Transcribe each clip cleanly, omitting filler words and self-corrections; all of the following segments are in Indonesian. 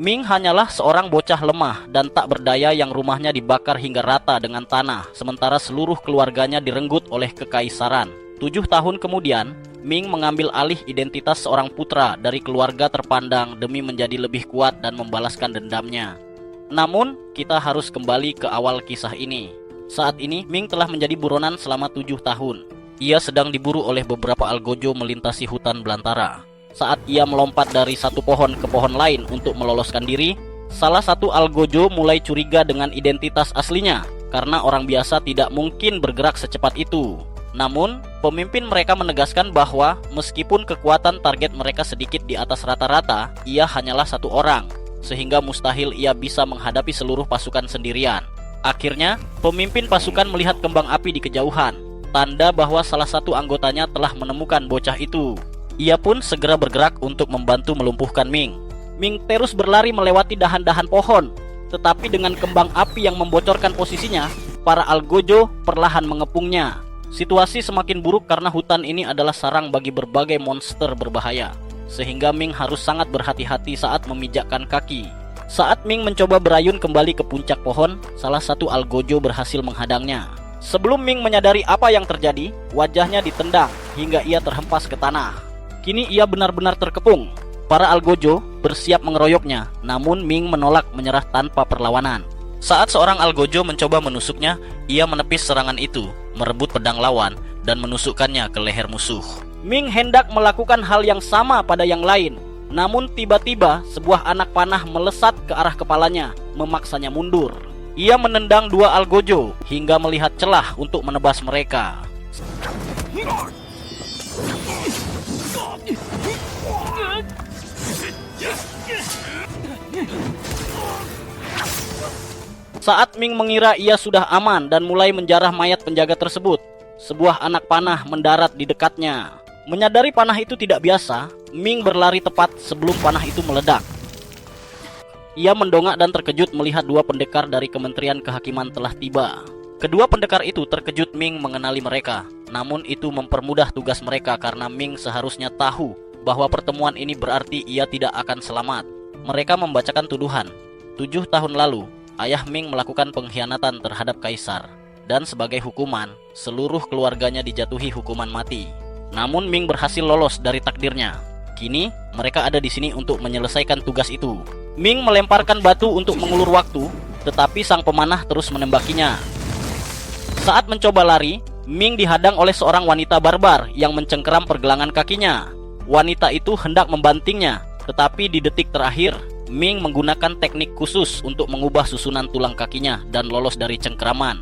Ming hanyalah seorang bocah lemah dan tak berdaya yang rumahnya dibakar hingga rata dengan tanah, sementara seluruh keluarganya direnggut oleh kekaisaran. 7 tahun kemudian, Ming mengambil alih identitas seorang putra dari keluarga terpandang demi menjadi lebih kuat dan membalaskan dendamnya. Namun, kita harus kembali ke awal kisah ini. Saat ini, Ming telah menjadi buronan selama 7 tahun. Ia sedang diburu oleh beberapa algojo melintasi hutan belantara. Saat ia melompat dari satu pohon ke pohon lain untuk meloloskan diri, salah satu algojo mulai curiga dengan identitas aslinya karena orang biasa tidak mungkin bergerak secepat itu. Namun, pemimpin mereka menegaskan bahwa meskipun kekuatan target mereka sedikit di atas rata-rata, ia hanyalah satu orang, sehingga mustahil ia bisa menghadapi seluruh pasukan sendirian. Akhirnya, pemimpin pasukan melihat kembang api di kejauhan, tanda bahwa salah satu anggotanya telah menemukan bocah itu. Ia pun segera bergerak untuk membantu melumpuhkan Ming. Ming terus berlari melewati dahan-dahan pohon, tetapi dengan kembang api yang membocorkan posisinya, para algojo perlahan mengepungnya. Situasi semakin buruk karena hutan ini adalah sarang bagi berbagai monster berbahaya, sehingga Ming harus sangat berhati-hati saat memijakkan kaki. Saat Ming mencoba berayun kembali ke puncak pohon, salah satu algojo berhasil menghadangnya. Sebelum Ming menyadari apa yang terjadi, wajahnya ditendang hingga ia terhempas ke tanah. Kini ia benar-benar terkepung. Para algojo bersiap mengeroyoknya, namun Ming menolak menyerah tanpa perlawanan. Saat seorang algojo mencoba menusuknya, ia menepis serangan itu, merebut pedang lawan, dan menusukkannya ke leher musuh. Ming hendak melakukan hal yang sama pada yang lain, namun tiba-tiba sebuah anak panah melesat ke arah kepalanya, memaksanya mundur. Ia menendang 2 algojo hingga melihat celah untuk menebas mereka. Saat Ming mengira ia sudah aman dan mulai menjarah mayat penjaga tersebut, sebuah anak panah mendarat di dekatnya. Menyadari panah itu tidak biasa, Ming berlari tepat sebelum panah itu meledak. Ia mendongak dan terkejut melihat 2 pendekar dari Kementerian Kehakiman telah tiba. Kedua pendekar itu terkejut Ming mengenali mereka, namun itu mempermudah tugas mereka karena Ming seharusnya tahu bahwa pertemuan ini berarti ia tidak akan selamat. Mereka membacakan tuduhan. 7 tahun lalu, ayah Ming melakukan pengkhianatan terhadap kaisar, dan sebagai hukuman, seluruh keluarganya dijatuhi hukuman mati. Namun Ming berhasil lolos dari takdirnya. Kini, mereka ada di sini untuk menyelesaikan tugas itu. Ming melemparkan batu untuk mengulur waktu, tetapi sang pemanah terus menembakinya. Saat mencoba lari, Ming dihadang oleh seorang wanita barbar yang mencengkeram pergelangan kakinya. Wanita itu hendak membantingnya, tetapi di detik terakhir, Ming menggunakan teknik khusus untuk mengubah susunan tulang kakinya dan lolos dari cengkeraman.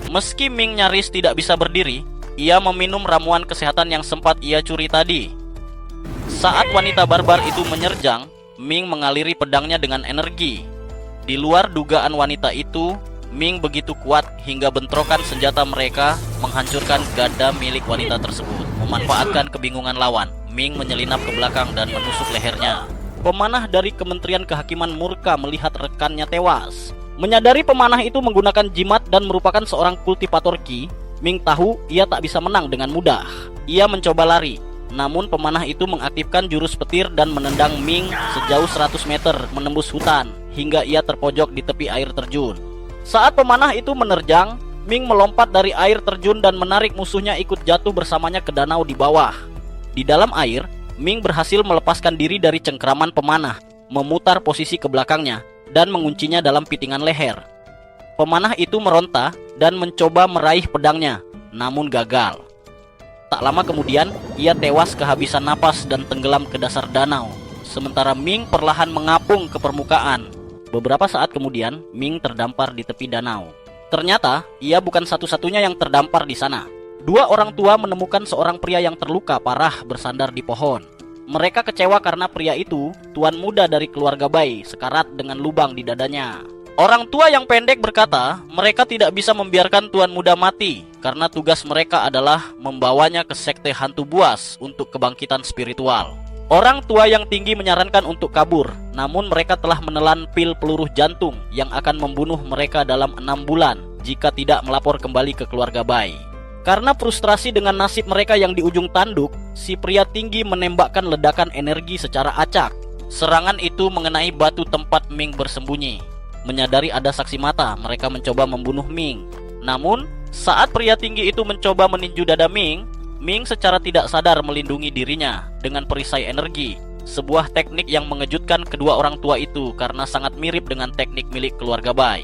Meski Ming nyaris tidak bisa berdiri, ia meminum ramuan kesehatan yang sempat ia curi tadi. Saat wanita barbar itu menyerjang, Ming mengaliri pedangnya dengan energi. Di luar dugaan wanita itu, Ming begitu kuat hingga bentrokan senjata mereka menghancurkan gada milik wanita tersebut. Memanfaatkan kebingungan lawan, Ming menyelinap ke belakang dan menusuk lehernya. Pemanah dari Kementerian Kehakiman murka melihat rekannya tewas. Menyadari pemanah itu menggunakan jimat dan merupakan seorang kultivator ki, Ming tahu ia tak bisa menang dengan mudah. Ia mencoba lari, namun pemanah itu mengaktifkan jurus petir dan menendang Ming sejauh 100 meter menembus hutan hingga ia terpojok di tepi air terjun. Saat pemanah itu menerjang, Ming melompat dari air terjun dan menarik musuhnya ikut jatuh bersamanya ke danau di bawah. Di dalam air, Ming berhasil melepaskan diri dari cengkeraman pemanah, memutar posisi ke belakangnya, dan menguncinya dalam pitingan leher. Pemanah itu meronta dan mencoba meraih pedangnya, namun gagal. Tak lama kemudian, ia tewas kehabisan napas dan tenggelam ke dasar danau, sementara Ming perlahan mengapung ke permukaan. Beberapa saat kemudian, Ming terdampar di tepi danau. Ternyata, ia bukan satu-satunya yang terdampar di sana. 2 orang tua menemukan seorang pria yang terluka parah bersandar di pohon. Mereka kecewa karena pria itu, tuan muda dari keluarga Bai, sekarat dengan lubang di dadanya. Orang tua yang pendek berkata, mereka tidak bisa membiarkan tuan muda mati, karena tugas mereka adalah membawanya ke sekte hantu buas untuk kebangkitan spiritual. Orang tua yang tinggi menyarankan untuk kabur, namun mereka telah menelan pil peluru jantung yang akan membunuh mereka dalam 6 bulan jika tidak melapor kembali ke keluarga Bai. Karena frustrasi dengan nasib mereka yang di ujung tanduk, si pria tinggi menembakkan ledakan energi secara acak. Serangan itu mengenai batu tempat Ming bersembunyi. Menyadari ada saksi mata, mereka mencoba membunuh Ming. Namun, saat pria tinggi itu mencoba meninju dada Ming, Ming secara tidak sadar melindungi dirinya dengan perisai energi. Sebuah teknik yang mengejutkan kedua orang tua itu karena sangat mirip dengan teknik milik keluarga Bai.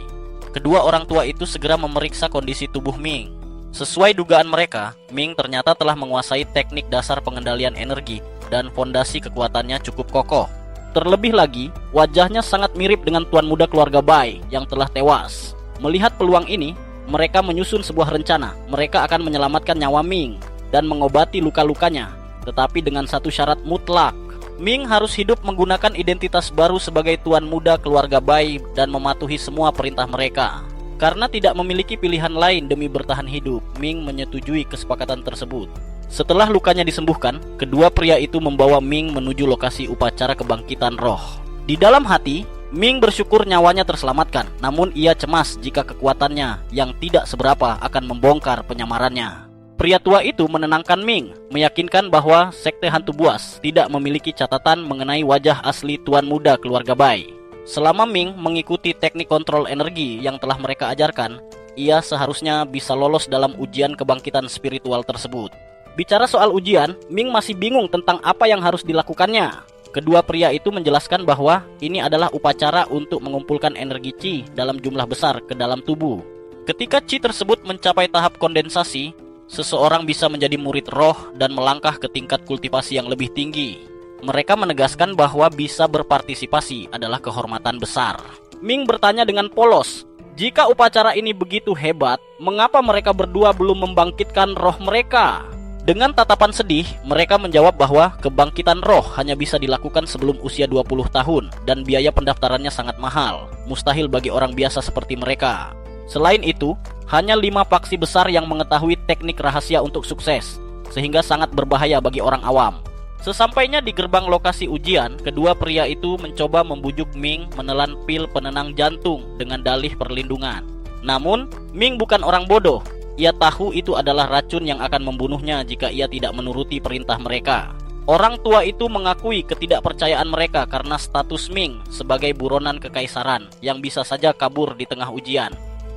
Kedua orang tua itu segera memeriksa kondisi tubuh Ming. Sesuai dugaan mereka, Ming ternyata telah menguasai teknik dasar pengendalian energi dan fondasi kekuatannya cukup kokoh. Terlebih lagi, wajahnya sangat mirip dengan tuan muda keluarga Bai yang telah tewas. Melihat peluang ini, mereka menyusun sebuah rencana. Mereka akan menyelamatkan nyawa Ming dan mengobati luka-lukanya, tetapi dengan satu syarat mutlak. Ming harus hidup menggunakan identitas baru sebagai tuan muda keluarga Bai dan mematuhi semua perintah mereka. Karena tidak memiliki pilihan lain demi bertahan hidup, Ming menyetujui kesepakatan tersebut. Setelah lukanya disembuhkan, kedua pria itu membawa Ming menuju lokasi upacara kebangkitan roh. Di dalam hati, Ming bersyukur nyawanya terselamatkan, namun ia cemas jika kekuatannya yang tidak seberapa akan membongkar penyamarannya. Pria tua itu menenangkan Ming, meyakinkan bahwa sekte hantu buas tidak memiliki catatan mengenai wajah asli tuan muda keluarga Bai. Selama Ming mengikuti teknik kontrol energi yang telah mereka ajarkan, ia seharusnya bisa lolos dalam ujian kebangkitan spiritual tersebut. Bicara soal ujian, Ming masih bingung tentang apa yang harus dilakukannya. Kedua pria itu menjelaskan bahwa ini adalah upacara untuk mengumpulkan energi Qi dalam jumlah besar ke dalam tubuh. Ketika Qi tersebut mencapai tahap kondensasi, seseorang bisa menjadi murid roh dan melangkah ke tingkat kultivasi yang lebih tinggi. Mereka menegaskan bahwa bisa berpartisipasi adalah kehormatan besar. Ming bertanya dengan polos, jika upacara ini begitu hebat, mengapa mereka berdua belum membangkitkan roh mereka? Dengan tatapan sedih, mereka menjawab bahwa kebangkitan roh hanya bisa dilakukan sebelum usia 20 tahun dan biaya pendaftarannya sangat mahal, mustahil bagi orang biasa seperti mereka. Selain itu, hanya 5 faksi besar yang mengetahui teknik rahasia untuk sukses, sehingga sangat berbahaya bagi orang awam. Sesampainya di gerbang lokasi ujian, kedua pria itu mencoba membujuk Ming menelan pil penenang jantung dengan dalih perlindungan. Namun, Ming bukan orang bodoh. Ia tahu itu adalah racun yang akan membunuhnya jika ia tidak menuruti perintah mereka. Orang tua itu mengakui ketidakpercayaan mereka karena status Ming sebagai buronan kekaisaran yang bisa saja kabur di tengah ujian.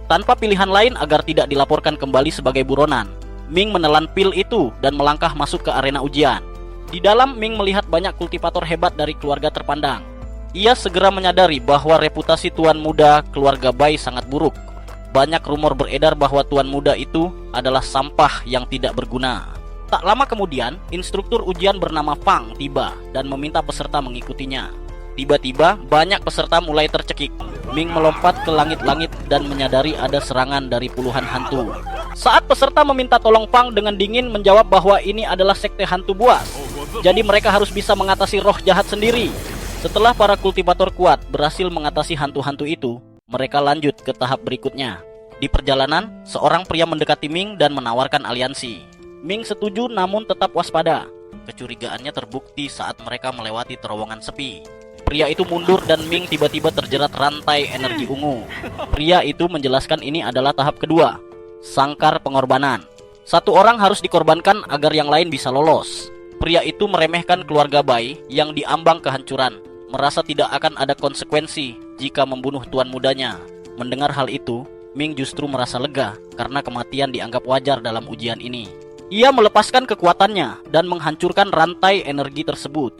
Tanpa pilihan lain agar tidak dilaporkan kembali sebagai buronan, Ming menelan pil itu dan melangkah masuk ke arena ujian. Di dalam, Ming melihat banyak kultivator hebat dari keluarga terpandang. Ia segera menyadari bahwa reputasi tuan muda keluarga Bai sangat buruk. Banyak rumor beredar bahwa tuan muda itu adalah sampah yang tidak berguna. Tak lama kemudian, instruktur ujian bernama Fang tiba dan meminta peserta mengikutinya. Tiba-tiba, banyak peserta mulai tercekik. Ming melompat ke langit-langit dan menyadari ada serangan dari puluhan hantu. Saat peserta meminta tolong, Fang dengan dingin menjawab bahwa ini adalah sekte hantu buas. Jadi mereka harus bisa mengatasi roh jahat sendiri. Setelah para kultivator kuat berhasil mengatasi hantu-hantu itu, mereka lanjut ke tahap berikutnya. Di perjalanan, seorang pria mendekati Ming dan menawarkan aliansi. Ming setuju namun tetap waspada. Kecurigaannya terbukti saat mereka melewati terowongan sepi. Pria itu mundur dan Ming tiba-tiba terjerat rantai energi ungu. Pria itu menjelaskan ini adalah tahap kedua, sangkar pengorbanan. Satu orang harus dikorbankan agar yang lain bisa lolos. Pria itu meremehkan keluarga Bai yang diambang kehancuran, merasa tidak akan ada konsekuensi jika membunuh tuan mudanya. Mendengar hal itu, Ming justru merasa lega karena kematian dianggap wajar dalam ujian ini. Ia melepaskan kekuatannya dan menghancurkan rantai energi tersebut.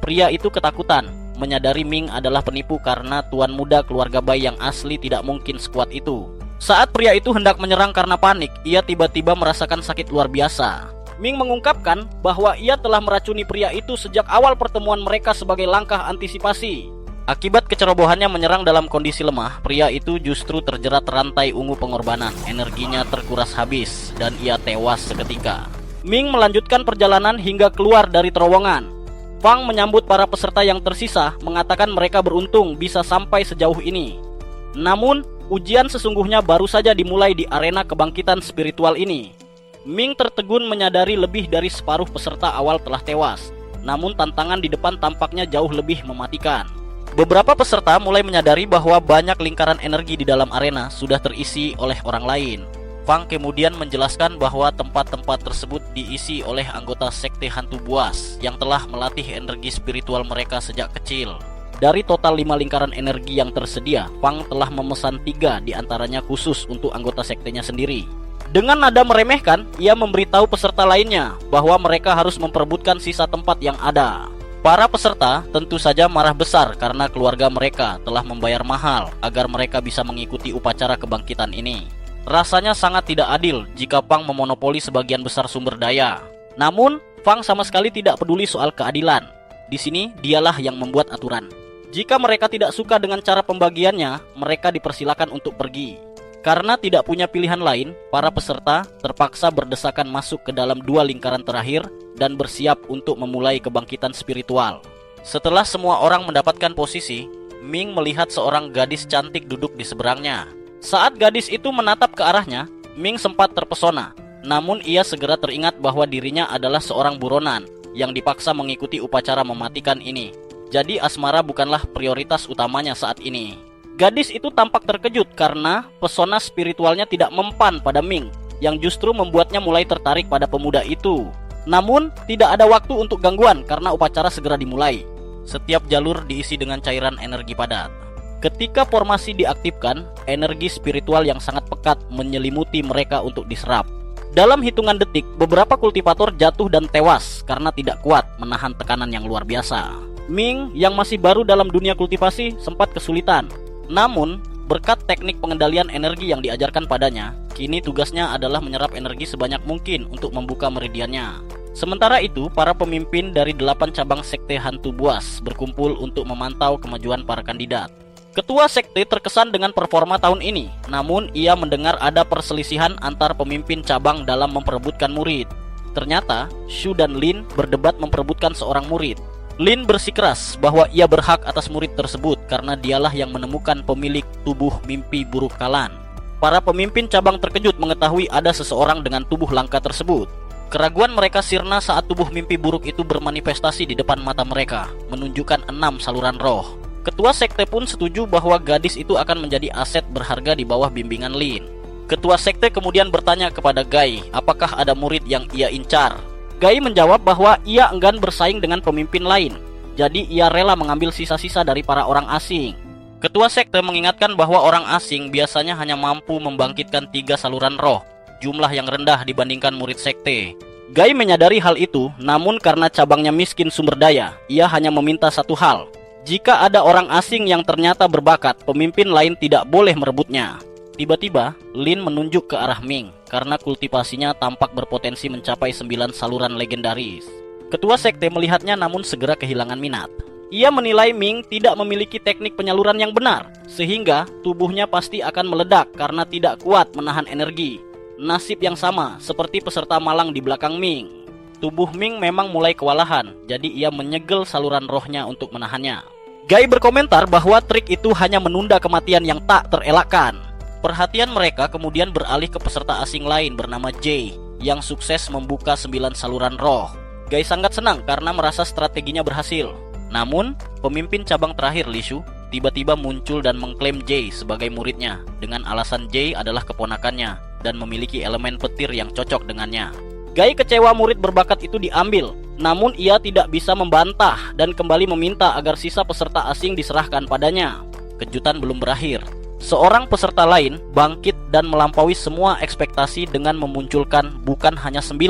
Pria itu ketakutan, menyadari Ming adalah penipu karena tuan muda keluarga Bai yang asli tidak mungkin sekuat itu. Saat pria itu hendak menyerang karena panik, ia tiba-tiba merasakan sakit luar biasa. Ming mengungkapkan bahwa ia telah meracuni pria itu sejak awal pertemuan mereka sebagai langkah antisipasi. Akibat kecerobohannya menyerang dalam kondisi lemah, pria itu justru terjerat rantai ungu pengorbanan. Energinya terkuras habis dan ia tewas seketika. Ming melanjutkan perjalanan hingga keluar dari terowongan. Fang menyambut para peserta yang tersisa, mengatakan mereka beruntung bisa sampai sejauh ini. Namun, ujian sesungguhnya baru saja dimulai di arena kebangkitan spiritual ini. Ming tertegun menyadari lebih dari separuh peserta awal telah tewas. Namun tantangan di depan tampaknya jauh lebih mematikan. Beberapa peserta mulai menyadari bahwa banyak lingkaran energi di dalam arena sudah terisi oleh orang lain. Fang kemudian menjelaskan bahwa tempat-tempat tersebut diisi oleh anggota sekte hantu buas yang telah melatih energi spiritual mereka sejak kecil. Dari total 5 lingkaran energi yang tersedia, Fang telah memesan 3 diantaranya khusus untuk anggota sektenya sendiri. Dengan nada meremehkan, ia memberitahu peserta lainnya bahwa mereka harus memperebutkan sisa tempat yang ada. Para peserta tentu saja marah besar karena keluarga mereka telah membayar mahal agar mereka bisa mengikuti upacara kebangkitan ini. Rasanya sangat tidak adil jika Fang memonopoli sebagian besar sumber daya. Namun, Fang sama sekali tidak peduli soal keadilan. Di sini, dialah yang membuat aturan. Jika mereka tidak suka dengan cara pembagiannya, mereka dipersilakan untuk pergi. Karena tidak punya pilihan lain, para peserta terpaksa berdesakan masuk ke dalam 2 lingkaran terakhir dan bersiap untuk memulai kebangkitan spiritual. Setelah semua orang mendapatkan posisi, Ming melihat seorang gadis cantik duduk di seberangnya. Saat gadis itu menatap ke arahnya, Ming sempat terpesona. Namun ia segera teringat bahwa dirinya adalah seorang buronan yang dipaksa mengikuti upacara mematikan ini. Jadi asmara bukanlah prioritas utamanya saat ini. Gadis itu tampak terkejut karena pesona spiritualnya tidak mempan pada Ming, yang justru membuatnya mulai tertarik pada pemuda itu. Namun, tidak ada waktu untuk gangguan karena upacara segera dimulai. Setiap jalur diisi dengan cairan energi padat. Ketika formasi diaktifkan, energi spiritual yang sangat pekat menyelimuti mereka untuk diserap. Dalam hitungan detik, beberapa kultivator jatuh dan tewas karena tidak kuat menahan tekanan yang luar biasa. Ming yang masih baru dalam dunia kultivasi sempat kesulitan. Namun, berkat teknik pengendalian energi yang diajarkan padanya, kini tugasnya adalah menyerap energi sebanyak mungkin untuk membuka meridiannya. Sementara itu, para pemimpin dari 8 cabang sekte hantu buas berkumpul untuk memantau kemajuan para kandidat. Ketua sekte terkesan dengan performa tahun ini, namun ia mendengar ada perselisihan antar pemimpin cabang dalam memperebutkan murid. Ternyata, Shu dan Lin berdebat memperebutkan seorang murid. Lin bersikeras bahwa ia berhak atas murid tersebut karena dialah yang menemukan pemilik tubuh mimpi buruk Kalan. Para pemimpin cabang terkejut mengetahui ada seseorang dengan tubuh langka tersebut. Keraguan mereka sirna saat tubuh mimpi buruk itu bermanifestasi di depan mata mereka, menunjukkan 6 saluran roh. Ketua sekte pun setuju bahwa gadis itu akan menjadi aset berharga di bawah bimbingan Lin. Ketua sekte kemudian bertanya kepada Gai apakah ada murid yang ia incar. Gai menjawab bahwa ia enggan bersaing dengan pemimpin lain, jadi ia rela mengambil sisa-sisa dari para orang asing. Ketua sekte mengingatkan bahwa orang asing biasanya hanya mampu membangkitkan 3 saluran roh, jumlah yang rendah dibandingkan murid sekte. Gai menyadari hal itu, namun karena cabangnya miskin sumber daya, ia hanya meminta satu hal. Jika ada orang asing yang ternyata berbakat, pemimpin lain tidak boleh merebutnya. Tiba-tiba, Lin menunjuk ke arah Ming karena kultivasinya tampak berpotensi mencapai 9 saluran legendaris. Ketua sekte melihatnya namun segera kehilangan minat. Ia menilai Ming tidak memiliki teknik penyaluran yang benar, sehingga tubuhnya pasti akan meledak karena tidak kuat menahan energi. Nasib yang sama seperti peserta malang di belakang Ming. Tubuh Ming memang mulai kewalahan, jadi ia menyegel saluran rohnya untuk menahannya. Gai berkomentar bahwa trik itu hanya menunda kematian yang tak terelakkan. Perhatian mereka kemudian beralih ke peserta asing lain bernama Jay yang sukses membuka 9 saluran roh. Gai sangat senang karena merasa strateginya berhasil. Namun, pemimpin cabang terakhir Li Shu tiba-tiba muncul dan mengklaim Jay sebagai muridnya dengan alasan Jay adalah keponakannya dan memiliki elemen petir yang cocok dengannya. Gai kecewa murid berbakat itu diambil, namun ia tidak bisa membantah dan kembali meminta agar sisa peserta asing diserahkan padanya. Kejutan belum berakhir. Seorang peserta lain bangkit dan melampaui semua ekspektasi dengan memunculkan bukan hanya 9,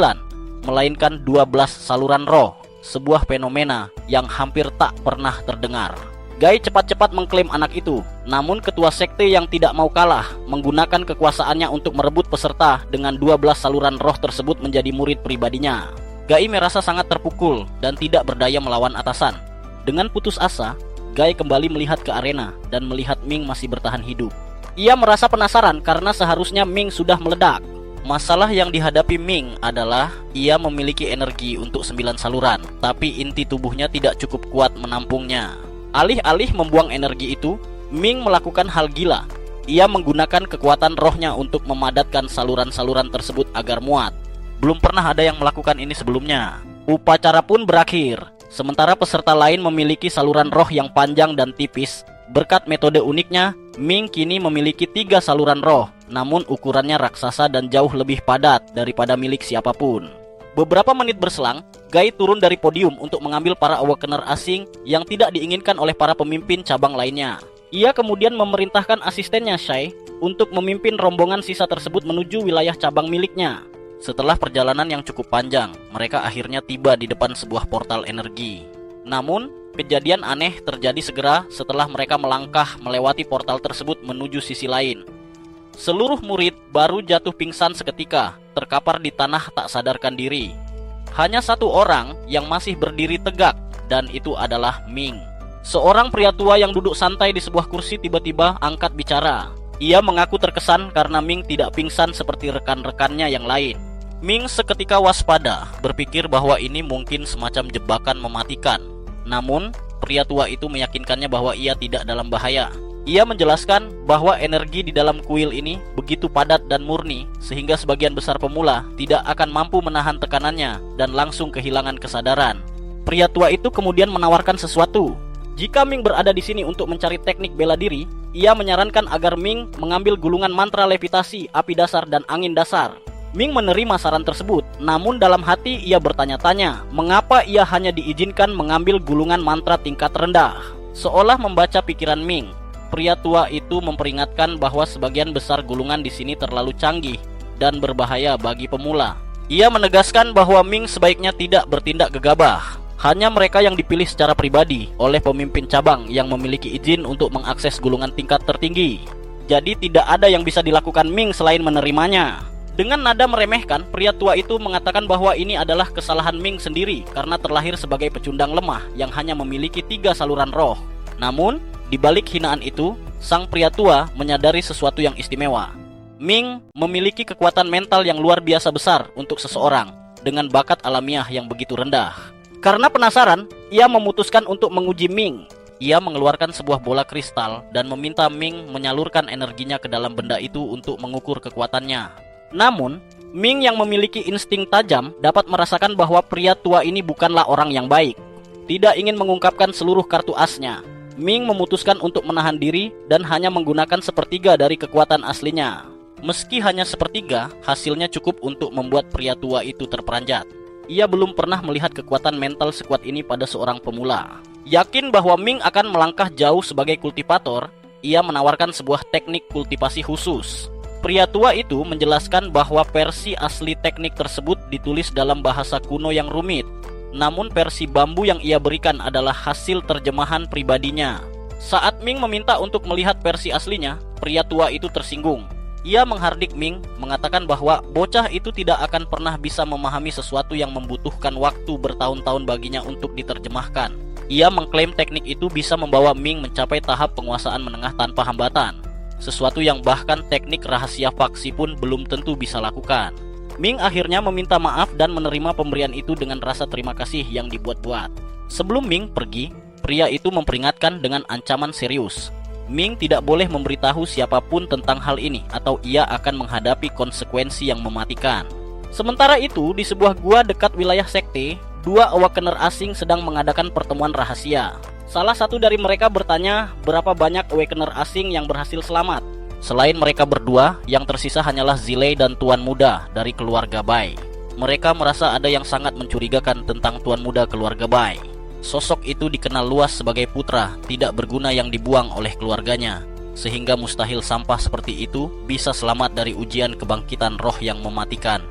melainkan 12 saluran roh, sebuah fenomena yang hampir tak pernah terdengar. Gai cepat-cepat mengklaim anak itu, namun ketua sekte yang tidak mau kalah menggunakan kekuasaannya untuk merebut peserta dengan 12 saluran roh tersebut menjadi murid pribadinya. Gai merasa sangat terpukul dan tidak berdaya melawan atasan. Dengan putus asa, Gai kembali melihat ke arena dan melihat Ming masih bertahan hidup. Ia merasa penasaran karena seharusnya Ming sudah meledak. Masalah yang dihadapi Ming adalah ia memiliki energi untuk 9 saluran, tapi inti tubuhnya tidak cukup kuat menampungnya. Alih-alih membuang energi itu, Ming melakukan hal gila. Ia menggunakan kekuatan rohnya untuk memadatkan saluran-saluran tersebut agar muat. Belum pernah ada yang melakukan ini sebelumnya. Upacara pun berakhir. Sementara peserta lain memiliki saluran roh yang panjang dan tipis. Berkat metode uniknya, Ming kini memiliki 3 saluran roh, namun ukurannya raksasa dan jauh lebih padat daripada milik siapapun. Beberapa menit berselang, Gai turun dari podium untuk mengambil para awakener asing yang tidak diinginkan oleh para pemimpin cabang lainnya. Ia kemudian memerintahkan asistennya Shai untuk memimpin rombongan sisa tersebut menuju wilayah cabang miliknya. Setelah perjalanan yang cukup panjang, mereka akhirnya tiba di depan sebuah portal energi. Namun, kejadian aneh terjadi segera setelah mereka melangkah melewati portal tersebut menuju sisi lain. Seluruh murid baru jatuh pingsan seketika, terkapar di tanah tak sadarkan diri. Hanya satu orang yang masih berdiri tegak, dan itu adalah Ming. Seorang pria tua yang duduk santai di sebuah kursi tiba-tiba angkat bicara. Ia mengaku terkesan karena Ming tidak pingsan seperti rekan-rekannya yang lain. Ming seketika waspada, berpikir bahwa ini mungkin semacam jebakan mematikan. Namun, pria tua itu meyakinkannya bahwa ia tidak dalam bahaya. Ia menjelaskan bahwa energi di dalam kuil ini begitu padat dan murni, sehingga sebagian besar pemula tidak akan mampu menahan tekanannya dan langsung kehilangan kesadaran. Pria tua itu kemudian menawarkan sesuatu. Jika Ming berada di sini untuk mencari teknik bela diri, ia menyarankan agar Ming mengambil gulungan mantra levitasi, api dasar, dan angin dasar. Ming menerima saran tersebut, namun dalam hati ia bertanya-tanya, mengapa ia hanya diizinkan mengambil gulungan mantra tingkat rendah. Seolah membaca pikiran Ming, pria tua itu memperingatkan bahwa sebagian besar gulungan di sini terlalu canggih dan berbahaya bagi pemula. Ia menegaskan bahwa Ming sebaiknya tidak bertindak gegabah. Hanya mereka yang dipilih secara pribadi oleh pemimpin cabang yang memiliki izin untuk mengakses gulungan tingkat tertinggi. Jadi tidak ada yang bisa dilakukan Ming selain menerimanya. Dengan nada meremehkan, pria tua itu mengatakan bahwa ini adalah kesalahan Ming sendiri karena terlahir sebagai pecundang lemah yang hanya memiliki 3 saluran roh. Namun, di balik hinaan itu, sang pria tua menyadari sesuatu yang istimewa. Ming memiliki kekuatan mental yang luar biasa besar untuk seseorang dengan bakat alamiah yang begitu rendah. Karena penasaran, ia memutuskan untuk menguji Ming. Ia mengeluarkan sebuah bola kristal dan meminta Ming menyalurkan energinya ke dalam benda itu untuk mengukur kekuatannya. Namun, Ming yang memiliki insting tajam dapat merasakan bahwa pria tua ini bukanlah orang yang baik. Tidak ingin mengungkapkan seluruh kartu asnya, Ming memutuskan untuk menahan diri dan hanya menggunakan sepertiga dari kekuatan aslinya. Meski hanya sepertiga, hasilnya cukup untuk membuat pria tua itu terperanjat. Ia belum pernah melihat kekuatan mental sekuat ini pada seorang pemula. Yakin bahwa Ming akan melangkah jauh sebagai kultivator, ia menawarkan sebuah teknik kultivasi khusus. Pria tua itu menjelaskan bahwa versi asli teknik tersebut ditulis dalam bahasa kuno yang rumit. Namun versi bambu yang ia berikan adalah hasil terjemahan pribadinya. Saat Ming meminta untuk melihat versi aslinya, pria tua itu tersinggung. Ia menghardik Ming, mengatakan bahwa bocah itu tidak akan pernah bisa memahami sesuatu yang membutuhkan waktu bertahun-tahun baginya untuk diterjemahkan. Ia mengklaim teknik itu bisa membawa Ming mencapai tahap penguasaan menengah tanpa hambatan. Sesuatu yang bahkan teknik rahasia faksi pun belum tentu bisa lakukan. Ming akhirnya meminta maaf dan menerima pemberian itu dengan rasa terima kasih yang dibuat-buat. Sebelum Ming pergi, pria itu memperingatkan dengan ancaman serius. Ming tidak boleh memberitahu siapapun tentang hal ini atau ia akan menghadapi konsekuensi yang mematikan. Sementara itu, di sebuah gua dekat wilayah sekte, 2 awakener asing sedang mengadakan pertemuan rahasia. Salah satu dari mereka bertanya berapa banyak awakener asing yang berhasil selamat. Selain mereka berdua, yang tersisa hanyalah Zilei dan Tuan Muda dari keluarga Bai. Mereka merasa ada yang sangat mencurigakan tentang Tuan Muda keluarga Bai. Sosok itu dikenal luas sebagai putra tidak berguna yang dibuang oleh keluarganya, sehingga mustahil sampah seperti itu bisa selamat dari ujian kebangkitan roh yang mematikan.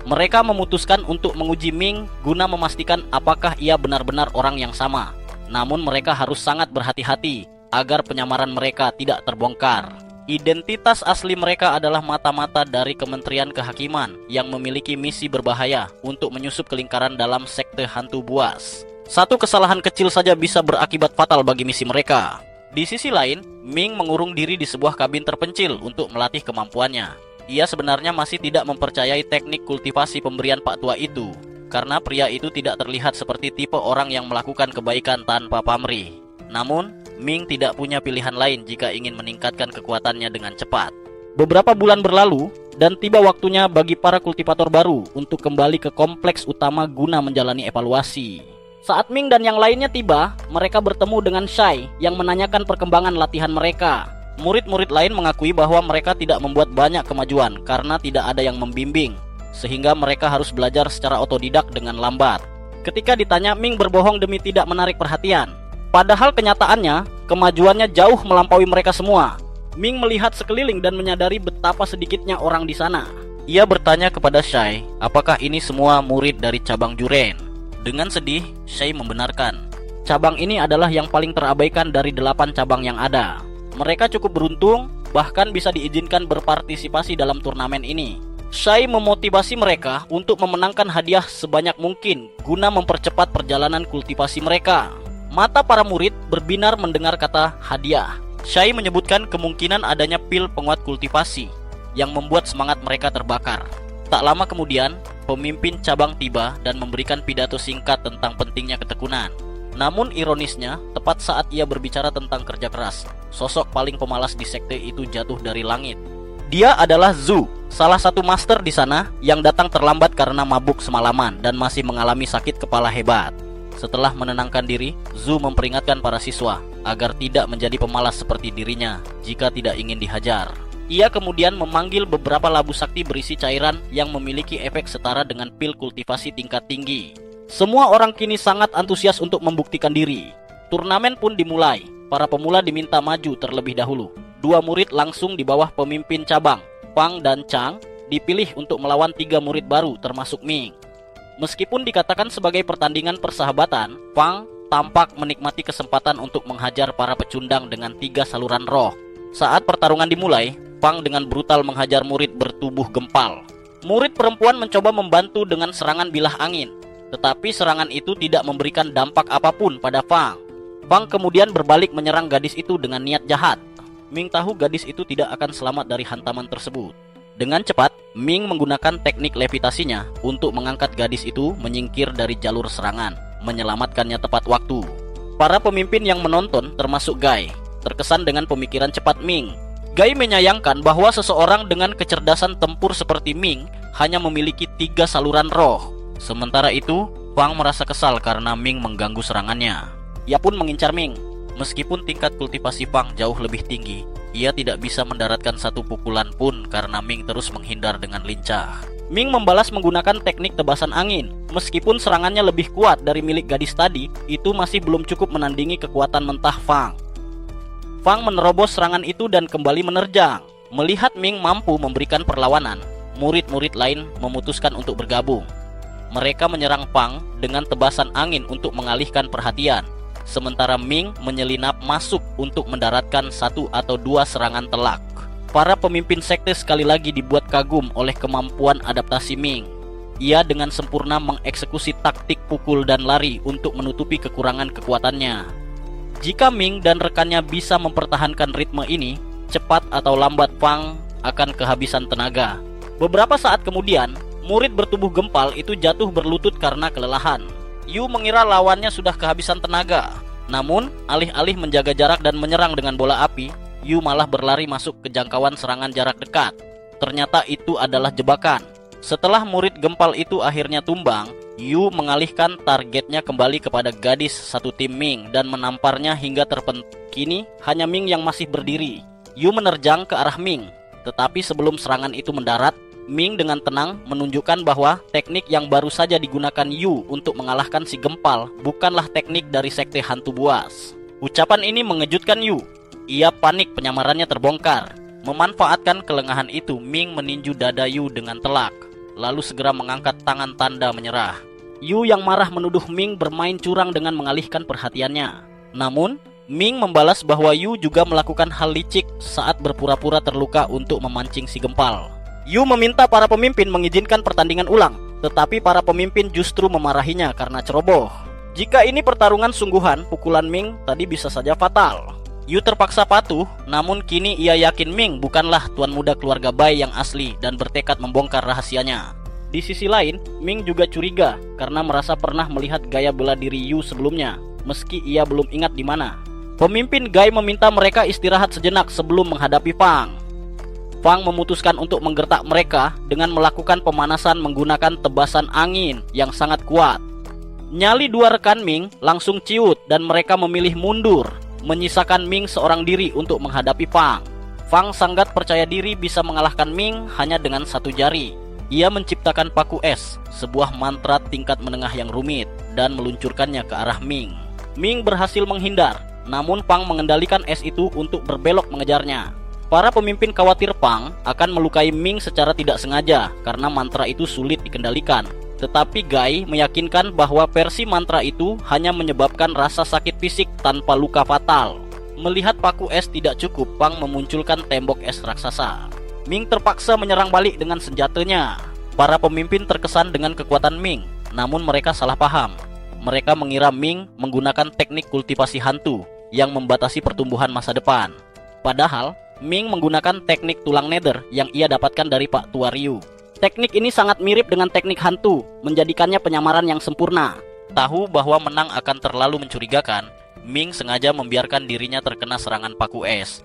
Mereka memutuskan untuk menguji Ming guna memastikan apakah ia benar-benar orang yang sama. Namun mereka harus sangat berhati-hati agar penyamaran mereka tidak terbongkar. Identitas asli mereka adalah mata-mata dari Kementerian Kehakiman yang memiliki misi berbahaya untuk menyusup ke lingkaran dalam sekte hantu buas. Satu kesalahan kecil saja bisa berakibat fatal bagi misi mereka. Di sisi lain, Ming mengurung diri di sebuah kabin terpencil untuk melatih kemampuannya. Ia sebenarnya masih tidak mempercayai teknik kultivasi pemberian Pak Tua itu, karena pria itu tidak terlihat seperti tipe orang yang melakukan kebaikan tanpa pamrih. Namun, Ming tidak punya pilihan lain jika ingin meningkatkan kekuatannya dengan cepat. Beberapa bulan berlalu, dan tiba waktunya bagi para kultivator baru untuk kembali ke kompleks utama guna menjalani evaluasi. Saat Ming dan yang lainnya tiba, mereka bertemu dengan Shai yang menanyakan perkembangan latihan mereka. Murid-murid lain mengakui bahwa mereka tidak membuat banyak kemajuan karena tidak ada yang membimbing, sehingga mereka harus belajar secara otodidak dengan lambat. Ketika ditanya, Ming berbohong demi tidak menarik perhatian. Padahal kenyataannya, kemajuannya jauh melampaui mereka semua. Ming melihat sekeliling dan menyadari betapa sedikitnya orang di sana. Ia bertanya kepada Shai, apakah ini semua murid dari cabang Juren? Dengan sedih, Shai membenarkan. Cabang ini adalah yang paling terabaikan dari 8 cabang yang ada. Mereka cukup beruntung, bahkan bisa diizinkan berpartisipasi dalam turnamen ini. Shai memotivasi mereka untuk memenangkan hadiah sebanyak mungkin guna mempercepat perjalanan kultivasi mereka. Mata para murid berbinar mendengar kata hadiah. Shai menyebutkan kemungkinan adanya pil penguat kultivasi yang membuat semangat mereka terbakar. Tak lama kemudian, pemimpin cabang tiba dan memberikan pidato singkat tentang pentingnya ketekunan. Namun ironisnya, tepat saat ia berbicara tentang kerja keras, sosok paling pemalas di sekte itu jatuh dari langit. Dia adalah Zhu, salah satu master di sana yang datang terlambat karena mabuk semalaman dan masih mengalami sakit kepala hebat. Setelah menenangkan diri, Zhu memperingatkan para siswa agar tidak menjadi pemalas seperti dirinya jika tidak ingin dihajar. Ia kemudian memanggil beberapa labu sakti berisi cairan yang memiliki efek setara dengan pil kultivasi tingkat tinggi. Semua orang kini sangat antusias untuk membuktikan diri. Turnamen pun dimulai. Para pemula diminta maju terlebih dahulu. 2 murid langsung di bawah pemimpin cabang, Fang dan Chang, dipilih untuk melawan 3 murid baru termasuk Ming. Meskipun dikatakan sebagai pertandingan persahabatan, Fang tampak menikmati kesempatan untuk menghajar para pecundang dengan 3 saluran roh. Saat pertarungan dimulai, Fang dengan brutal menghajar murid bertubuh gempal. Murid perempuan mencoba membantu dengan serangan bilah angin, tetapi serangan itu tidak memberikan dampak apapun pada Fang. Fang kemudian berbalik menyerang gadis itu dengan niat jahat. Ming tahu gadis itu tidak akan selamat dari hantaman tersebut. Dengan cepat, Ming menggunakan teknik levitasinya untuk mengangkat gadis itu menyingkir dari jalur serangan, menyelamatkannya tepat waktu. Para pemimpin yang menonton, termasuk Gai, terkesan dengan pemikiran cepat Ming. Gai menyayangkan bahwa seseorang dengan kecerdasan tempur seperti Ming hanya memiliki 3 saluran roh. Sementara itu, Fang merasa kesal karena Ming mengganggu serangannya. Ia pun mengincar Ming. Meskipun tingkat kultivasi Fang jauh lebih tinggi, ia tidak bisa mendaratkan satu pukulan pun karena Ming terus menghindar dengan lincah. Ming membalas menggunakan teknik tebasan angin. Meskipun serangannya lebih kuat dari milik gadis tadi, itu masih belum cukup menandingi kekuatan mentah Fang. Fang menerobos serangan itu dan kembali menerjang. Melihat Ming mampu memberikan perlawanan, murid-murid lain memutuskan untuk bergabung. Mereka menyerang Fang dengan tebasan angin untuk mengalihkan perhatian, sementara Ming menyelinap masuk untuk mendaratkan 1 atau 2 serangan telak. Para pemimpin sekte sekali lagi dibuat kagum oleh kemampuan adaptasi Ming. Ia dengan sempurna mengeksekusi taktik pukul dan lari untuk menutupi kekurangan kekuatannya. Jika Ming dan rekannya bisa mempertahankan ritme ini, cepat atau lambat Fang akan kehabisan tenaga. Beberapa saat kemudian, murid bertubuh gempal itu jatuh berlutut karena kelelahan. Yu mengira lawannya sudah kehabisan tenaga. Namun, alih-alih menjaga jarak dan menyerang dengan bola api, Yu malah berlari masuk ke jangkauan serangan jarak dekat. Ternyata itu adalah jebakan. Setelah murid gempal itu akhirnya tumbang, Yu mengalihkan targetnya kembali kepada gadis satu tim Ming dan menamparnya hingga terpental. Kini hanya Ming yang masih berdiri. Yu menerjang ke arah Ming, tetapi sebelum serangan itu mendarat, Ming dengan tenang menunjukkan bahwa teknik yang baru saja digunakan Yu untuk mengalahkan si gempal bukanlah teknik dari sekte hantu buas. Ucapan ini mengejutkan Yu. Ia panik penyamarannya terbongkar. Memanfaatkan kelengahan itu, Ming meninju dada Yu dengan telak, lalu segera mengangkat tangan tanda menyerah. Yu yang marah menuduh Ming bermain curang dengan mengalihkan perhatiannya. Namun, Ming membalas bahwa Yu juga melakukan hal licik saat berpura-pura terluka untuk memancing si gempal. Yu meminta para pemimpin mengizinkan pertandingan ulang, tetapi para pemimpin justru memarahinya karena ceroboh. Jika ini pertarungan sungguhan, pukulan Ming tadi bisa saja fatal. Yu terpaksa patuh, namun kini ia yakin Ming bukanlah tuan muda keluarga Bai yang asli dan bertekad membongkar rahasianya. Di sisi lain, Ming juga curiga karena merasa pernah melihat gaya bela diri Yu sebelumnya, meski ia belum ingat di mana. Pemimpin Gai meminta mereka istirahat sejenak sebelum menghadapi Fang. Fang memutuskan untuk menggertak mereka dengan melakukan pemanasan menggunakan tebasan angin yang sangat kuat. Nyali dua rekan Ming langsung ciut dan mereka memilih mundur, menyisakan Ming seorang diri untuk menghadapi Fang. Fang sangat percaya diri bisa mengalahkan Ming hanya dengan satu jari. Ia menciptakan paku es, sebuah mantra tingkat menengah yang rumit, dan meluncurkannya ke arah Ming. Ming berhasil menghindar, namun Fang mengendalikan es itu untuk berbelok mengejarnya. Para pemimpin khawatir Fang akan melukai Ming secara tidak sengaja karena mantra itu sulit dikendalikan. Tetapi Gai meyakinkan bahwa versi mantra itu hanya menyebabkan rasa sakit fisik tanpa luka fatal. Melihat paku es tidak cukup, Fang memunculkan tembok es raksasa. Ming terpaksa menyerang balik dengan senjatanya. Para pemimpin terkesan dengan kekuatan Ming, namun mereka salah paham. Mereka mengira Ming menggunakan teknik kultivasi hantu yang membatasi pertumbuhan masa depan. Padahal, Ming menggunakan teknik tulang nether yang ia dapatkan dari Pak Tua Ryu. Teknik ini sangat mirip dengan teknik hantu, menjadikannya penyamaran yang sempurna. Tahu bahwa menang akan terlalu mencurigakan, Ming sengaja membiarkan dirinya terkena serangan paku es.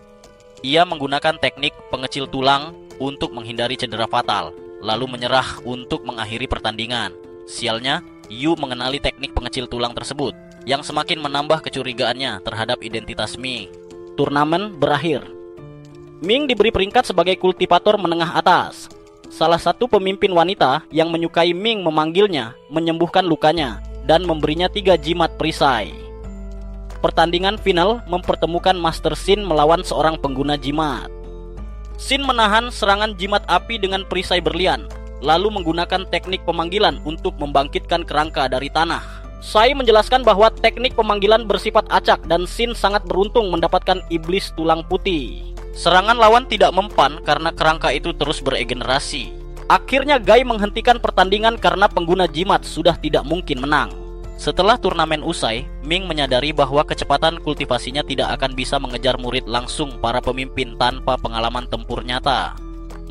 Ia menggunakan teknik pengecil tulang untuk menghindari cedera fatal, lalu menyerah untuk mengakhiri pertandingan. Sialnya, Yu mengenali teknik pengecil tulang tersebut, yang semakin menambah kecurigaannya terhadap identitas Ming. Turnamen berakhir. Ming diberi peringkat sebagai kultivator menengah atas. Salah satu pemimpin wanita yang menyukai Ming memanggilnya, menyembuhkan lukanya, dan memberinya 3 jimat perisai. Pertandingan final mempertemukan Master Sin melawan seorang pengguna jimat. Sin menahan serangan jimat api dengan perisai berlian, lalu menggunakan teknik pemanggilan untuk membangkitkan kerangka dari tanah. Sai menjelaskan bahwa teknik pemanggilan bersifat acak dan Sin sangat beruntung mendapatkan iblis tulang putih. Serangan lawan tidak mempan karena kerangka itu terus beregenerasi. Akhirnya Gai menghentikan pertandingan karena pengguna jimat sudah tidak mungkin menang. Setelah turnamen usai, Ming menyadari bahwa kecepatan kultivasinya tidak akan bisa mengejar murid langsung para pemimpin tanpa pengalaman tempur nyata.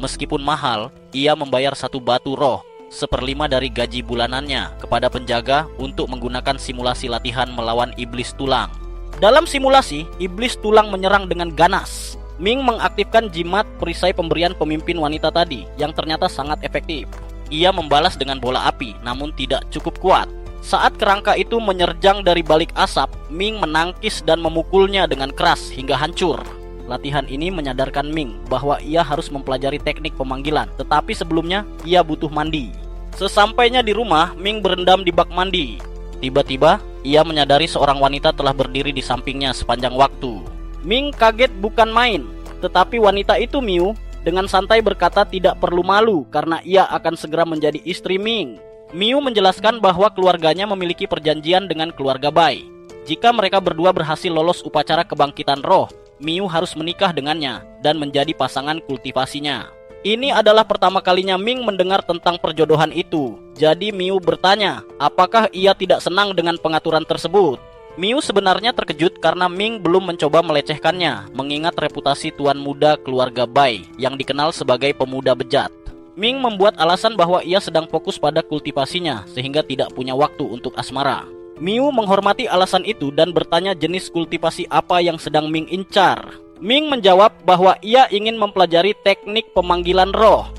Meskipun mahal, ia membayar 1 batu roh, 1/5 dari gaji bulanannya, kepada penjaga untuk menggunakan simulasi latihan melawan iblis tulang. Dalam simulasi, iblis tulang menyerang dengan ganas. Ming mengaktifkan jimat perisai pemberian pemimpin wanita tadi, yang ternyata sangat efektif. Ia membalas dengan bola api, namun tidak cukup kuat. Saat kerangka itu menyerjang dari balik asap, Ming menangkis dan memukulnya dengan keras hingga hancur. Latihan ini menyadarkan Ming bahwa ia harus mempelajari teknik pemanggilan, tetapi sebelumnya ia butuh mandi. Sesampainya di rumah, Ming berendam di bak mandi. Tiba-tiba, ia menyadari seorang wanita telah berdiri di sampingnya sepanjang waktu. Ming kaget bukan main, tetapi wanita itu Miu dengan santai berkata tidak perlu malu karena ia akan segera menjadi istri Ming. Miu menjelaskan bahwa keluarganya memiliki perjanjian dengan keluarga Bai. Jika mereka berdua berhasil lolos upacara kebangkitan roh, Miu harus menikah dengannya dan menjadi pasangan kultivasinya. Ini adalah pertama kalinya Ming mendengar tentang perjodohan itu. Jadi Miu bertanya, apakah ia tidak senang dengan pengaturan tersebut? Miu sebenarnya terkejut karena Ming belum mencoba melecehkannya, mengingat reputasi tuan muda keluarga Bai yang dikenal sebagai pemuda bejat. Ming membuat alasan bahwa ia sedang fokus pada kultivasinya sehingga tidak punya waktu untuk asmara. Miu menghormati alasan itu dan bertanya jenis kultivasi apa yang sedang Ming incar. Ming menjawab bahwa ia ingin mempelajari teknik pemanggilan roh.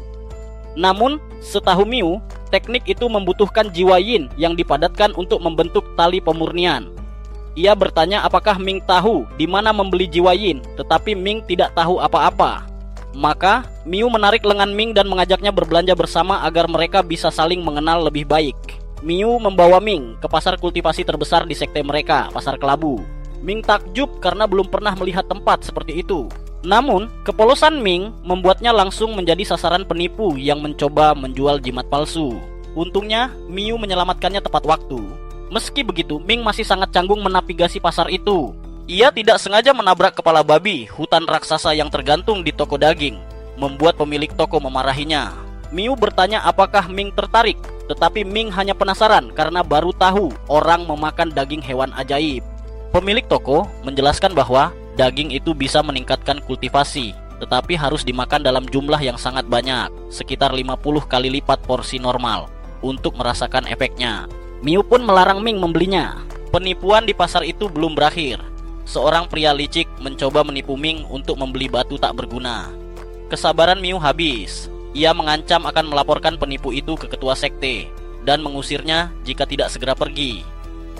Namun, setahu Miu, teknik itu membutuhkan jiwa yin yang dipadatkan untuk membentuk tali pemurnian. Ia bertanya apakah Ming tahu di mana membeli jiwa yin, tetapi Ming tidak tahu apa-apa. Maka, Miu menarik lengan Ming dan mengajaknya berbelanja bersama agar mereka bisa saling mengenal lebih baik. Miu membawa Ming ke pasar kultivasi terbesar di sekte mereka, Pasar Kelabu. Ming takjub karena belum pernah melihat tempat seperti itu. Namun, kepolosan Ming membuatnya langsung menjadi sasaran penipu yang mencoba menjual jimat palsu. Untungnya, Miu menyelamatkannya tepat waktu. Meski begitu, Ming masih sangat canggung menavigasi pasar itu. Ia tidak sengaja menabrak kepala babi, hutan raksasa yang tergantung di toko daging, membuat pemilik toko memarahinya. Miu bertanya apakah Ming tertarik, tetapi Ming hanya penasaran karena baru tahu orang memakan daging hewan ajaib. Pemilik toko menjelaskan bahwa daging itu bisa meningkatkan kultivasi, tetapi harus dimakan dalam jumlah yang sangat banyak, sekitar 50 kali lipat porsi normal, untuk merasakan efeknya. Miu pun melarang Ming membelinya. Penipuan di pasar itu belum berakhir. Seorang pria licik mencoba menipu Ming untuk membeli batu tak berguna. Kesabaran Miu habis. Ia mengancam akan melaporkan penipu itu ke ketua sekte. dan mengusirnya jika tidak segera pergi.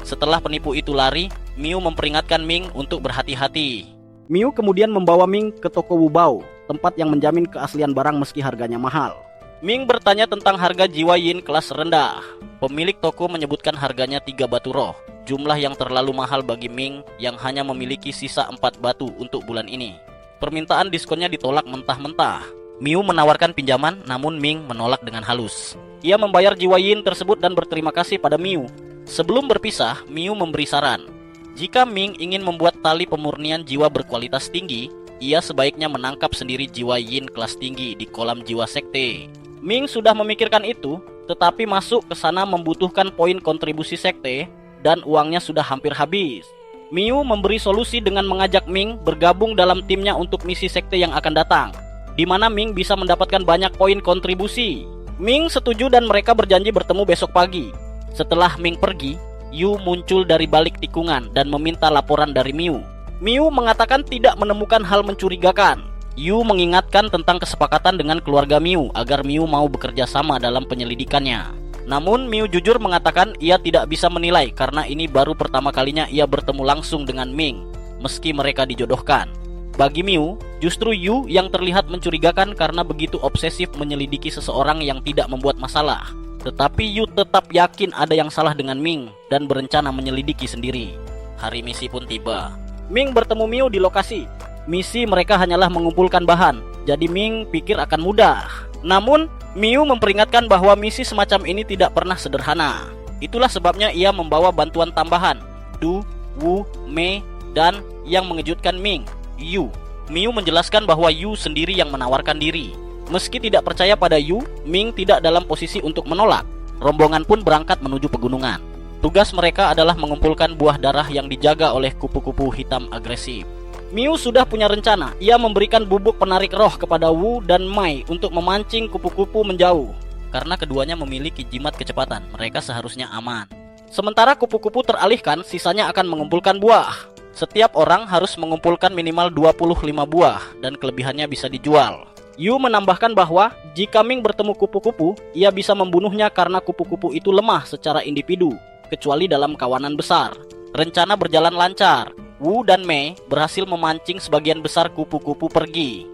Setelah penipu itu lari, Miu memperingatkan Ming untuk berhati-hati. Miu kemudian membawa Ming ke toko Wubao, tempat yang menjamin keaslian barang meski harganya mahal. Ming bertanya tentang harga jiwa yin kelas rendah. Pemilik toko menyebutkan harganya 3 batu roh, jumlah yang terlalu mahal bagi Ming yang hanya memiliki sisa 4 batu untuk bulan ini. Permintaan diskonnya ditolak mentah-mentah. Miu menawarkan pinjaman, namun Ming menolak dengan halus. Ia membayar jiwa yin tersebut dan berterima kasih pada Miu. Sebelum berpisah, Miu memberi saran. Jika Ming ingin membuat tali pemurnian jiwa berkualitas tinggi, ia sebaiknya menangkap sendiri jiwa yin kelas tinggi di kolam jiwa sekte. Ming sudah memikirkan itu, tetapi masuk ke sana membutuhkan poin kontribusi sekte dan uangnya sudah hampir habis. Miu memberi solusi dengan mengajak Ming bergabung dalam timnya untuk misi sekte yang akan datang, di mana Ming bisa mendapatkan banyak poin kontribusi. Ming setuju dan mereka berjanji bertemu besok pagi. Setelah Ming pergi, Yu muncul dari balik tikungan dan meminta laporan dari Miu. Miu mengatakan tidak menemukan hal mencurigakan. Yu mengingatkan tentang kesepakatan dengan keluarga Miu agar Miu mau bekerja sama dalam penyelidikannya. Namun Miu jujur mengatakan ia tidak bisa menilai karena ini baru pertama kalinya ia bertemu langsung dengan Ming, meski mereka dijodohkan. Bagi Miu, justru Yu yang terlihat mencurigakan karena begitu obsesif menyelidiki seseorang yang tidak membuat masalah. Tetapi Yu tetap yakin ada yang salah dengan Ming dan berencana menyelidiki sendiri. Hari misi pun tiba. Ming bertemu Miu di lokasi. Misi mereka hanyalah mengumpulkan bahan, jadi Ming pikir akan mudah. Namun, Miu memperingatkan bahwa misi semacam ini tidak pernah sederhana. Itulah sebabnya ia membawa bantuan tambahan, Du, Wu, Mei, dan yang mengejutkan Ming, Yu. Miu menjelaskan bahwa Yu sendiri yang menawarkan diri. Meski tidak percaya pada Yu, Ming tidak dalam posisi untuk menolak. Rombongan pun berangkat menuju pegunungan. Tugas mereka adalah mengumpulkan buah darah yang dijaga oleh kupu-kupu hitam agresif. Miu sudah punya rencana. Ia memberikan bubuk penarik roh kepada Wu dan Mai untuk memancing kupu-kupu menjauh. Karena keduanya memiliki jimat kecepatan, mereka seharusnya aman. Sementara kupu-kupu teralihkan, sisanya akan mengumpulkan buah. Setiap orang harus mengumpulkan minimal 25 buah dan kelebihannya bisa dijual. Yu menambahkan bahwa jika Ming bertemu kupu-kupu, ia bisa membunuhnya karena kupu-kupu itu lemah secara individu, kecuali dalam kawanan besar. Rencana berjalan lancar. Wu dan Mei berhasil memancing sebagian besar kupu-kupu pergi.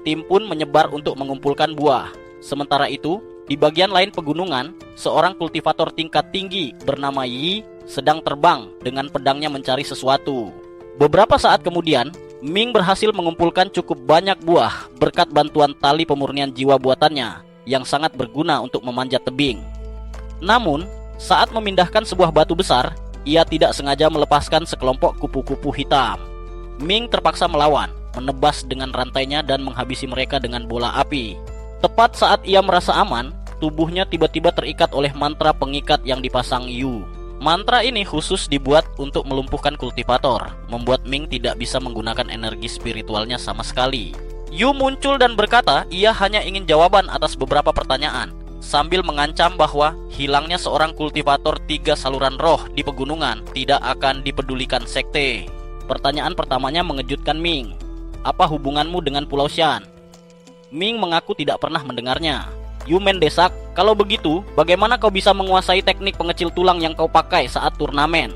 Tim pun menyebar untuk mengumpulkan buah. Sementara itu, di bagian lain pegunungan, seorang kultivator tingkat tinggi bernama Yi sedang terbang dengan pedangnya mencari sesuatu. Beberapa saat kemudian, Ming berhasil mengumpulkan cukup banyak buah berkat bantuan tali pemurnian jiwa buatannya yang sangat berguna untuk memanjat tebing. Namun, saat memindahkan sebuah batu besar, ia tidak sengaja melepaskan sekelompok kupu-kupu hitam. Ming terpaksa melawan, menebas dengan rantainya dan menghabisi mereka dengan bola api. Tepat saat ia merasa aman, tubuhnya tiba-tiba terikat oleh mantra pengikat yang dipasang Yu. Mantra ini khusus dibuat untuk melumpuhkan kultivator, membuat Ming tidak bisa menggunakan energi spiritualnya sama sekali. Yu muncul dan berkata ia hanya ingin jawaban atas beberapa pertanyaan, sambil mengancam bahwa hilangnya seorang kultivator 3 saluran roh di pegunungan tidak akan dipedulikan sekte. Pertanyaan pertamanya mengejutkan Ming. Apa hubunganmu dengan Pulau Shan? Ming mengaku tidak pernah mendengarnya. Yu mendesak, kalau begitu, bagaimana kau bisa menguasai teknik pengecil tulang yang kau pakai saat turnamen?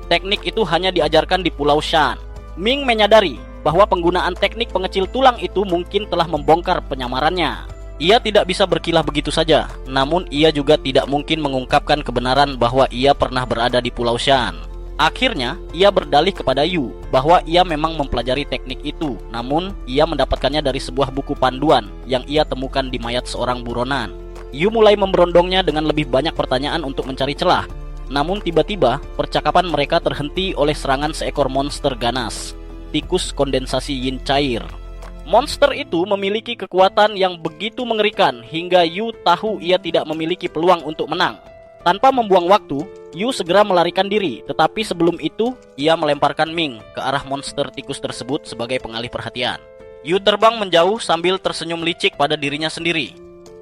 Teknik itu hanya diajarkan di Pulau Shan. Ming menyadari bahwa penggunaan teknik pengecil tulang itu mungkin telah membongkar penyamarannya. Ia tidak bisa berkilah begitu saja, namun ia juga tidak mungkin mengungkapkan kebenaran bahwa ia pernah berada di Pulau Shan. Akhirnya, ia berdalih kepada Yu bahwa ia memang mempelajari teknik itu, namun ia mendapatkannya dari sebuah buku panduan yang ia temukan di mayat seorang buronan. Yu mulai memberondongnya dengan lebih banyak pertanyaan untuk mencari celah. Namun tiba-tiba, percakapan mereka terhenti oleh serangan seekor monster ganas, tikus kondensasi yin cair. Monster itu memiliki kekuatan yang begitu mengerikan hingga Yu tahu ia tidak memiliki peluang untuk menang. Tanpa membuang waktu, Yu segera melarikan diri, tetapi sebelum itu, ia melemparkan Ming ke arah monster tikus tersebut sebagai pengalih perhatian. Yu terbang menjauh sambil tersenyum licik pada dirinya sendiri.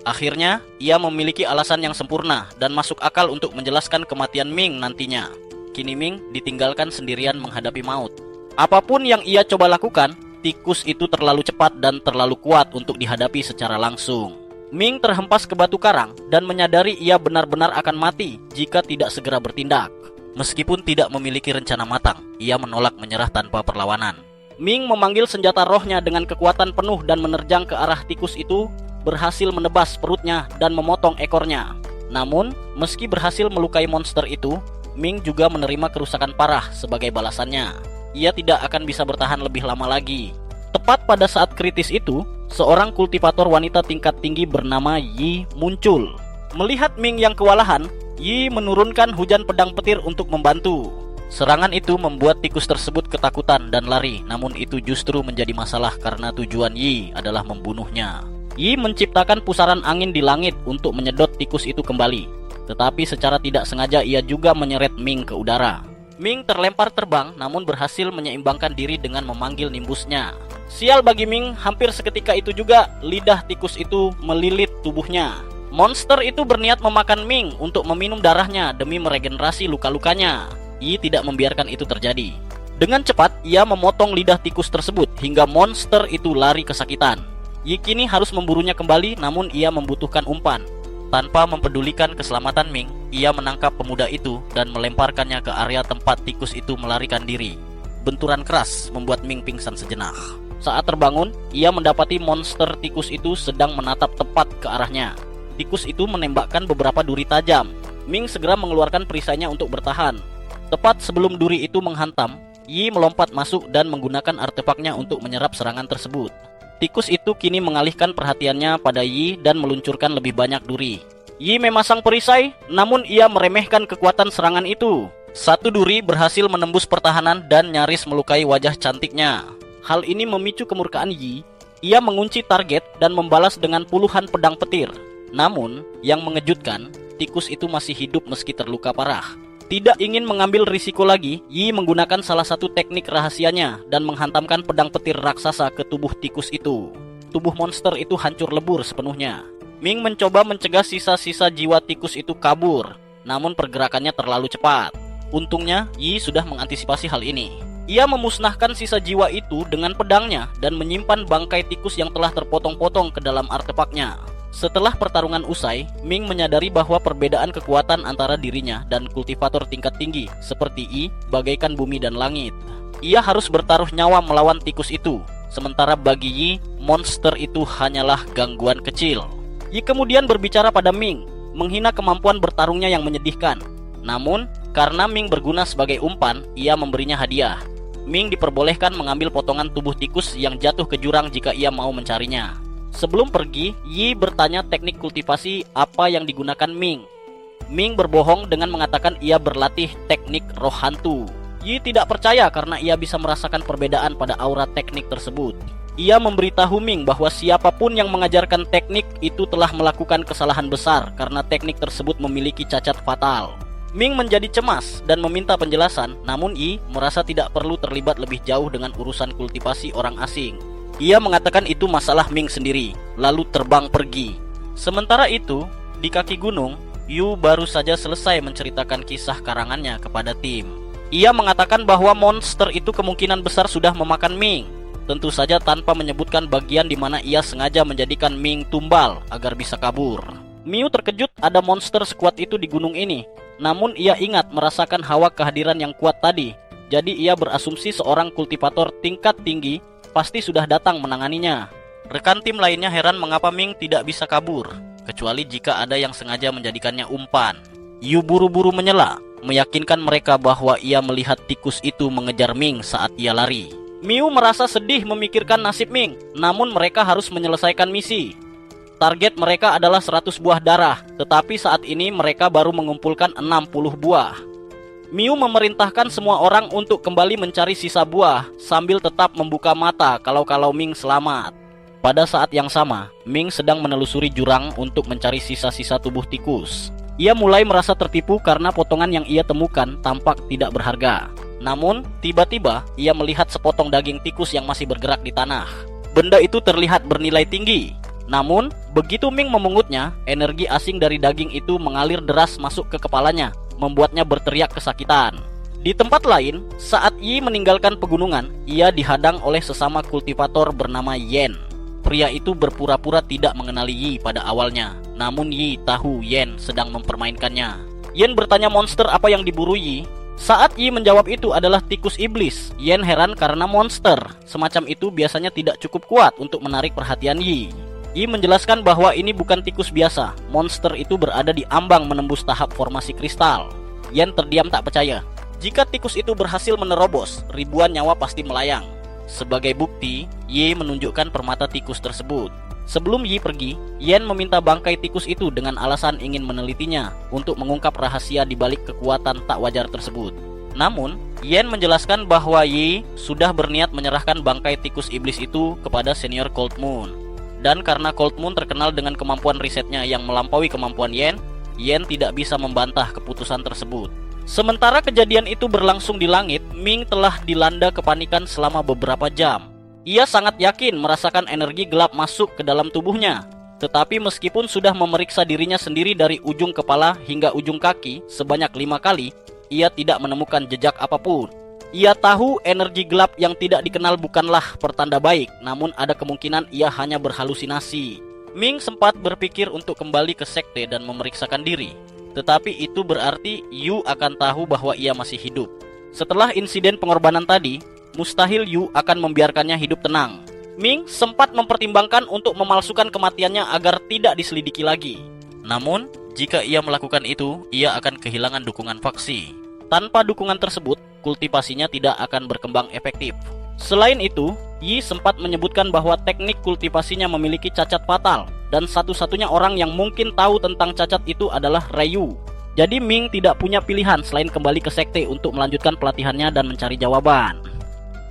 Akhirnya, ia memiliki alasan yang sempurna dan masuk akal untuk menjelaskan kematian Ming nantinya. Kini Ming ditinggalkan sendirian menghadapi maut. Apapun yang ia coba lakukan, tikus itu terlalu cepat dan terlalu kuat untuk dihadapi secara langsung. Ming terhempas ke batu karang dan menyadari ia benar-benar akan mati jika tidak segera bertindak. Meskipun tidak memiliki rencana matang, ia menolak menyerah tanpa perlawanan. Ming memanggil senjata rohnya dengan kekuatan penuh dan menerjang ke arah tikus itu, berhasil menebas perutnya dan memotong ekornya. Namun, meski berhasil melukai monster itu, Ming juga menerima kerusakan parah sebagai balasannya. Ia tidak akan bisa bertahan lebih lama lagi. Tepat pada saat kritis itu, seorang kultivator wanita tingkat tinggi bernama Yi muncul. Melihat Ming yang kewalahan, Yi menurunkan hujan pedang petir untuk membantu. Serangan itu membuat tikus tersebut ketakutan dan lari, namun itu justru menjadi masalah karena tujuan Yi adalah membunuhnya. Yi menciptakan pusaran angin di langit untuk menyedot tikus itu kembali. Tetapi secara tidak sengaja ia juga menyeret Ming ke udara. Ming terlempar terbang namun berhasil menyeimbangkan diri dengan memanggil nimbusnya. Sial bagi Ming, hampir seketika itu juga lidah tikus itu melilit tubuhnya. Monster itu berniat memakan Ming untuk meminum darahnya demi meregenerasi luka-lukanya. Yi tidak membiarkan itu terjadi. Dengan cepat ia memotong lidah tikus tersebut hingga monster itu lari kesakitan. Yi kini harus memburunya kembali, namun ia membutuhkan umpan. Tanpa mempedulikan keselamatan Ming, ia menangkap pemuda itu dan melemparkannya ke area tempat tikus itu melarikan diri. Benturan keras membuat Ming pingsan sejenak. Saat terbangun, ia mendapati monster tikus itu sedang menatap tepat ke arahnya. Tikus itu menembakkan beberapa duri tajam. Ming segera mengeluarkan perisainya untuk bertahan. Tepat sebelum duri itu menghantam, Yi melompat masuk dan menggunakan artefaknya untuk menyerap serangan tersebut. Tikus itu kini mengalihkan perhatiannya pada Yi dan meluncurkan lebih banyak duri. Yi memasang perisai, namun ia meremehkan kekuatan serangan itu. Satu duri berhasil menembus pertahanan dan nyaris melukai wajah cantiknya. Hal ini memicu kemurkaan Yi. Ia mengunci target dan membalas dengan puluhan pedang petir. Namun, yang mengejutkan, tikus itu masih hidup meski terluka parah. Tidak ingin mengambil risiko lagi, Yi menggunakan salah satu teknik rahasianya dan menghantamkan pedang petir raksasa ke tubuh tikus itu. Tubuh monster itu hancur lebur sepenuhnya. Ming mencoba mencegah sisa-sisa jiwa tikus itu kabur, namun pergerakannya terlalu cepat. Untungnya, Yi sudah mengantisipasi hal ini. Ia memusnahkan sisa jiwa itu dengan pedangnya dan menyimpan bangkai tikus yang telah terpotong-potong ke dalam artefaknya. Setelah pertarungan usai, Ming menyadari bahwa perbedaan kekuatan antara dirinya dan kultivator tingkat tinggi seperti Yi bagaikan bumi dan langit. Ia harus bertaruh nyawa melawan tikus itu, sementara bagi Yi, monster itu hanyalah gangguan kecil. Yi kemudian berbicara pada Ming, menghina kemampuan bertarungnya yang menyedihkan. Namun, karena Ming berguna sebagai umpan, ia memberinya hadiah. Ming diperbolehkan mengambil potongan tubuh tikus yang jatuh ke jurang jika ia mau mencarinya. Sebelum pergi, Yi bertanya teknik kultivasi apa yang digunakan Ming. Ming berbohong dengan mengatakan ia berlatih teknik roh hantu. Yi tidak percaya karena ia bisa merasakan perbedaan pada aura teknik tersebut. Ia memberitahu Ming bahwa siapapun yang mengajarkan teknik itu telah melakukan kesalahan besar karena teknik tersebut memiliki cacat fatal. Ming menjadi cemas dan meminta penjelasan, namun Yi merasa tidak perlu terlibat lebih jauh dengan urusan kultivasi orang asing. Ia mengatakan itu masalah Ming sendiri, lalu terbang pergi. Sementara itu, di kaki gunung, Yu baru saja selesai menceritakan kisah karangannya kepada tim. Ia mengatakan bahwa monster itu kemungkinan besar sudah memakan Ming, tentu saja tanpa menyebutkan bagian di mana ia sengaja menjadikan Ming tumbal agar bisa kabur. Miu terkejut ada monster sekuat itu di gunung ini, namun ia ingat merasakan hawa kehadiran yang kuat tadi. Jadi ia berasumsi seorang kultivator tingkat tinggi pasti sudah datang menanganinya. Rekan tim lainnya heran mengapa Ming tidak bisa kabur, kecuali jika ada yang sengaja menjadikannya umpan. Yu buru-buru menyela, meyakinkan mereka bahwa ia melihat tikus itu mengejar Ming saat ia lari. Miu merasa sedih memikirkan nasib Ming, namun mereka harus menyelesaikan misi. Target mereka adalah 100 buah darah, tetapi saat ini mereka baru mengumpulkan 60 buah. Miu memerintahkan semua orang untuk kembali mencari sisa buah sambil tetap membuka mata kalau Ming selamat. Pada saat yang sama, Ming sedang menelusuri jurang untuk mencari sisa-sisa tubuh tikus. Ia mulai merasa tertipu karena potongan yang ia temukan tampak tidak berharga. Namun, tiba-tiba ia melihat sepotong daging tikus yang masih bergerak di tanah. Benda itu terlihat bernilai tinggi. Namun, begitu Ming memungutnya, energi asing dari daging itu mengalir deras masuk ke kepalanya, membuatnya berteriak kesakitan. Di tempat lain, saat Yi meninggalkan pegunungan, ia dihadang oleh sesama kultivator bernama Yen. Pria itu berpura-pura tidak mengenali Yi pada awalnya, namun Yi tahu Yen sedang mempermainkannya. Yen bertanya monster apa yang diburu Yi. Saat Yi menjawab itu adalah tikus iblis, Yen heran karena monster semacam itu biasanya tidak cukup kuat untuk menarik perhatian Yi. Yi menjelaskan bahwa ini bukan tikus biasa, monster itu berada di ambang menembus tahap formasi kristal. Yen terdiam tak percaya. Jika tikus itu berhasil menerobos, ribuan nyawa pasti melayang. Sebagai bukti, Yi menunjukkan permata tikus tersebut. Sebelum Yi pergi, Yen meminta bangkai tikus itu dengan alasan ingin menelitinya untuk mengungkap rahasia di balik kekuatan tak wajar tersebut. Namun, Yen menjelaskan bahwa Yi sudah berniat menyerahkan bangkai tikus iblis itu kepada senior Cold Moon. Dan karena Cold Moon terkenal dengan kemampuan risetnya yang melampaui kemampuan Yen, Yen tidak bisa membantah keputusan tersebut. Sementara kejadian itu berlangsung di langit, Ming telah dilanda kepanikan selama beberapa jam. Ia sangat yakin merasakan energi gelap masuk ke dalam tubuhnya. Tetapi meskipun sudah memeriksa dirinya sendiri dari ujung kepala hingga ujung kaki sebanyak 5 kali, ia tidak menemukan jejak apapun. Ia tahu energi gelap yang tidak dikenal bukanlah pertanda baik, namun ada kemungkinan ia hanya berhalusinasi. Ming sempat berpikir untuk kembali ke sekte dan memeriksakan diri. Tetapi itu berarti Yu akan tahu bahwa ia masih hidup. Setelah insiden pengorbanan tadi, mustahil Yu akan membiarkannya hidup tenang. Ming sempat mempertimbangkan untuk memalsukan kematiannya agar tidak diselidiki lagi. Namun, jika ia melakukan itu, ia akan kehilangan dukungan faksi. Tanpa dukungan tersebut, kultivasinya tidak akan berkembang efektif. Selain itu, Yi sempat menyebutkan bahwa teknik kultivasinya memiliki cacat fatal, dan satu-satunya orang yang mungkin tahu tentang cacat itu adalah Ryu. Jadi Ming tidak punya pilihan selain kembali ke sekte untuk melanjutkan pelatihannya dan mencari jawaban.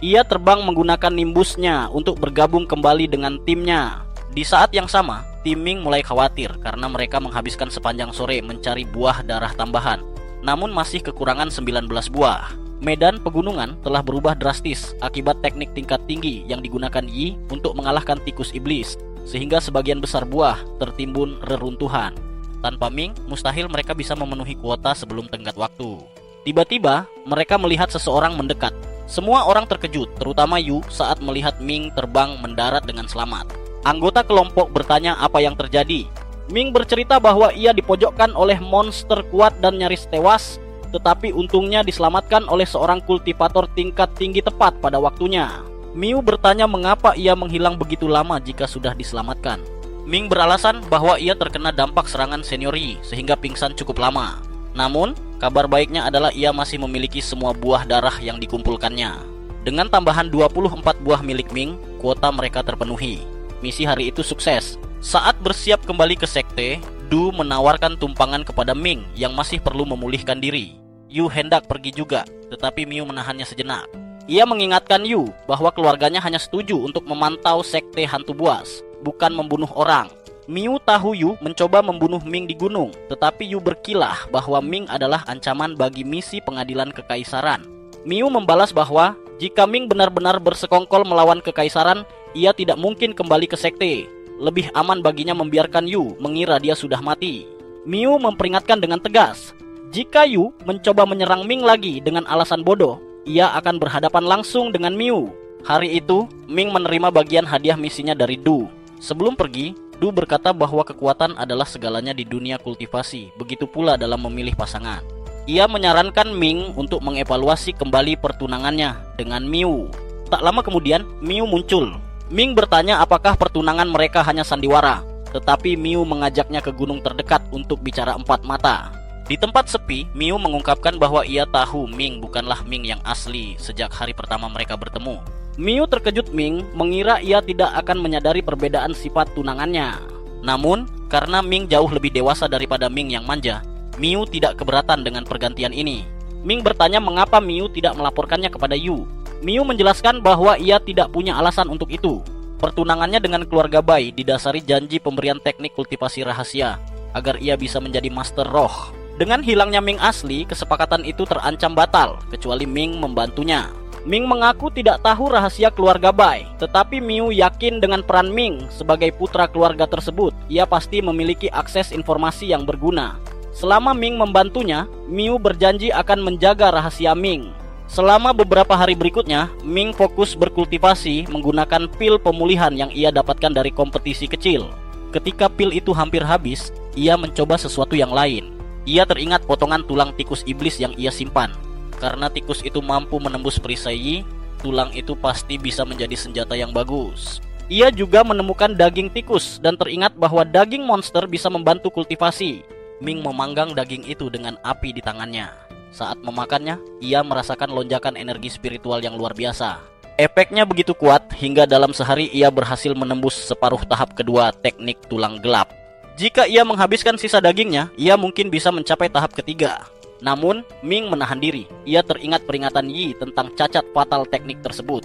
Ia terbang menggunakan nimbusnya untuk bergabung kembali dengan timnya. Di saat yang sama, tim Ming mulai khawatir karena mereka menghabiskan sepanjang sore mencari buah darah tambahan, namun masih kekurangan 19 buah. Medan pegunungan telah berubah drastis akibat teknik tingkat tinggi yang digunakan Yi untuk mengalahkan tikus iblis, sehingga sebagian besar buah tertimbun reruntuhan. Tanpa Ming, mustahil mereka bisa memenuhi kuota sebelum tenggat waktu. Tiba-tiba, mereka melihat seseorang mendekat. Semua orang terkejut, terutama Yu saat melihat Ming terbang mendarat dengan selamat. Anggota kelompok bertanya apa yang terjadi. Ming bercerita bahwa ia dipojokkan oleh monster kuat dan nyaris tewas, tetapi untungnya diselamatkan oleh seorang kultivator tingkat tinggi tepat pada waktunya. Miu bertanya mengapa ia menghilang begitu lama jika sudah diselamatkan. Ming beralasan bahwa ia terkena dampak serangan senior Yi sehingga pingsan cukup lama. Namun, kabar baiknya adalah ia masih memiliki semua buah darah yang dikumpulkannya. Dengan tambahan 24 buah milik Ming, kuota mereka terpenuhi. Misi hari itu sukses. Saat bersiap kembali ke sekte, Du menawarkan tumpangan kepada Ming yang masih perlu memulihkan diri. Yu hendak pergi juga, tetapi Miu menahannya sejenak. Ia mengingatkan Yu bahwa keluarganya hanya setuju untuk memantau sekte hantu buas, bukan membunuh orang. Miu tahu Yu mencoba membunuh Ming di gunung, tetapi Yu berkilah bahwa Ming adalah ancaman bagi misi pengadilan kekaisaran. Miu membalas bahwa jika Ming benar-benar bersekongkol melawan kekaisaran, ia tidak mungkin kembali ke sekte. Lebih aman baginya membiarkan Yu mengira dia sudah mati. Miu memperingatkan dengan tegas, jika Yu mencoba menyerang Ming lagi dengan alasan bodoh, ia akan berhadapan langsung dengan Miu. Hari itu, Ming menerima bagian hadiah misinya dari Du. Sebelum pergi, Du berkata bahwa kekuatan adalah segalanya di dunia kultivasi, begitu pula dalam memilih pasangan. Ia menyarankan Ming untuk mengevaluasi kembali pertunangannya dengan Miu. Tak lama kemudian, Miu muncul. Ming bertanya apakah pertunangan mereka hanya sandiwara, tetapi Miu mengajaknya ke gunung terdekat untuk bicara empat mata. Di tempat sepi, Miu mengungkapkan bahwa ia tahu Ming bukanlah Ming yang asli sejak hari pertama mereka bertemu. Miu terkejut Ming mengira ia tidak akan menyadari perbedaan sifat tunangannya. Namun, karena Ming jauh lebih dewasa daripada Ming yang manja, Miu tidak keberatan dengan pergantian ini. Ming bertanya mengapa Miu tidak melaporkannya kepada Yu. Miu menjelaskan bahwa ia tidak punya alasan untuk itu. Pertunangannya dengan keluarga Bai didasari janji pemberian teknik kultivasi rahasia agar ia bisa menjadi master roh. Dengan hilangnya Ming asli, kesepakatan itu terancam batal, kecuali Ming membantunya. Ming mengaku tidak tahu rahasia keluarga Bai, tetapi Miu yakin dengan peran Ming sebagai putra keluarga tersebut, ia pasti memiliki akses informasi yang berguna. Selama Ming membantunya, Miu berjanji akan menjaga rahasia Ming. Selama beberapa hari berikutnya, Ming fokus berkultivasi menggunakan pil pemulihan yang ia dapatkan dari kompetisi kecil. Ketika pil itu hampir habis, ia mencoba sesuatu yang lain. Ia teringat potongan tulang tikus iblis yang ia simpan. Karena tikus itu mampu menembus perisai Yi, tulang itu pasti bisa menjadi senjata yang bagus. Ia juga menemukan daging tikus dan teringat bahwa daging monster bisa membantu kultivasi. Ming memanggang daging itu dengan api di tangannya. Saat memakannya, ia merasakan lonjakan energi spiritual yang luar biasa. Efeknya begitu kuat hingga dalam sehari ia berhasil menembus separuh tahap kedua teknik tulang gelap. Jika ia menghabiskan sisa dagingnya, ia mungkin bisa mencapai tahap ketiga. Namun, Ming menahan diri. Ia teringat peringatan Yi tentang cacat fatal teknik tersebut.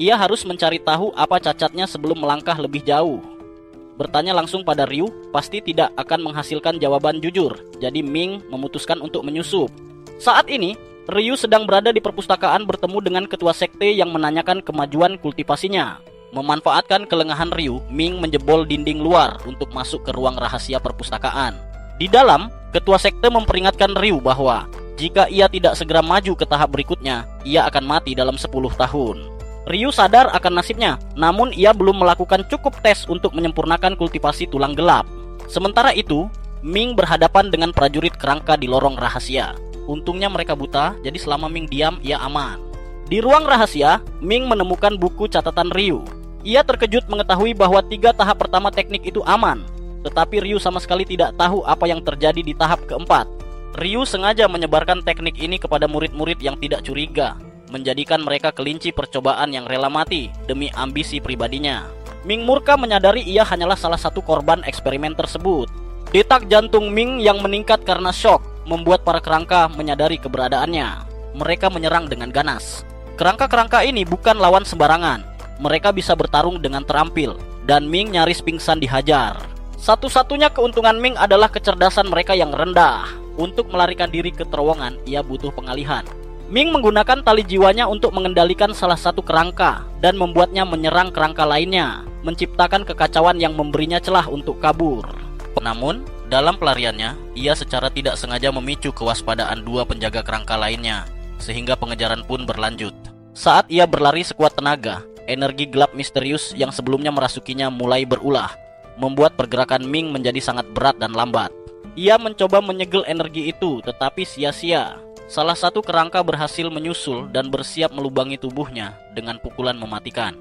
Ia harus mencari tahu apa cacatnya sebelum melangkah lebih jauh. Bertanya langsung pada Ryu pasti tidak akan menghasilkan jawaban jujur. Jadi Ming memutuskan untuk menyusup. Saat ini, Ryu sedang berada di perpustakaan bertemu dengan ketua sekte yang menanyakan kemajuan kultivasinya. Memanfaatkan kelengahan Ryu, Ming menjebol dinding luar untuk masuk ke ruang rahasia perpustakaan. Di dalam, ketua sekte memperingatkan Ryu bahwa jika ia tidak segera maju ke tahap berikutnya, ia akan mati dalam 10 tahun. Ryu sadar akan nasibnya, namun ia belum melakukan cukup tes untuk menyempurnakan kultivasi tulang gelap. Sementara itu, Ming berhadapan dengan prajurit kerangka di lorong rahasia. Untungnya mereka buta, jadi selama Ming diam, ia aman. Di ruang rahasia, Ming menemukan buku catatan Ryu. Ia terkejut mengetahui bahwa 3 tahap pertama teknik itu aman. Tetapi Ryu sama sekali tidak tahu apa yang terjadi di tahap keempat. Ryu sengaja menyebarkan teknik ini kepada murid-murid yang tidak curiga, menjadikan mereka kelinci percobaan yang rela mati demi ambisi pribadinya. Ming murka menyadari ia hanyalah salah satu korban eksperimen tersebut. Detak jantung Ming yang meningkat karena shock membuat para kerangka menyadari keberadaannya. Mereka menyerang dengan ganas. Kerangka-kerangka ini bukan lawan sembarangan. Mereka bisa bertarung dengan terampil, dan Ming nyaris pingsan dihajar. Satu-satunya keuntungan Ming adalah kecerdasan mereka yang rendah. Untuk melarikan diri ke terowongan, ia butuh pengalihan. Ming menggunakan tali jiwanya untuk mengendalikan salah satu kerangka dan membuatnya menyerang kerangka lainnya, menciptakan kekacauan yang memberinya celah untuk kabur. Namun, dalam pelariannya, ia secara tidak sengaja memicu kewaspadaan 2 penjaga kerangka lainnya, sehingga pengejaran pun berlanjut. Saat ia berlari sekuat tenaga, energi gelap misterius yang sebelumnya merasukinya mulai berulah, membuat pergerakan Ming menjadi sangat berat dan lambat. Ia mencoba menyegel energi itu, tetapi sia-sia. Salah satu kerangka berhasil menyusul dan bersiap melubangi tubuhnya dengan pukulan mematikan.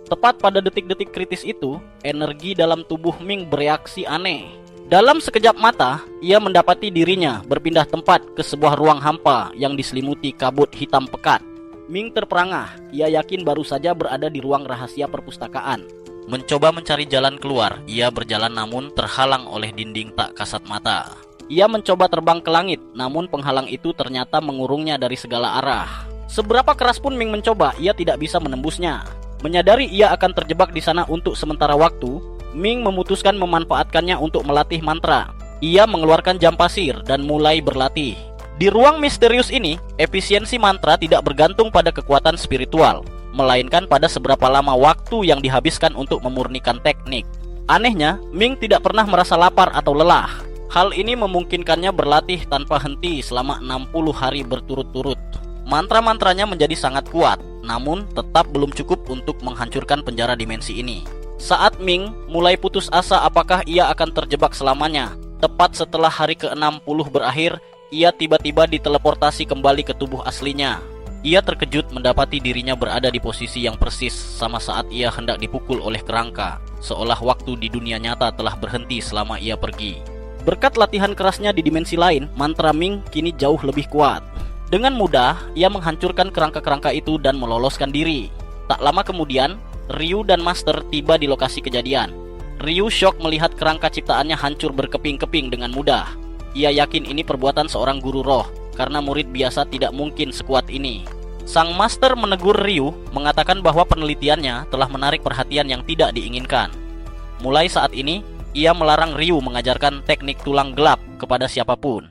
Tepat pada detik-detik kritis itu, energi dalam tubuh Ming bereaksi aneh. Dalam sekejap mata, ia mendapati dirinya berpindah tempat ke sebuah ruang hampa yang diselimuti kabut hitam pekat. Ming terperangah, ia yakin baru saja berada di ruang rahasia perpustakaan. Mencoba mencari jalan keluar, ia berjalan namun terhalang oleh dinding tak kasat mata. Ia mencoba terbang ke langit, namun penghalang itu ternyata mengurungnya dari segala arah. Seberapa keras pun Ming mencoba, ia tidak bisa menembusnya. Menyadari ia akan terjebak di sana untuk sementara waktu, Ming memutuskan memanfaatkannya untuk melatih mantra. Ia mengeluarkan jam pasir dan mulai berlatih. Di ruang misterius ini, efisiensi mantra tidak bergantung pada kekuatan spiritual, melainkan pada seberapa lama waktu yang dihabiskan untuk memurnikan teknik. Anehnya, Ming tidak pernah merasa lapar atau lelah. Hal ini memungkinkannya berlatih tanpa henti selama 60 hari berturut-turut. Mantra-mantranya menjadi sangat kuat, namun tetap belum cukup untuk menghancurkan penjara dimensi ini. Saat Ming mulai putus asa apakah ia akan terjebak selamanya, tepat setelah hari ke-60 berakhir, ia tiba-tiba diteleportasi kembali ke tubuh aslinya. Ia terkejut mendapati dirinya berada di posisi yang persis sama saat ia hendak dipukul oleh kerangka, seolah waktu di dunia nyata telah berhenti selama ia pergi. Berkat latihan kerasnya di dimensi lain, mantra Ming kini jauh lebih kuat. Dengan mudah, ia menghancurkan kerangka-kerangka itu dan meloloskan diri. Tak lama kemudian, Ryu dan Master tiba di lokasi kejadian. Ryu syok melihat kerangka ciptaannya hancur berkeping-keping dengan mudah. Ia yakin ini perbuatan seorang guru roh, karena murid biasa tidak mungkin sekuat ini. Sang Master menegur Ryu, mengatakan bahwa penelitiannya telah menarik perhatian yang tidak diinginkan. Mulai saat ini, ia melarang Ryu mengajarkan teknik tulang gelap kepada siapapun.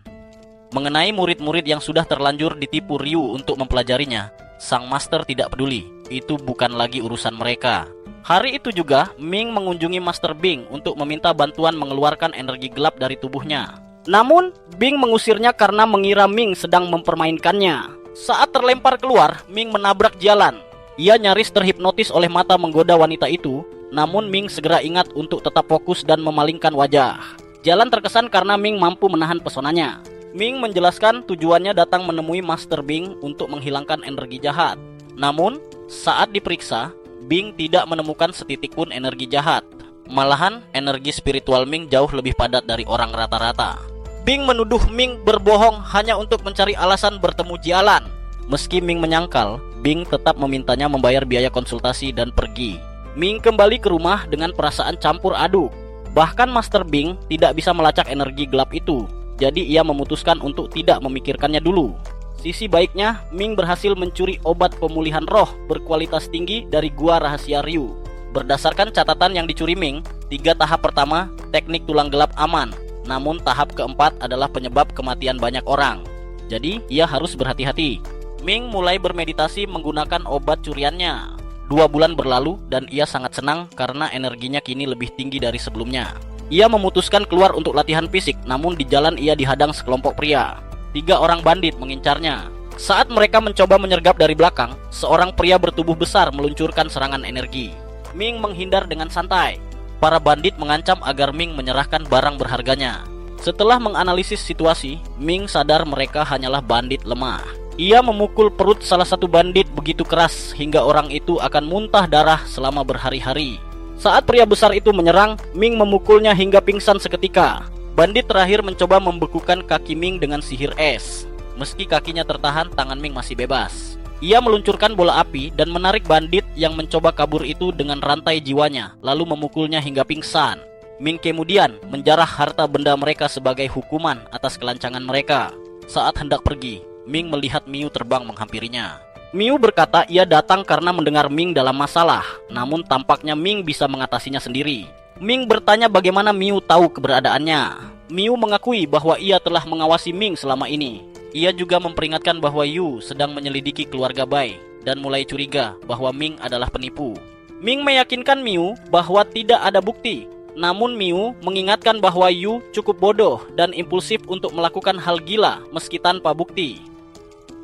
Mengenai murid-murid yang sudah terlanjur ditipu Ryu untuk mempelajarinya, sang Master tidak peduli. Itu bukan lagi urusan mereka. Hari itu juga, Ming mengunjungi Master Bing untuk meminta bantuan mengeluarkan energi gelap dari tubuhnya. Namun, Bing mengusirnya karena mengira Ming sedang mempermainkannya. Saat terlempar keluar, Ming menabrak Jialan. Ia nyaris terhipnotis oleh mata menggoda wanita itu, namun Ming segera ingat untuk tetap fokus dan memalingkan wajah. Jialan terkesan karena Ming mampu menahan pesonanya. Ming menjelaskan tujuannya datang menemui Master Bing untuk menghilangkan energi jahat. Namun, saat diperiksa, Bing tidak menemukan setitik pun energi jahat. Malahan, energi spiritual Ming jauh lebih padat dari orang rata-rata. Bing menuduh Ming berbohong hanya untuk mencari alasan bertemu Jialan. Meski Ming menyangkal, Bing tetap memintanya membayar biaya konsultasi dan pergi. Ming kembali ke rumah dengan perasaan campur aduk. Bahkan Master Bing tidak bisa melacak energi gelap itu. Jadi ia memutuskan untuk tidak memikirkannya dulu. Sisi baiknya, Ming berhasil mencuri obat pemulihan roh berkualitas tinggi dari gua rahasia Ryu. Berdasarkan catatan yang dicuri Ming, 3 tahap pertama, teknik tulang gelap aman. Namun tahap keempat adalah penyebab kematian banyak orang. Jadi ia harus berhati-hati. Ming mulai bermeditasi menggunakan obat curiannya. 2 bulan berlalu dan ia sangat senang karena energinya kini lebih tinggi dari sebelumnya. Ia memutuskan keluar untuk latihan fisik, namun di jalan ia dihadang sekelompok pria. 3 orang bandit mengincarnya. Saat mereka mencoba menyergap dari belakang, seorang pria bertubuh besar meluncurkan serangan energi. Ming menghindar dengan santai. Para bandit mengancam agar Ming menyerahkan barang berharganya. Setelah menganalisis situasi, Ming sadar mereka hanyalah bandit lemah. Ia memukul perut salah satu bandit begitu keras hingga orang itu akan muntah darah selama berhari-hari. Saat pria besar itu menyerang, Ming memukulnya hingga pingsan seketika. Bandit terakhir mencoba membekukan kaki Ming dengan sihir es. Meski kakinya tertahan, tangan Ming masih bebas. Ia meluncurkan bola api dan menarik bandit yang mencoba kabur itu dengan rantai jiwanya, lalu memukulnya hingga pingsan. Ming kemudian menjarah harta benda mereka sebagai hukuman atas kelancangan mereka. Saat hendak pergi, Ming melihat Miu terbang menghampirinya. Miu berkata ia datang karena mendengar Ming dalam masalah, namun tampaknya Ming bisa mengatasinya sendiri. Ming bertanya bagaimana Miu tahu keberadaannya. Miu mengakui bahwa ia telah mengawasi Ming selama ini. Ia juga memperingatkan bahwa Yu sedang menyelidiki keluarga Bai dan mulai curiga bahwa Ming adalah penipu. Ming meyakinkan Miu bahwa tidak ada bukti. Namun Miu mengingatkan bahwa Yu cukup bodoh dan impulsif untuk melakukan hal gila meski tanpa bukti.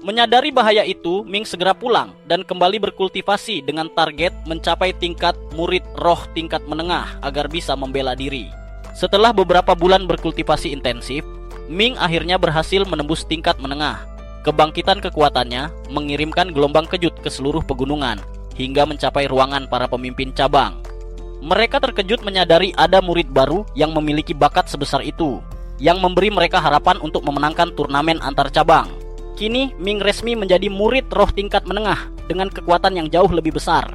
Menyadari bahaya itu, Ming segera pulang dan kembali berkultivasi dengan target mencapai tingkat murid roh tingkat menengah agar bisa membela diri. Setelah beberapa bulan berkultivasi intensif, Ming akhirnya berhasil menembus tingkat menengah. Kebangkitan kekuatannya mengirimkan gelombang kejut ke seluruh pegunungan hingga mencapai ruangan para pemimpin cabang. Mereka terkejut menyadari ada murid baru yang memiliki bakat sebesar itu, yang memberi mereka harapan untuk memenangkan turnamen antar cabang. Kini Ming resmi menjadi murid roh tingkat menengah dengan kekuatan yang jauh lebih besar.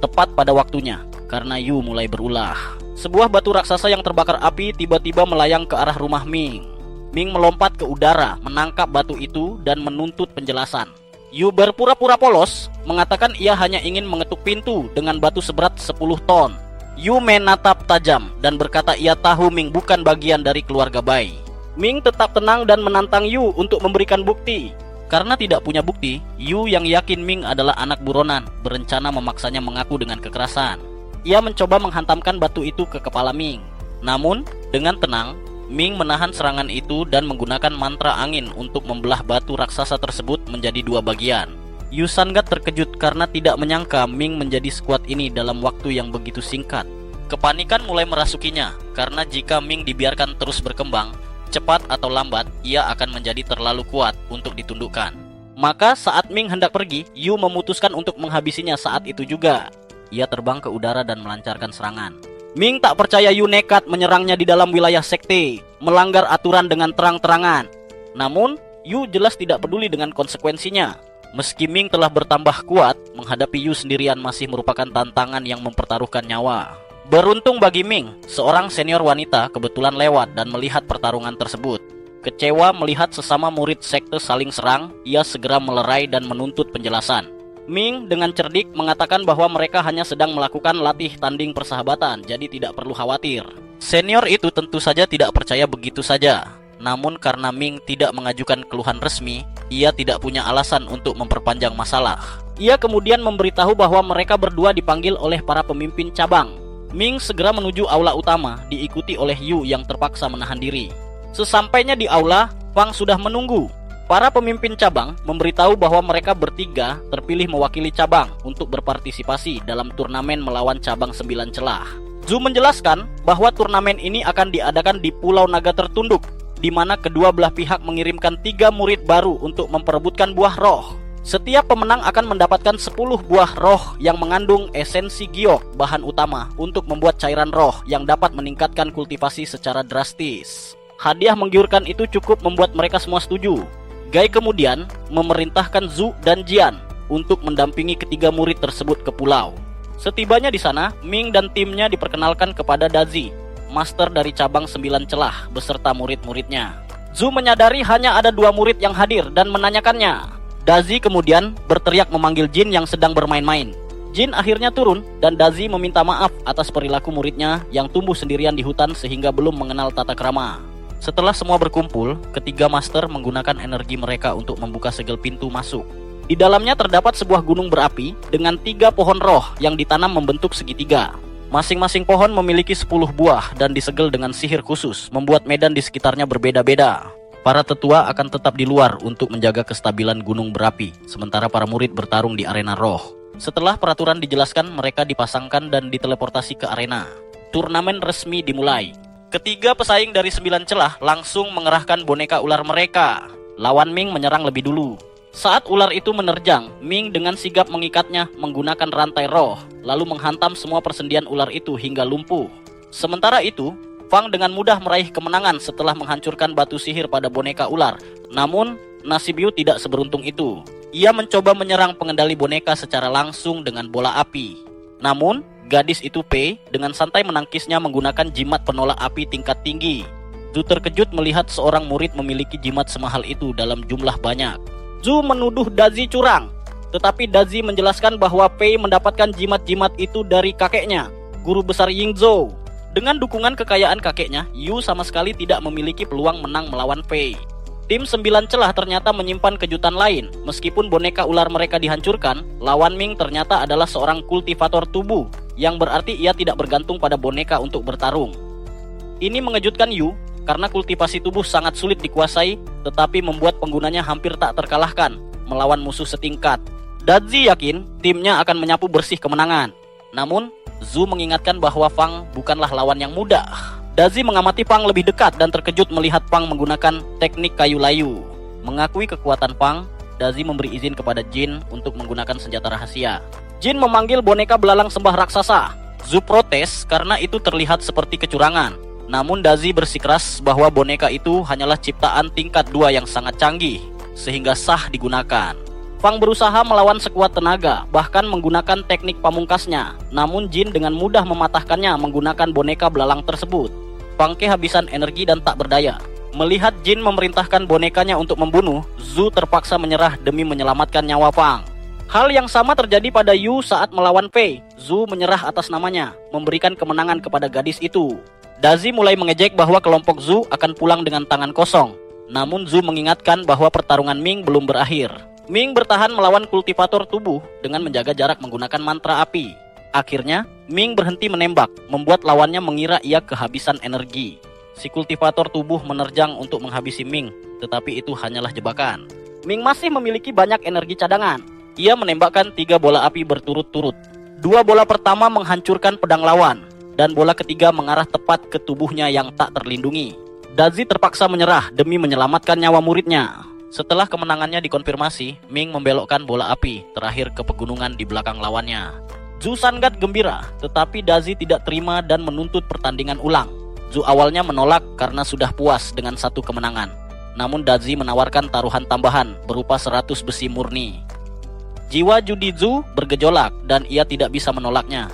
Tepat pada waktunya, karena Yu mulai berulah. Sebuah batu raksasa yang terbakar api tiba-tiba melayang ke arah rumah Ming. Ming melompat ke udara, menangkap batu itu dan menuntut penjelasan. Yu berpura-pura polos, mengatakan ia hanya ingin mengetuk pintu dengan batu seberat 10 ton. Yu menatap tajam dan berkata ia tahu Ming bukan bagian dari keluarga Bai. Ming tetap tenang dan menantang Yu untuk memberikan bukti. Karena tidak punya bukti, Yu yang yakin Ming adalah anak buronan berencana memaksanya mengaku dengan kekerasan. Ia mencoba menghantamkan batu itu ke kepala Ming. Namun, dengan tenang, Ming menahan serangan itu dan menggunakan mantra angin untuk membelah batu raksasa tersebut menjadi 2 bagian. Yu Sangat terkejut karena tidak menyangka Ming menjadi sekuat ini dalam waktu yang begitu singkat. Kepanikan mulai merasukinya karena jika Ming dibiarkan terus berkembang, cepat atau lambat ia akan menjadi terlalu kuat untuk ditundukkan. Maka saat Ming hendak pergi, Yu memutuskan untuk menghabisinya saat itu juga. Ia terbang ke udara dan melancarkan serangan. Ming tak percaya Yu nekat menyerangnya di dalam wilayah sekte, melanggar aturan dengan terang-terangan. Namun, Yu jelas tidak peduli dengan konsekuensinya. Meski Ming telah bertambah kuat, menghadapi Yu sendirian masih merupakan tantangan yang mempertaruhkan nyawa. Beruntung bagi Ming, seorang senior wanita kebetulan lewat dan melihat pertarungan tersebut. Kecewa melihat sesama murid sekte saling serang, ia segera melerai dan menuntut penjelasan. Ming dengan cerdik mengatakan bahwa mereka hanya sedang melakukan latih tanding persahabatan, jadi tidak perlu khawatir. Senior itu tentu saja tidak percaya begitu saja. Namun karena Ming tidak mengajukan keluhan resmi, ia tidak punya alasan untuk memperpanjang masalah. Ia kemudian memberitahu bahwa mereka berdua dipanggil oleh para pemimpin cabang. Ming segera menuju aula utama, diikuti oleh Yu yang terpaksa menahan diri. Sesampainya di aula, Fang sudah menunggu. Para pemimpin cabang memberitahu bahwa mereka bertiga terpilih mewakili cabang untuk berpartisipasi dalam turnamen melawan cabang 9 celah. Zhu menjelaskan bahwa turnamen ini akan diadakan di Pulau Naga Tertunduk, di mana kedua belah pihak mengirimkan 3 murid baru untuk memperebutkan buah roh. Setiap pemenang akan mendapatkan 10 buah roh yang mengandung esensi giok, bahan utama untuk membuat cairan roh yang dapat meningkatkan kultivasi secara drastis. Hadiah menggiurkan itu cukup membuat mereka semua setuju. Gai kemudian memerintahkan Zhu dan Jian untuk mendampingi ketiga murid tersebut ke pulau. Setibanya di sana, Ming dan timnya diperkenalkan kepada Dazi, master dari cabang 9 celah beserta murid-muridnya. Zhu menyadari hanya ada 2 murid yang hadir dan menanyakannya. Dazi kemudian berteriak memanggil Jin yang sedang bermain-main. Jin akhirnya turun dan Dazi meminta maaf atas perilaku muridnya yang tumbuh sendirian di hutan sehingga belum mengenal tata krama. Setelah semua berkumpul, ketiga master menggunakan energi mereka untuk membuka segel pintu masuk. Di dalamnya terdapat sebuah gunung berapi dengan 3 pohon roh yang ditanam membentuk segitiga. Masing-masing pohon memiliki 10 buah dan disegel dengan sihir khusus, membuat medan di sekitarnya berbeda-beda. Para tetua akan tetap di luar untuk menjaga kestabilan gunung berapi, sementara para murid bertarung di arena roh. Setelah peraturan dijelaskan, mereka dipasangkan dan diteleportasi ke arena. Turnamen resmi dimulai. Ketiga pesaing dari 9 celah langsung mengerahkan boneka ular mereka. Lawan Ming menyerang lebih dulu. Saat ular itu menerjang, Ming dengan sigap mengikatnya menggunakan rantai roh, lalu menghantam semua persendian ular itu hingga lumpuh. Sementara itu, Fang dengan mudah meraih kemenangan setelah menghancurkan batu sihir pada boneka ular. Namun, nasib Yu tidak seberuntung itu. Ia mencoba menyerang pengendali boneka secara langsung dengan bola api. Namun, gadis itu Pei dengan santai menangkisnya menggunakan jimat penolak api tingkat tinggi. Zhu terkejut melihat seorang murid memiliki jimat semahal itu dalam jumlah banyak. Zhu menuduh Dazi curang, tetapi Dazi menjelaskan bahwa Pei mendapatkan jimat-jimat itu dari kakeknya, guru besar Yingzhou. Dengan dukungan kekayaan kakeknya, Yu sama sekali tidak memiliki peluang menang melawan Pei. Tim 9 celah ternyata menyimpan kejutan lain. Meskipun boneka ular mereka dihancurkan, lawan Ming ternyata adalah seorang kultivator tubuh, yang berarti ia tidak bergantung pada boneka untuk bertarung. Ini mengejutkan Yu, karena kultivasi tubuh sangat sulit dikuasai, tetapi membuat penggunanya hampir tak terkalahkan melawan musuh setingkat. Dazi yakin timnya akan menyapu bersih kemenangan. Namun, Zhu mengingatkan bahwa Fang bukanlah lawan yang mudah. Dazi mengamati Fang lebih dekat dan terkejut melihat Fang menggunakan teknik kayu layu. Mengakui kekuatan Fang, Dazi memberi izin kepada Jin untuk menggunakan senjata rahasia. Jin memanggil boneka belalang sembah raksasa. Zhu protes karena itu terlihat seperti kecurangan. Namun Dazi bersikeras bahwa boneka itu hanyalah ciptaan tingkat 2 yang sangat canggih, sehingga sah digunakan. Fang berusaha melawan sekuat tenaga, bahkan menggunakan teknik pamungkasnya. Namun Jin dengan mudah mematahkannya menggunakan boneka belalang tersebut. Fang kehabisan energi dan tak berdaya. Melihat Jin memerintahkan bonekanya untuk membunuh, Zhu terpaksa menyerah demi menyelamatkan nyawa Fang. Hal yang sama terjadi pada Yu saat melawan Pei. Zhu menyerah atas namanya, memberikan kemenangan kepada gadis itu. Dazi mulai mengejek bahwa kelompok Zhu akan pulang dengan tangan kosong. Namun Zhu mengingatkan bahwa pertarungan Ming belum berakhir. Ming bertahan melawan kultivator tubuh dengan menjaga jarak menggunakan mantra api. Akhirnya, Ming berhenti menembak, membuat lawannya mengira ia kehabisan energi. Si kultivator tubuh menerjang untuk menghabisi Ming, tetapi itu hanyalah jebakan. Ming masih memiliki banyak energi cadangan. Ia menembakkan 3 bola api berturut-turut. 2 bola pertama menghancurkan pedang lawan, dan bola ketiga mengarah tepat ke tubuhnya yang tak terlindungi. Dazi terpaksa menyerah demi menyelamatkan nyawa muridnya. Setelah kemenangannya dikonfirmasi, Ming membelokkan bola api terakhir ke pegunungan di belakang lawannya. Zhu sangat gembira, tetapi Dazi tidak terima dan menuntut pertandingan ulang. Zhu awalnya menolak karena sudah puas dengan 1 kemenangan. Namun Dazi menawarkan taruhan tambahan berupa 100 besi murni. Jiwa judi Zhu bergejolak dan ia tidak bisa menolaknya.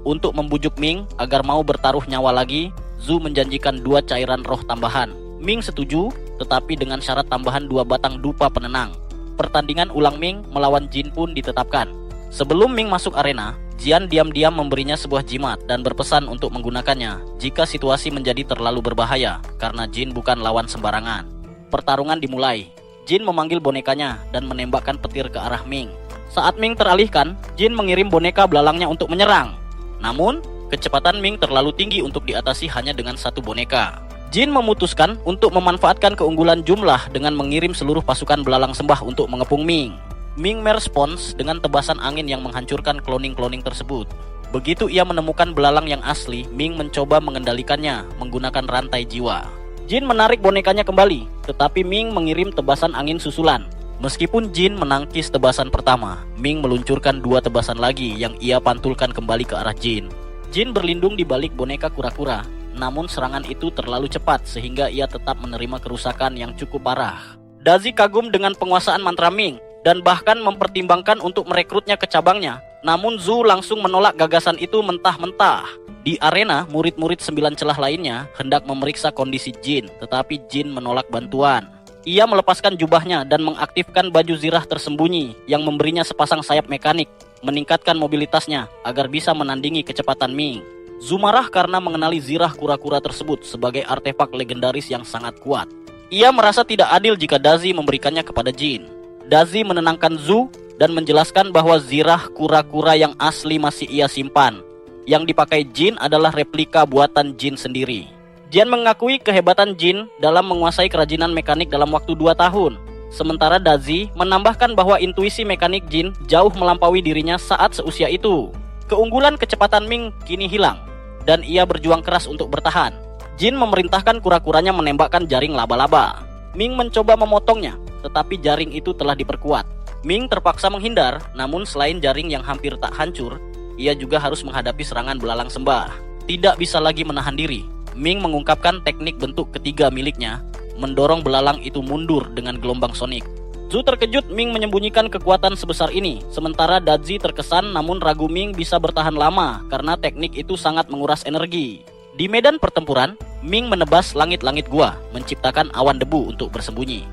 Untuk membujuk Ming agar mau bertaruh nyawa lagi, Zhu menjanjikan 2 cairan roh tambahan. Ming setuju, tetapi dengan syarat tambahan 2 batang dupa penenang. Pertandingan ulang Ming melawan Jin pun ditetapkan. Sebelum Ming masuk arena, Jian diam-diam memberinya sebuah jimat dan berpesan untuk menggunakannya jika situasi menjadi terlalu berbahaya, karena Jin bukan lawan sembarangan. Pertarungan dimulai. Jin memanggil bonekanya dan menembakkan petir ke arah Ming. Saat Ming teralihkan, Jin mengirim boneka belalangnya untuk menyerang. Namun, kecepatan Ming terlalu tinggi untuk diatasi hanya dengan 1 boneka. Jin memutuskan untuk memanfaatkan keunggulan jumlah dengan mengirim seluruh pasukan belalang sembah untuk mengepung Ming. Ming merespons dengan tebasan angin yang menghancurkan kloning-kloning tersebut. Begitu ia menemukan belalang yang asli, Ming mencoba mengendalikannya menggunakan rantai jiwa. Jin menarik bonekanya kembali, tetapi Ming mengirim tebasan angin susulan. Meskipun Jin menangkis tebasan pertama, Ming meluncurkan 2 tebasan lagi yang ia pantulkan kembali ke arah Jin. Jin berlindung di balik boneka kura-kura, namun serangan itu terlalu cepat sehingga ia tetap menerima kerusakan yang cukup parah. Dazi kagum dengan penguasaan mantra Ming dan bahkan mempertimbangkan untuk merekrutnya ke cabangnya. Namun Zhu langsung menolak gagasan itu mentah-mentah. Di arena, murid-murid 9 celah lainnya hendak memeriksa kondisi Jin, tetapi Jin menolak bantuan. Ia melepaskan jubahnya dan mengaktifkan baju zirah tersembunyi yang memberinya sepasang sayap mekanik, meningkatkan mobilitasnya agar bisa menandingi kecepatan Ming. Zhu marah karena mengenali zirah kura-kura tersebut sebagai artefak legendaris yang sangat kuat. Ia merasa tidak adil jika Dazi memberikannya kepada Jin. Dazi menenangkan Zhu dan menjelaskan bahwa zirah kura-kura yang asli masih ia simpan. Yang dipakai Jin adalah replika buatan Jin sendiri. Jian mengakui kehebatan Jin dalam menguasai kerajinan mekanik dalam waktu 2 tahun. Sementara Dazi menambahkan bahwa intuisi mekanik Jin jauh melampaui dirinya saat seusia itu. Keunggulan kecepatan Ming kini hilang, dan ia berjuang keras untuk bertahan. Jin memerintahkan kura-kuranya menembakkan jaring laba-laba. Ming mencoba memotongnya, tetapi jaring itu telah diperkuat. Ming terpaksa menghindar, namun selain jaring yang hampir tak hancur, ia juga harus menghadapi serangan belalang sembah. Tidak bisa lagi menahan diri. Ming mengungkapkan teknik bentuk ketiga miliknya, mendorong belalang itu mundur dengan gelombang sonik. Zhu terkejut Ming menyembunyikan kekuatan sebesar ini, sementara Dazi terkesan namun ragu Ming bisa bertahan lama karena teknik itu sangat menguras energi. Di medan pertempuran, Ming menebas langit-langit gua, menciptakan awan debu untuk bersembunyi.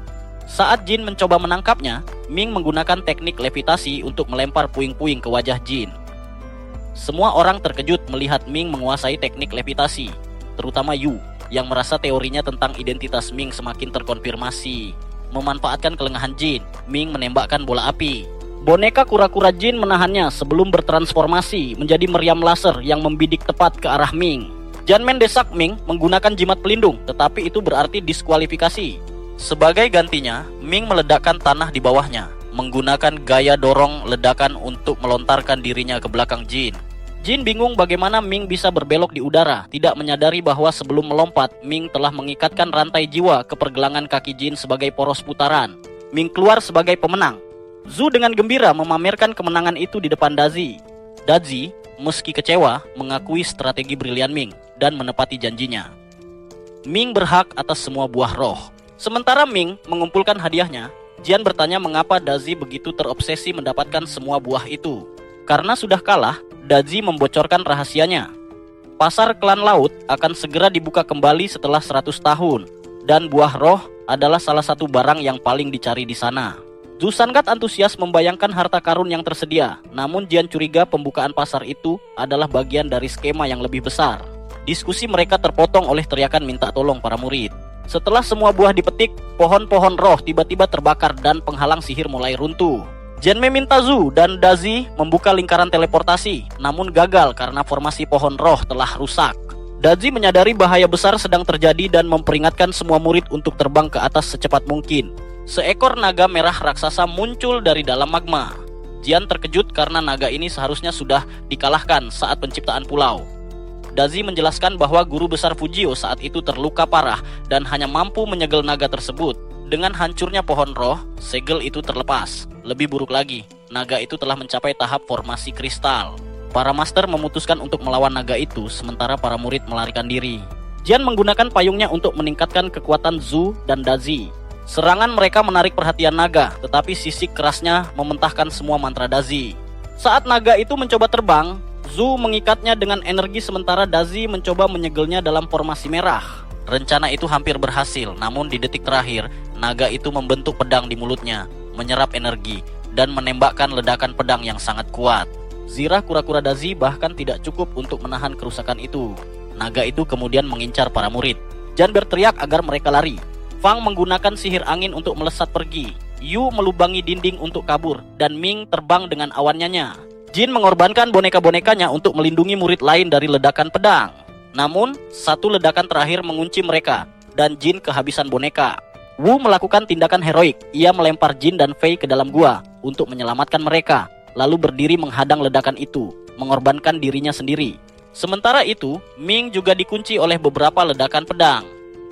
Saat Jin mencoba menangkapnya, Ming menggunakan teknik levitasi untuk melempar puing-puing ke wajah Jin. Semua orang terkejut melihat Ming menguasai teknik levitasi, terutama Yu, yang merasa teorinya tentang identitas Ming semakin terkonfirmasi. Memanfaatkan kelengahan Jin, Ming menembakkan bola api. Boneka kura-kura Jin menahannya sebelum bertransformasi menjadi meriam laser yang membidik tepat ke arah Ming. Jian mendesak Ming menggunakan jimat pelindung, tetapi itu berarti diskualifikasi. Sebagai gantinya, Ming meledakkan tanah di bawahnya, menggunakan gaya dorong ledakan untuk melontarkan dirinya ke belakang Jin. Jin bingung bagaimana Ming bisa berbelok di udara, tidak menyadari bahwa sebelum melompat, Ming telah mengikatkan rantai jiwa ke pergelangan kaki Jin sebagai poros putaran. Ming keluar sebagai pemenang. Zhu dengan gembira memamerkan kemenangan itu di depan Dazi. Dazi, meski kecewa, mengakui strategi brilian Ming dan menepati janjinya. Ming berhak atas semua buah roh. Sementara Ming mengumpulkan hadiahnya, Jian bertanya mengapa Dazi begitu terobsesi mendapatkan semua buah itu. Karena sudah kalah, Dazi membocorkan rahasianya. Pasar klan laut akan segera dibuka kembali setelah 100 tahun, dan buah roh adalah salah satu barang yang paling dicari di sana. Zhu sangat antusias membayangkan harta karun yang tersedia, namun Jian curiga pembukaan pasar itu adalah bagian dari skema yang lebih besar. Diskusi mereka terpotong oleh teriakan minta tolong para murid. Setelah semua buah dipetik, pohon-pohon roh tiba-tiba terbakar dan penghalang sihir mulai runtuh. Jian meminta Zhu dan Dazi membuka lingkaran teleportasi, namun gagal karena formasi pohon roh telah rusak. Dazi menyadari bahaya besar sedang terjadi dan memperingatkan semua murid untuk terbang ke atas secepat mungkin. Seekor naga merah raksasa muncul dari dalam magma. Jian terkejut karena naga ini seharusnya sudah dikalahkan saat penciptaan pulau. Dazi menjelaskan bahwa guru besar Fujio saat itu terluka parah dan hanya mampu menyegel naga tersebut. Dengan hancurnya pohon roh, segel itu terlepas. Lebih buruk lagi, naga itu telah mencapai tahap formasi kristal. Para master memutuskan untuk melawan naga itu, sementara para murid melarikan diri. Jian menggunakan payungnya untuk meningkatkan kekuatan Zhu dan Dazi. Serangan mereka menarik perhatian naga, tetapi sisik kerasnya mementahkan semua mantra Dazi. Saat naga itu mencoba terbang, Zhu mengikatnya dengan energi sementara Dazi mencoba menyegelnya dalam formasi merah. Rencana itu hampir berhasil, namun di detik terakhir, naga itu membentuk pedang di mulutnya, menyerap energi, dan menembakkan ledakan pedang yang sangat kuat. Zirah kura-kura Dazi bahkan tidak cukup untuk menahan kerusakan itu. Naga itu kemudian mengincar para murid. Jian berteriak agar mereka lari. Fang menggunakan sihir angin untuk melesat pergi. Yu melubangi dinding untuk kabur, dan Ming terbang dengan awannya. Jin mengorbankan boneka-bonekanya untuk melindungi murid lain dari ledakan pedang. Namun, satu ledakan terakhir mengunci mereka, dan Jin kehabisan boneka. Wu melakukan tindakan heroik. Ia melempar Jin dan Fei ke dalam gua untuk menyelamatkan mereka, lalu berdiri menghadang ledakan itu, mengorbankan dirinya sendiri. Sementara itu, Ming juga dikunci oleh beberapa ledakan pedang.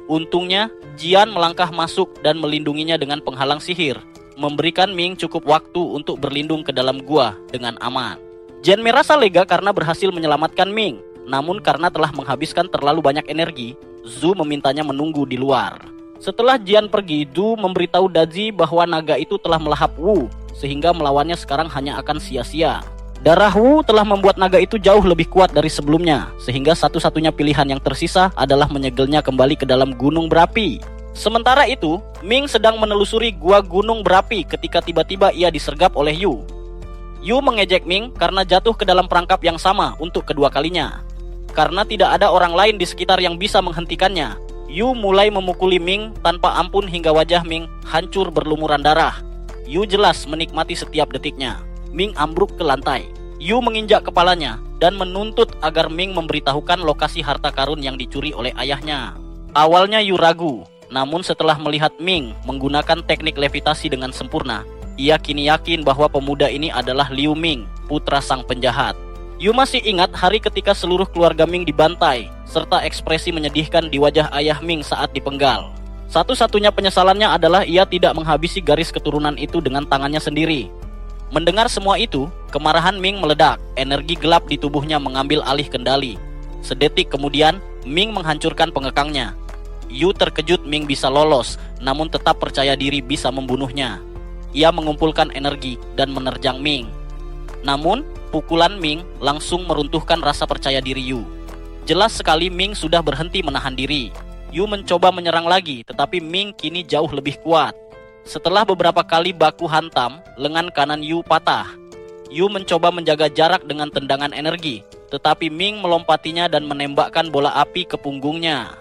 Untungnya, Jian melangkah masuk dan melindunginya dengan penghalang sihir, memberikan Ming cukup waktu untuk berlindung ke dalam gua dengan aman. Jian merasa lega karena berhasil menyelamatkan Ming, namun karena telah menghabiskan terlalu banyak energi, Zhu memintanya menunggu di luar. Setelah Jian pergi, Zhu memberitahu Daji bahwa naga itu telah melahap Wu, sehingga melawannya sekarang hanya akan sia-sia. Darah Wu telah membuat naga itu jauh lebih kuat dari sebelumnya, sehingga satu-satunya pilihan yang tersisa adalah menyegelnya kembali ke dalam gunung berapi. Sementara itu, Ming sedang menelusuri gua gunung berapi ketika tiba-tiba ia disergap oleh Yu. Yu mengejek Ming karena jatuh ke dalam perangkap yang sama untuk kedua kalinya. Karena tidak ada orang lain di sekitar yang bisa menghentikannya, Yu mulai memukuli Ming tanpa ampun hingga wajah Ming hancur berlumuran darah. Yu jelas menikmati setiap detiknya. Ming ambruk ke lantai. Yu menginjak kepalanya dan menuntut agar Ming memberitahukan lokasi harta karun yang dicuri oleh ayahnya. Awalnya Yu ragu, namun setelah melihat Ming menggunakan teknik levitasi dengan sempurna, ia kini yakin bahwa pemuda ini adalah Liu Ming, putra sang penjahat. Yu masih ingat hari ketika seluruh keluarga Ming dibantai, serta ekspresi menyedihkan di wajah ayah Ming saat dipenggal. Satu-satunya penyesalannya adalah ia tidak menghabisi garis keturunan itu dengan tangannya sendiri. Mendengar semua itu, kemarahan Ming meledak. Energi gelap di tubuhnya mengambil alih kendali. Sedetik kemudian, Ming menghancurkan pengekangnya. Yu terkejut Ming bisa lolos, namun tetap percaya diri bisa membunuhnya. Ia mengumpulkan energi dan menerjang Ming. Namun, pukulan Ming langsung meruntuhkan rasa percaya diri Yu. Jelas sekali Ming sudah berhenti menahan diri. Yu mencoba menyerang lagi, tetapi Ming kini jauh lebih kuat. Setelah beberapa kali baku hantam, lengan kanan Yu patah. Yu mencoba menjaga jarak dengan tendangan energi, tetapi Ming melompatinya dan menembakkan bola api ke punggungnya.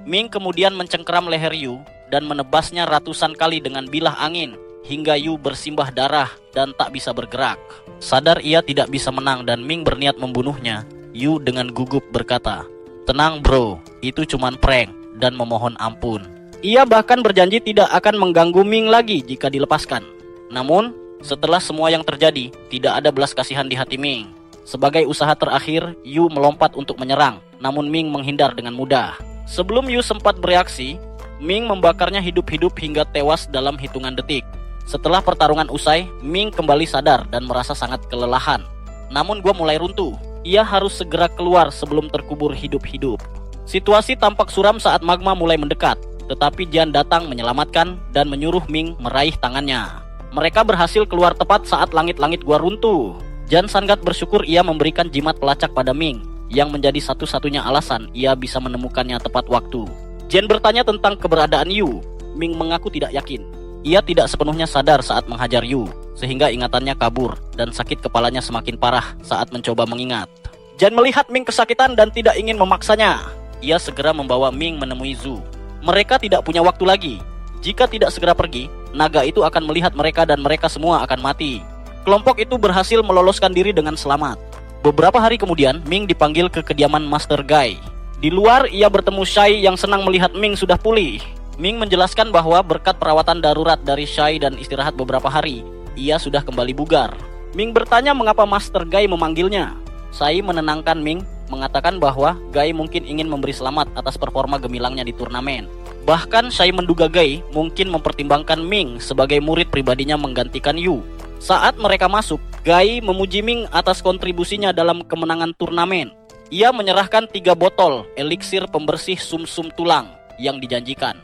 Ming kemudian mencengkeram leher Yu dan menebasnya ratusan kali dengan bilah angin, hingga Yu bersimbah darah dan tak bisa bergerak. Sadar ia tidak bisa menang dan Ming berniat membunuhnya, Yu dengan gugup berkata, "Tenang bro, itu cuman prank," dan memohon ampun. Ia bahkan berjanji tidak akan mengganggu Ming lagi jika dilepaskan. Namun, setelah semua yang terjadi, tidak ada belas kasihan di hati Ming. Sebagai usaha terakhir, Yu melompat untuk menyerang, namun Ming menghindar dengan mudah. Sebelum Yu sempat bereaksi, Ming membakarnya hidup-hidup hingga tewas dalam hitungan detik. Setelah pertarungan usai, Ming kembali sadar dan merasa sangat kelelahan. Namun gua mulai runtuh. Ia harus segera keluar sebelum terkubur hidup-hidup. Situasi tampak suram saat magma mulai mendekat. Tetapi Jian datang menyelamatkan dan menyuruh Ming meraih tangannya. Mereka berhasil keluar tepat saat langit-langit gua runtuh. Jian sangat bersyukur ia memberikan jimat pelacak pada Ming, yang menjadi satu-satunya alasan ia bisa menemukannya tepat waktu. Jian bertanya tentang keberadaan Yu. Ming mengaku tidak yakin. Ia tidak sepenuhnya sadar saat menghajar Yu, sehingga ingatannya kabur dan sakit kepalanya semakin parah saat mencoba mengingat. Jian melihat Ming kesakitan dan tidak ingin memaksanya. Ia segera membawa Ming menemui Zhu. Mereka tidak punya waktu lagi. Jika tidak segera pergi, naga itu akan melihat mereka dan mereka semua akan mati. Kelompok itu berhasil meloloskan diri dengan selamat. Beberapa hari kemudian, Ming dipanggil ke kediaman Master Gai. Di luar, ia bertemu Shai yang senang melihat Ming sudah pulih. Ming menjelaskan bahwa berkat perawatan darurat dari Shai dan istirahat beberapa hari, ia sudah kembali bugar. Ming bertanya mengapa Master Gai memanggilnya. Shai menenangkan Ming, mengatakan bahwa Gai mungkin ingin memberi selamat atas performa gemilangnya di turnamen. Bahkan Shai menduga Gai mungkin mempertimbangkan Ming sebagai murid pribadinya menggantikan Yu. Saat mereka masuk, Gai memuji Ming atas kontribusinya dalam kemenangan turnamen. Ia menyerahkan 3 botol eliksir pembersih sumsum tulang yang dijanjikan.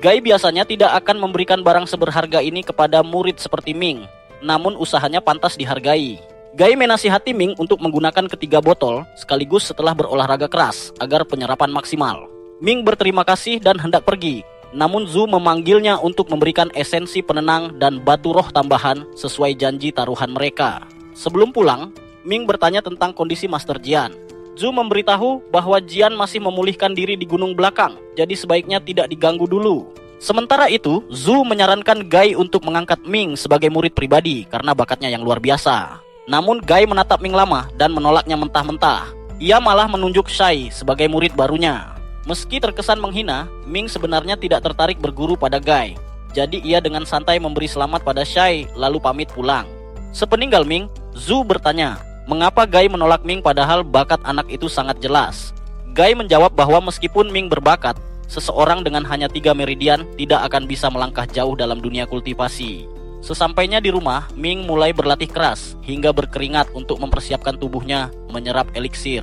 Gai biasanya tidak akan memberikan barang seberharga ini kepada murid seperti Ming, namun usahanya pantas dihargai. Gai menasihati Ming untuk menggunakan ketiga botol sekaligus setelah berolahraga keras agar penyerapan maksimal. Ming berterima kasih dan hendak pergi, namun Zhu memanggilnya untuk memberikan esensi penenang dan batu roh tambahan sesuai janji taruhan mereka. Sebelum pulang, Ming bertanya tentang kondisi Master Jian. Zhu memberitahu bahwa Jian masih memulihkan diri di gunung belakang, jadi sebaiknya tidak diganggu dulu. Sementara itu, Zhu menyarankan Gai untuk mengangkat Ming sebagai murid pribadi karena bakatnya yang luar biasa. Namun Gai menatap Ming lama dan menolaknya mentah-mentah. Ia malah menunjuk Shai sebagai murid barunya. Meski terkesan menghina, Ming sebenarnya tidak tertarik berguru pada Guy. Jadi ia dengan santai memberi selamat pada Shai lalu pamit pulang. Sepeninggal Ming, Zhu bertanya, mengapa Guy menolak Ming padahal bakat anak itu sangat jelas. Guy menjawab bahwa meskipun Ming berbakat, seseorang dengan hanya 3 meridian tidak akan bisa melangkah jauh dalam dunia kultivasi. Sesampainya di rumah, Ming mulai berlatih keras hingga berkeringat untuk mempersiapkan tubuhnya menyerap eliksir.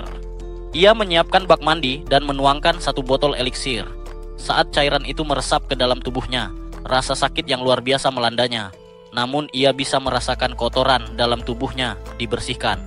Ia menyiapkan bak mandi dan menuangkan 1 botol eliksir. Saat cairan itu meresap ke dalam tubuhnya, rasa sakit yang luar biasa melandanya. Namun ia bisa merasakan kotoran dalam tubuhnya dibersihkan.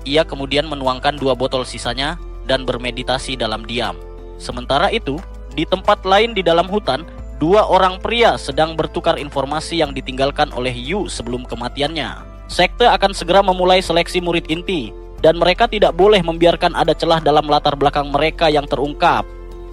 Ia kemudian menuangkan 2 botol sisanya dan bermeditasi dalam diam. Sementara itu, di tempat lain di dalam hutan, 2 orang pria sedang bertukar informasi yang ditinggalkan oleh Yu sebelum kematiannya. Sekte akan segera memulai seleksi murid inti, dan mereka tidak boleh membiarkan ada celah dalam latar belakang mereka yang terungkap.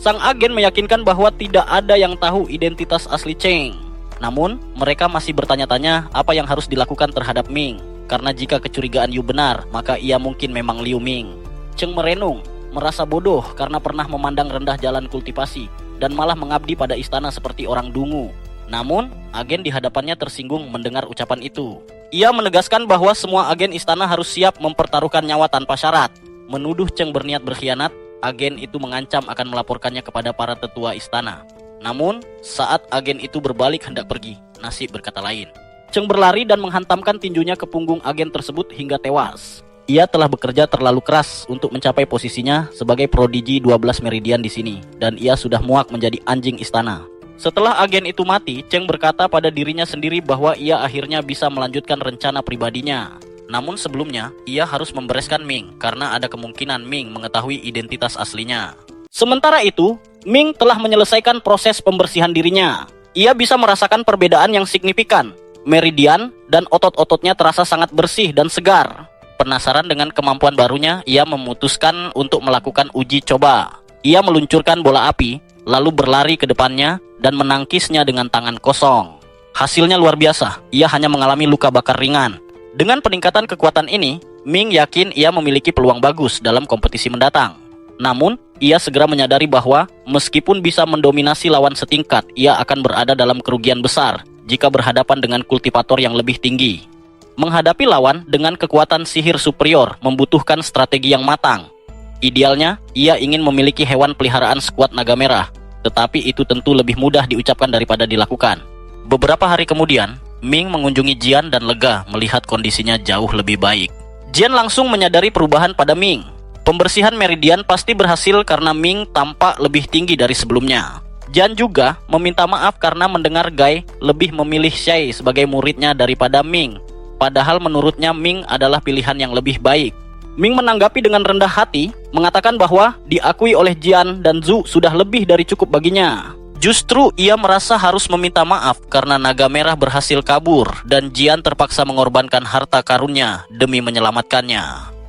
Sang agen meyakinkan bahwa tidak ada yang tahu identitas asli Cheng. Namun, mereka masih bertanya-tanya apa yang harus dilakukan terhadap Ming. Karena jika kecurigaan Yu benar, maka ia mungkin memang Liu Ming. Cheng merenung, merasa bodoh karena pernah memandang rendah jalan kultivasi dan malah mengabdi pada istana seperti orang dungu. Namun, agen di hadapannya tersinggung mendengar ucapan itu. Ia menegaskan bahwa semua agen istana harus siap mempertaruhkan nyawa tanpa syarat. Menuduh Cheng berniat berkhianat, agen itu mengancam akan melaporkannya kepada para tetua istana. Namun, saat agen itu berbalik hendak pergi, nasib berkata lain. Cheng berlari dan menghantamkan tinjunya ke punggung agen tersebut hingga tewas. Ia telah bekerja terlalu keras untuk mencapai posisinya sebagai prodigi 12 meridian di sini, dan ia sudah muak menjadi anjing istana. Setelah agen itu mati, Cheng berkata pada dirinya sendiri bahwa ia akhirnya bisa melanjutkan rencana pribadinya. Namun sebelumnya, ia harus membereskan Ming karena ada kemungkinan Ming mengetahui identitas aslinya. Sementara itu, Ming telah menyelesaikan proses pembersihan dirinya. Ia bisa merasakan perbedaan yang signifikan. Meridian dan otot-ototnya terasa sangat bersih dan segar. Penasaran dengan kemampuan barunya, ia memutuskan untuk melakukan uji coba. Ia meluncurkan bola api, lalu berlari ke depannya dan menangkisnya dengan tangan kosong. Hasilnya luar biasa, ia hanya mengalami luka bakar ringan. Dengan peningkatan kekuatan ini, Ming yakin ia memiliki peluang bagus dalam kompetisi mendatang. Namun, ia segera menyadari bahwa meskipun bisa mendominasi lawan setingkat, ia akan berada dalam kerugian besar jika berhadapan dengan kultivator yang lebih tinggi. Menghadapi lawan dengan kekuatan sihir superior membutuhkan strategi yang matang. Idealnya, ia ingin memiliki hewan peliharaan sekuat naga merah, tetapi itu tentu lebih mudah diucapkan daripada dilakukan. Beberapa hari kemudian, Ming mengunjungi Jian dan lega melihat kondisinya jauh lebih baik. Jian langsung menyadari perubahan pada Ming. Pembersihan meridian pasti berhasil karena Ming tampak lebih tinggi dari sebelumnya. Jian juga meminta maaf karena mendengar Guy lebih memilih Shai sebagai muridnya daripada Ming. Padahal menurutnya Ming adalah pilihan yang lebih baik. Ming menanggapi dengan rendah hati, mengatakan bahwa diakui oleh Jian dan Zhu sudah lebih dari cukup baginya. Justru ia merasa harus meminta maaf karena naga merah berhasil kabur dan Jian terpaksa mengorbankan harta karunnya demi menyelamatkannya.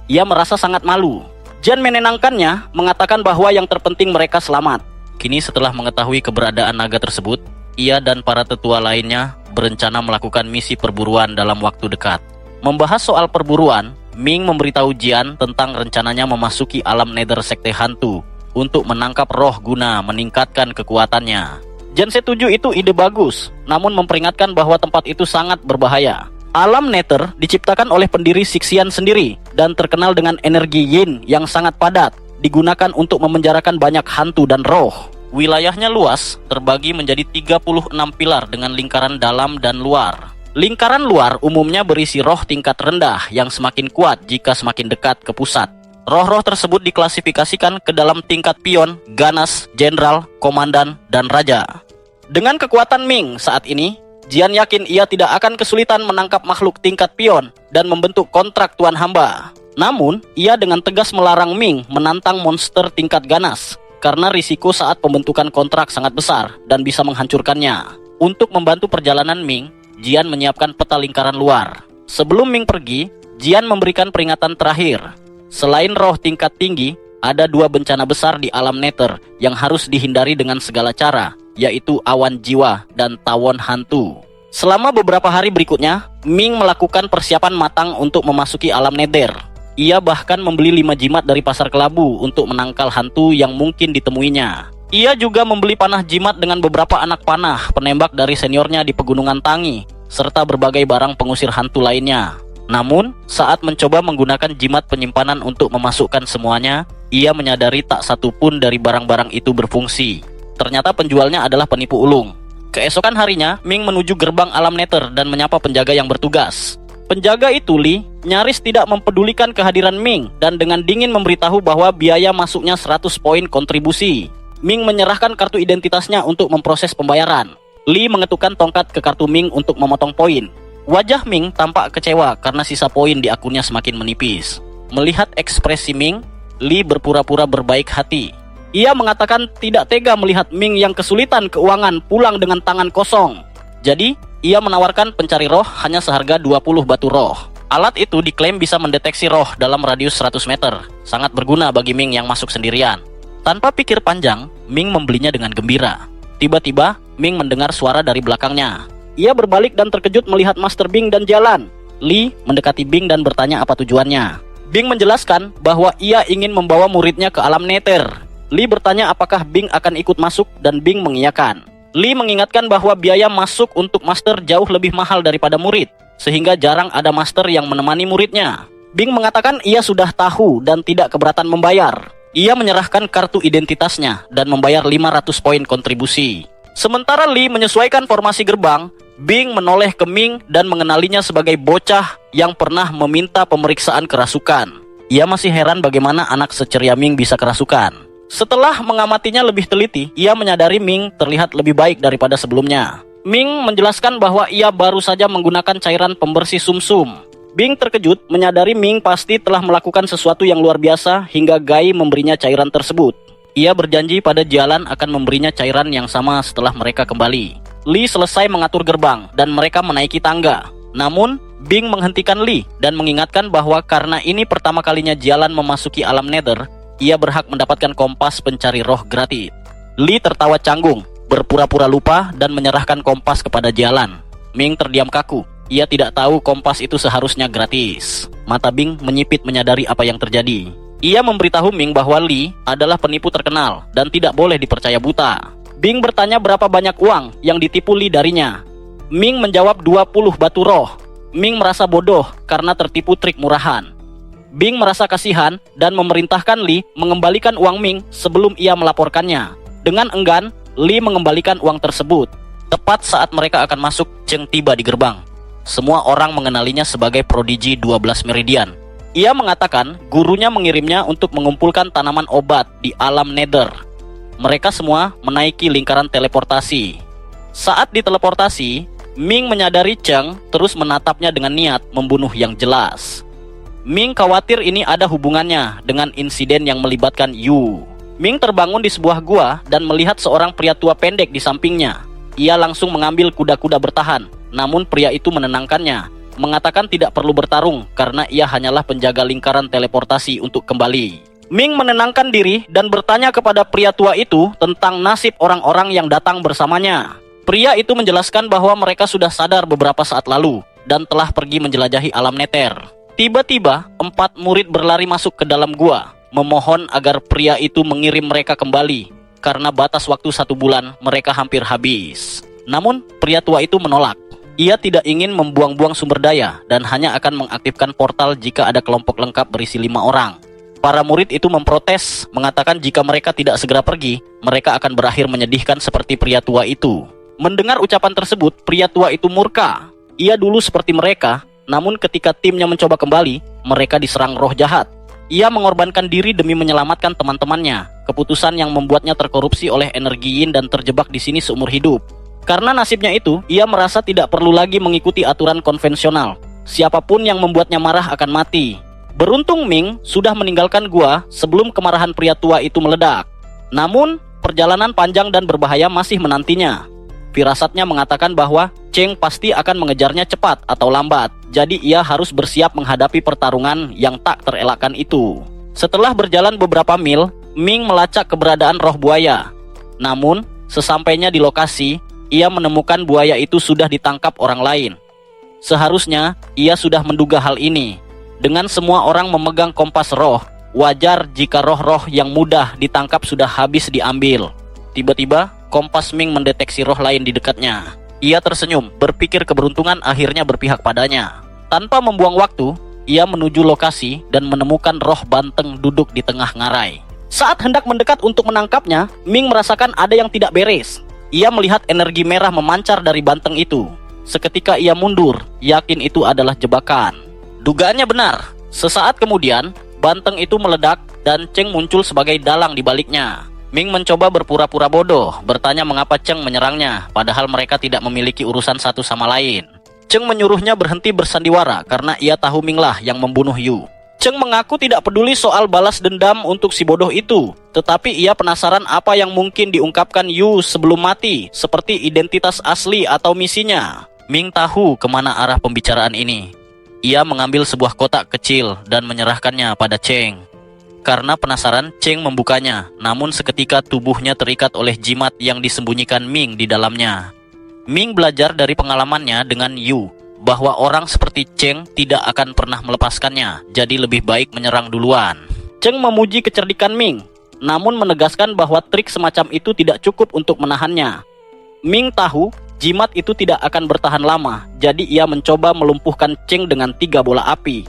Ia merasa sangat malu. Jian menenangkannya, mengatakan bahwa yang terpenting mereka selamat. Kini setelah mengetahui keberadaan naga tersebut, ia dan para tetua lainnya berencana melakukan misi perburuan dalam waktu dekat. Membahas soal perburuan, Ming memberitahu Jian tentang rencananya memasuki alam nether sekte hantu untuk menangkap roh guna meningkatkan kekuatannya. Jian setuju itu ide bagus, namun memperingatkan bahwa tempat itu sangat berbahaya. Alam nether diciptakan oleh pendiri Sixian sendiri dan terkenal dengan energi yin yang sangat padat, digunakan untuk memenjarakan banyak hantu dan roh. Wilayahnya luas, terbagi menjadi 36 pilar dengan lingkaran dalam dan luar. Lingkaran luar umumnya berisi roh tingkat rendah yang semakin kuat jika semakin dekat ke pusat. Roh-roh tersebut diklasifikasikan ke dalam tingkat pion, ganas, jenderal, komandan, dan raja. Dengan kekuatan Ming saat ini, Jian yakin ia tidak akan kesulitan menangkap makhluk tingkat pion dan membentuk kontrak tuan hamba. Namun, ia dengan tegas melarang Ming menantang monster tingkat ganas karena risiko saat pembentukan kontrak sangat besar dan bisa menghancurkannya. Untuk membantu perjalanan Ming, Jian menyiapkan peta lingkaran luar. Sebelum Ming pergi, Jian memberikan peringatan terakhir. Selain roh tingkat tinggi, ada 2 bencana besar di alam nether yang harus dihindari dengan segala cara, yaitu awan jiwa dan tawon hantu. Selama beberapa hari berikutnya, Ming melakukan persiapan matang untuk memasuki alam nether. Ia bahkan membeli 5 jimat dari pasar kelabu untuk menangkal hantu yang mungkin ditemuinya. Ia juga membeli panah jimat dengan beberapa anak panah penembak dari seniornya di Pegunungan Tangi, serta berbagai barang pengusir hantu lainnya. Namun, saat mencoba menggunakan jimat penyimpanan untuk memasukkan semuanya, ia menyadari tak satu pun dari barang-barang itu berfungsi. Ternyata penjualnya adalah penipu ulung. Keesokan harinya, Ming menuju gerbang alam Nether dan menyapa penjaga yang bertugas. Penjaga itu, Lee, nyaris tidak mempedulikan kehadiran Ming dan dengan dingin memberitahu bahwa biaya masuknya 100 poin kontribusi. Ming menyerahkan kartu identitasnya untuk memproses pembayaran. Lee mengetukkan tongkat ke kartu Ming untuk memotong poin. Wajah Ming tampak kecewa karena sisa poin di akunnya semakin menipis. Melihat ekspresi Ming, Lee berpura-pura berbaik hati. Ia mengatakan tidak tega melihat Ming yang kesulitan keuangan pulang dengan tangan kosong. Jadi, ia menawarkan pencari roh hanya seharga 20 batu roh. Alat itu diklaim bisa mendeteksi roh dalam radius 100 meter. Sangat berguna bagi Ming yang masuk sendirian. Tanpa pikir panjang, Ming membelinya dengan gembira. Tiba-tiba, Ming mendengar suara dari belakangnya. Ia berbalik dan terkejut melihat Master Bing dan jalan. Lee mendekati Bing dan bertanya apa tujuannya. Bing menjelaskan bahwa ia ingin membawa muridnya ke alam Nether. Lee bertanya apakah Bing akan ikut masuk dan Bing mengiyakan. Lee mengingatkan bahwa biaya masuk untuk master jauh lebih mahal daripada murid, sehingga jarang ada master yang menemani muridnya. Bing mengatakan ia sudah tahu dan tidak keberatan membayar. Ia menyerahkan kartu identitasnya dan membayar 500 poin kontribusi. Sementara Lee menyesuaikan formasi gerbang, Bing menoleh ke Ming dan mengenalinya sebagai bocah yang pernah meminta pemeriksaan kerasukan. Ia masih heran bagaimana anak seceria Ming bisa kerasukan. Setelah mengamatinya lebih teliti, ia menyadari Ming terlihat lebih baik daripada sebelumnya. Ming menjelaskan bahwa ia baru saja menggunakan cairan pembersih sumsum. Bing terkejut menyadari Ming pasti telah melakukan sesuatu yang luar biasa hingga Gai memberinya cairan tersebut. Ia berjanji pada Jalan akan memberinya cairan yang sama setelah mereka kembali. Lee selesai mengatur gerbang dan mereka menaiki tangga. Namun, Bing menghentikan Lee dan mengingatkan bahwa karena ini pertama kalinya Jalan memasuki alam Nether, ia berhak mendapatkan kompas pencari roh gratis. Lee tertawa canggung, berpura-pura lupa dan menyerahkan kompas kepada Jalan. Ming terdiam kaku. Ia tidak tahu kompas itu seharusnya gratis. Mata Bing menyipit menyadari apa yang terjadi. Ia memberitahu Ming bahwa Lee adalah penipu terkenal dan tidak boleh dipercaya buta. Bing bertanya berapa banyak uang yang ditipu Lee darinya. Ming menjawab 20 batu roh. Ming merasa bodoh karena tertipu trik murahan. Bing merasa kasihan dan memerintahkan Lee mengembalikan uang Ming sebelum ia melaporkannya. Dengan enggan, Lee mengembalikan uang tersebut. Tepat saat mereka akan masuk, Cheng tiba di gerbang. Semua orang mengenalinya sebagai prodigi 12 meridian. Ia mengatakan gurunya mengirimnya untuk mengumpulkan tanaman obat di alam Nether. Mereka semua menaiki lingkaran teleportasi. Saat diteleportasi, Ming menyadari Cheng terus menatapnya dengan niat membunuh yang jelas. Ming khawatir ini ada hubungannya dengan insiden yang melibatkan Yu. Ming terbangun di sebuah gua dan melihat seorang pria tua pendek di sampingnya. Ia langsung mengambil kuda-kuda bertahan, namun pria itu menenangkannya, mengatakan tidak perlu bertarung karena ia hanyalah penjaga lingkaran teleportasi untuk kembali. Ming menenangkan diri dan bertanya kepada pria tua itu tentang nasib orang-orang yang datang bersamanya. Pria itu menjelaskan bahwa mereka sudah sadar beberapa saat lalu dan telah pergi menjelajahi alam Nether. Tiba-tiba, 4 murid berlari masuk ke dalam gua, memohon agar pria itu mengirim mereka kembali, karena batas waktu 1 bulan mereka hampir habis. Namun, pria tua itu menolak. Ia tidak ingin membuang-buang sumber daya dan hanya akan mengaktifkan portal jika ada kelompok lengkap berisi 5 orang. Para murid itu memprotes, mengatakan jika mereka tidak segera pergi, mereka akan berakhir menyedihkan seperti pria tua itu. Mendengar ucapan tersebut, pria tua itu murka. Ia dulu seperti mereka, namun ketika timnya mencoba kembali, mereka diserang roh jahat. Ia mengorbankan diri demi menyelamatkan teman-temannya, keputusan yang membuatnya terkorupsi oleh energi yin dan terjebak di sini seumur hidup. Karena nasibnya itu, ia merasa tidak perlu lagi mengikuti aturan konvensional. Siapapun yang membuatnya marah akan mati. Beruntung Ming sudah meninggalkan gua sebelum kemarahan pria tua itu meledak. Namun, perjalanan panjang dan berbahaya masih menantinya. Firasatnya mengatakan bahwa Cheng pasti akan mengejarnya cepat atau lambat. Jadi ia harus bersiap menghadapi pertarungan yang tak terelakkan itu. Setelah berjalan beberapa mil, Ming melacak keberadaan roh buaya. Namun, sesampainya di lokasi, ia menemukan buaya itu sudah ditangkap orang lain. Seharusnya, ia sudah menduga hal ini. Dengan semua orang memegang kompas roh, wajar jika roh-roh yang mudah ditangkap sudah habis diambil. Tiba-tiba, kompas Ming mendeteksi roh lain di dekatnya. Ia tersenyum, berpikir keberuntungan akhirnya berpihak padanya. Tanpa membuang waktu, ia menuju lokasi dan menemukan roh banteng duduk di tengah ngarai. Saat hendak mendekat untuk menangkapnya, Ming merasakan ada yang tidak beres. Ia melihat energi merah memancar dari banteng itu. Seketika ia mundur, yakin itu adalah jebakan. Dugaannya benar. Sesaat kemudian, banteng itu meledak dan Cheng muncul sebagai dalang di baliknya. Ming mencoba berpura-pura bodoh, bertanya mengapa Cheng menyerangnya, padahal mereka tidak memiliki urusan satu sama lain. Cheng menyuruhnya berhenti bersandiwara karena ia tahu Ming lah yang membunuh Yu. Cheng mengaku tidak peduli soal balas dendam untuk si bodoh itu, tetapi ia penasaran apa yang mungkin diungkapkan Yu sebelum mati, seperti identitas asli atau misinya. Ming tahu kemana arah pembicaraan ini. Ia mengambil sebuah kotak kecil dan menyerahkannya pada Cheng. Karena penasaran, Cheng membukanya, namun seketika tubuhnya terikat oleh jimat yang disembunyikan Ming di dalamnya. Ming belajar dari pengalamannya dengan Yu, bahwa orang seperti Cheng tidak akan pernah melepaskannya, jadi lebih baik menyerang duluan. Cheng memuji kecerdikan Ming, namun menegaskan bahwa trik semacam itu tidak cukup untuk menahannya. Ming tahu jimat itu tidak akan bertahan lama, jadi ia mencoba melumpuhkan Cheng dengan 3 bola api.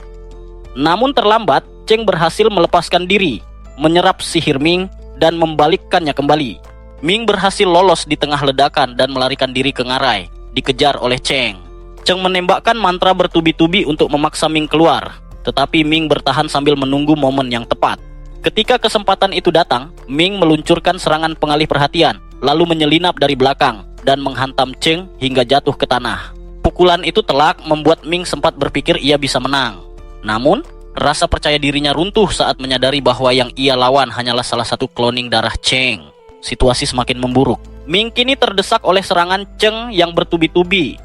Namun terlambat, Cheng berhasil melepaskan diri, menyerap sihir Ming, dan membalikkannya kembali. Ming berhasil lolos di tengah ledakan dan melarikan diri ke ngarai, dikejar oleh Cheng. Cheng menembakkan mantra bertubi-tubi untuk memaksa Ming keluar, tetapi Ming bertahan sambil menunggu momen yang tepat. Ketika kesempatan itu datang, Ming meluncurkan serangan pengalih perhatian, lalu menyelinap dari belakang dan menghantam Cheng hingga jatuh ke tanah. Pukulan itu telak membuat Ming sempat berpikir ia bisa menang. Namun, rasa percaya dirinya runtuh saat menyadari bahwa yang ia lawan hanyalah salah satu kloning darah Cheng. Situasi semakin memburuk. Ming kini terdesak oleh serangan Cheng yang bertubi-tubi.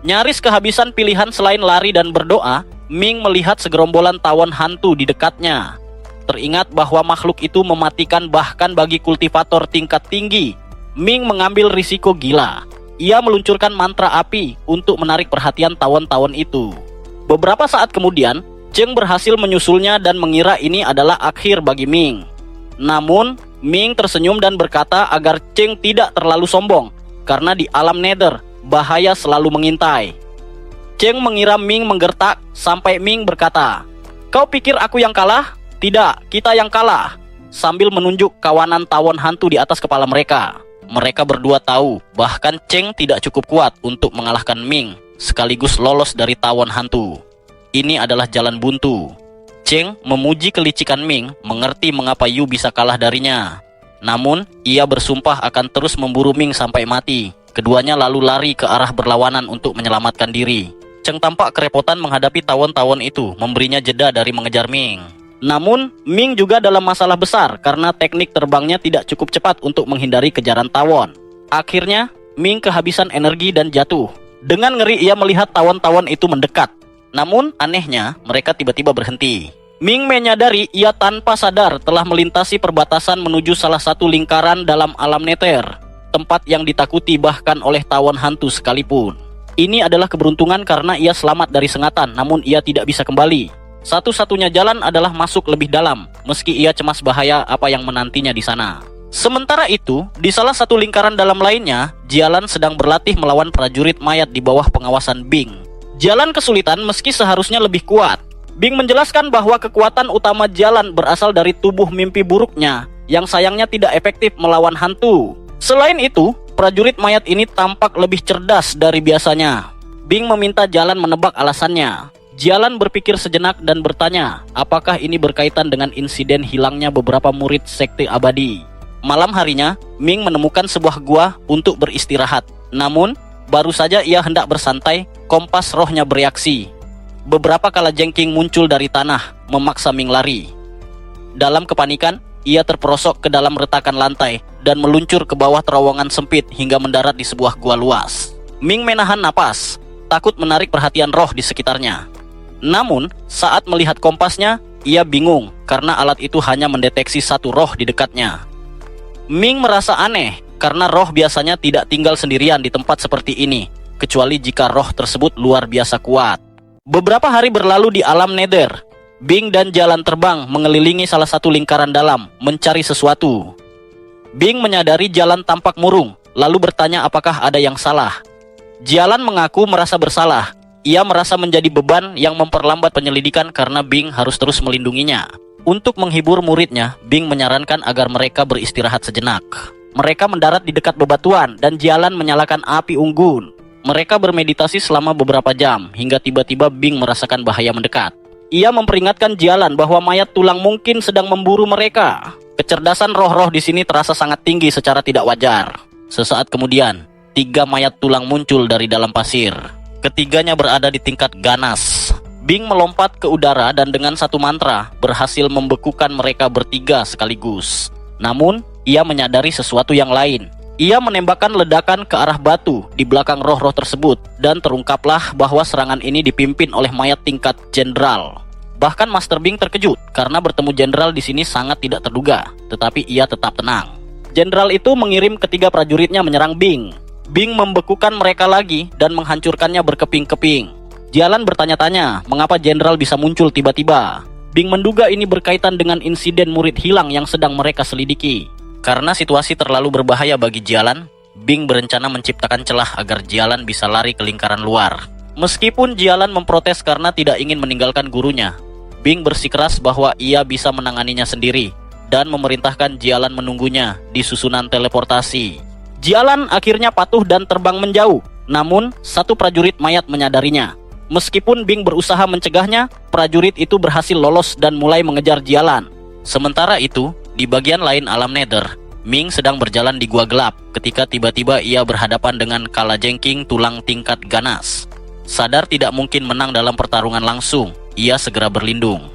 Nyaris kehabisan pilihan selain lari dan berdoa, Ming melihat segerombolan tawon hantu di dekatnya. Teringat bahwa makhluk itu mematikan bahkan bagi kultivator tingkat tinggi. Ming mengambil risiko gila. Ia meluncurkan mantra api untuk menarik perhatian tawon-tawon itu. Beberapa saat kemudian, Cheng berhasil menyusulnya dan mengira ini adalah akhir bagi Ming. Namun, Ming tersenyum dan berkata agar Cheng tidak terlalu sombong, karena di alam Nether, bahaya selalu mengintai. Cheng mengira Ming menggertak sampai Ming berkata, "Kau pikir aku yang kalah? Tidak, kita yang kalah." Sambil menunjuk kawanan tawon hantu di atas kepala mereka. Mereka berdua tahu bahkan Cheng tidak cukup kuat untuk mengalahkan Ming, sekaligus lolos dari tawon hantu. Ini adalah jalan buntu. Cheng memuji kelicikan Ming, mengerti mengapa Yu bisa kalah darinya. Namun, ia bersumpah akan terus memburu Ming sampai mati. Keduanya lalu lari ke arah berlawanan untuk menyelamatkan diri. Cheng tampak kerepotan menghadapi tawon-tawon itu, memberinya jeda dari mengejar Ming. Namun, Ming juga dalam masalah besar karena teknik terbangnya tidak cukup cepat untuk menghindari kejaran tawon. Akhirnya, Ming kehabisan energi dan jatuh. Dengan ngeri ia melihat tawon-tawon itu mendekat. Namun, anehnya, mereka tiba-tiba berhenti. Ming menyadari ia tanpa sadar telah melintasi perbatasan menuju salah satu lingkaran dalam alam Nether, tempat yang ditakuti bahkan oleh tawon hantu sekalipun. Ini adalah keberuntungan karena ia selamat dari sengatan, namun ia tidak bisa kembali. Satu-satunya jalan adalah masuk lebih dalam, meski ia cemas bahaya apa yang menantinya di sana. Sementara itu, di salah satu lingkaran dalam lainnya, Jialan sedang berlatih melawan prajurit mayat di bawah pengawasan Bing. Jialan kesulitan meski seharusnya lebih kuat. Bing menjelaskan bahwa kekuatan utama Jialan berasal dari tubuh mimpi buruknya, yang sayangnya tidak efektif melawan hantu. Selain itu, prajurit mayat ini tampak lebih cerdas dari biasanya. Bing meminta Jialan menebak alasannya. Jialan berpikir sejenak dan bertanya, apakah ini berkaitan dengan insiden hilangnya beberapa murid sekte abadi. Malam harinya, Ming menemukan sebuah gua untuk beristirahat. Namun, baru saja ia hendak bersantai, kompas rohnya bereaksi. Beberapa kalajengking muncul dari tanah, memaksa Ming lari. Dalam kepanikan, ia terperosok ke dalam retakan lantai dan meluncur ke bawah terowongan sempit hingga mendarat di sebuah gua luas. Ming menahan napas, takut menarik perhatian roh di sekitarnya. Namun, saat melihat kompasnya, ia bingung karena alat itu hanya mendeteksi satu roh di dekatnya. Ming merasa aneh karena roh biasanya tidak tinggal sendirian di tempat seperti ini, kecuali jika roh tersebut luar biasa kuat. Beberapa hari berlalu di alam Nether. Bing dan Jalan terbang mengelilingi salah satu lingkaran dalam, mencari sesuatu. Bing menyadari Jalan tampak murung, lalu bertanya apakah ada yang salah. Jalan mengaku merasa bersalah. Ia merasa menjadi beban yang memperlambat penyelidikan karena Bing harus terus melindunginya. Untuk menghibur muridnya, Bing menyarankan agar mereka beristirahat sejenak. Mereka mendarat di dekat bebatuan dan Jalan menyalakan api unggun. Mereka bermeditasi selama beberapa jam, hingga tiba-tiba Bing merasakan bahaya mendekat. Ia memperingatkan Jalan bahwa mayat tulang mungkin sedang memburu mereka. Kecerdasan roh-roh di sini terasa sangat tinggi secara tidak wajar. Sesaat kemudian, 3 mayat tulang muncul dari dalam pasir. Ketiganya berada di tingkat ganas. Bing melompat ke udara dan dengan satu mantra berhasil membekukan mereka bertiga sekaligus. Namun, ia menyadari sesuatu yang lain. Ia menembakkan ledakan ke arah batu di belakang roh-roh tersebut dan terungkaplah bahwa serangan ini dipimpin oleh mayat tingkat jenderal. Bahkan Master Bing terkejut karena bertemu jenderal di sini sangat tidak terduga, tetapi ia tetap tenang. Jenderal itu mengirim ketiga prajuritnya menyerang Bing. Bing membekukan mereka lagi dan menghancurkannya berkeping-keping. Jalan bertanya-tanya mengapa jenderal bisa muncul tiba-tiba. Bing menduga ini berkaitan dengan insiden murid hilang yang sedang mereka selidiki. Karena situasi terlalu berbahaya bagi Jalan, Bing berencana menciptakan celah agar Jalan bisa lari ke lingkaran luar. Meskipun Jalan memprotes karena tidak ingin meninggalkan gurunya, Bing bersikeras bahwa ia bisa menanganinya sendiri dan memerintahkan Jalan menunggunya di susunan teleportasi. Jalan akhirnya patuh dan terbang menjauh. Namun, satu prajurit mayat menyadarinya. Meskipun Bing berusaha mencegahnya, prajurit itu berhasil lolos dan mulai mengejar Jalan. Sementara itu, di bagian lain alam Nether, Ming sedang berjalan di gua gelap ketika tiba-tiba ia berhadapan dengan kalajengking tulang tingkat ganas. Sadar tidak mungkin menang dalam pertarungan langsung, ia segera berlindung.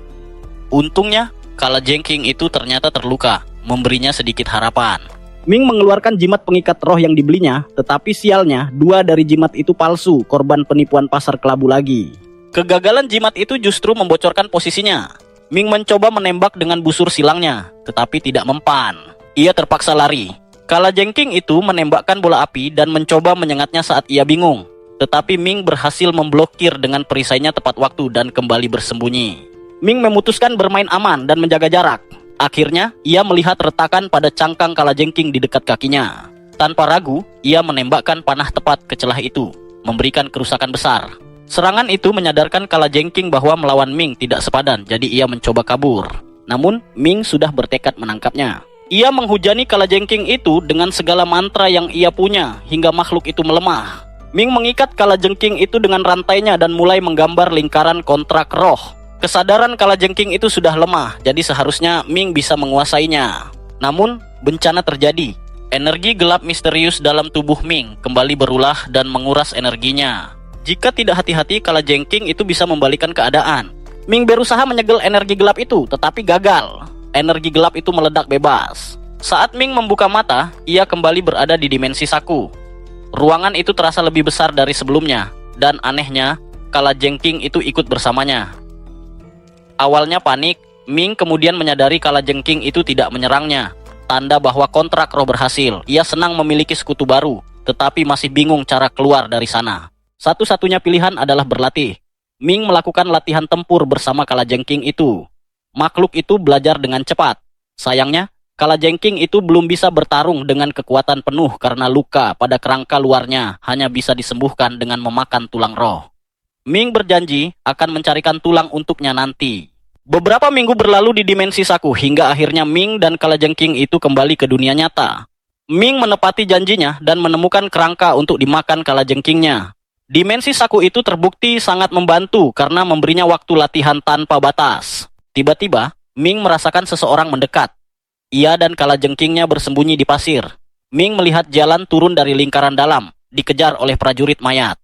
Untungnya, kalajengking itu ternyata terluka, memberinya sedikit harapan. Ming mengeluarkan jimat pengikat roh yang dibelinya, tetapi sialnya 2 dari jimat itu palsu, korban penipuan pasar kelabu lagi. Kegagalan jimat itu justru membocorkan posisinya. Ming mencoba menembak dengan busur silangnya, tetapi tidak mempan. Ia terpaksa lari. Kalajengking itu menembakkan bola api dan mencoba menyengatnya saat ia bingung. Tetapi Ming berhasil memblokir dengan perisainya tepat waktu dan kembali bersembunyi. Ming memutuskan bermain aman dan menjaga jarak. Akhirnya, ia melihat retakan pada cangkang kalajengking di dekat kakinya. Tanpa ragu, ia menembakkan panah tepat ke celah itu, memberikan kerusakan besar. Serangan itu menyadarkan kalajengking bahwa melawan Ming tidak sepadan, jadi ia mencoba kabur. Namun, Ming sudah bertekad menangkapnya. Ia menghujani kalajengking itu dengan segala mantra yang ia punya, hingga makhluk itu melemah. Ming mengikat kalajengking itu dengan rantainya dan mulai menggambar lingkaran kontrak roh. Kesadaran kalajengking itu sudah lemah, jadi seharusnya Ming bisa menguasainya. Namun, bencana terjadi. Energi gelap misterius dalam tubuh Ming kembali berulah dan menguras energinya. Jika tidak hati-hati, kalajengking itu bisa membalikan keadaan. Ming berusaha menyegel energi gelap itu, tetapi gagal. Energi gelap itu meledak bebas. Saat Ming membuka mata, ia kembali berada di dimensi Saku. Ruangan itu terasa lebih besar dari sebelumnya, dan anehnya, kalajengking itu ikut bersamanya. Awalnya panik, Ming kemudian menyadari kalajengking itu tidak menyerangnya. Tanda bahwa kontrak roh berhasil. Ia senang memiliki sekutu baru, tetapi masih bingung cara keluar dari sana. Satu-satunya pilihan adalah berlatih. Ming melakukan latihan tempur bersama kalajengking itu. Makhluk itu belajar dengan cepat. Sayangnya, kalajengking itu belum bisa bertarung dengan kekuatan penuh karena luka pada kerangka luarnya hanya bisa disembuhkan dengan memakan tulang roh. Ming berjanji akan mencarikan tulang untuknya nanti. Beberapa minggu berlalu di dimensi Saku hingga akhirnya Ming dan kalajengking itu kembali ke dunia nyata. Ming menepati janjinya dan menemukan kerangka untuk dimakan kalajengkingnya. Dimensi Saku itu terbukti sangat membantu karena memberinya waktu latihan tanpa batas. Tiba-tiba, Ming merasakan seseorang mendekat. Ia dan kalajengkingnya bersembunyi di pasir. Ming melihat Jalan turun dari lingkaran dalam, dikejar oleh prajurit mayat.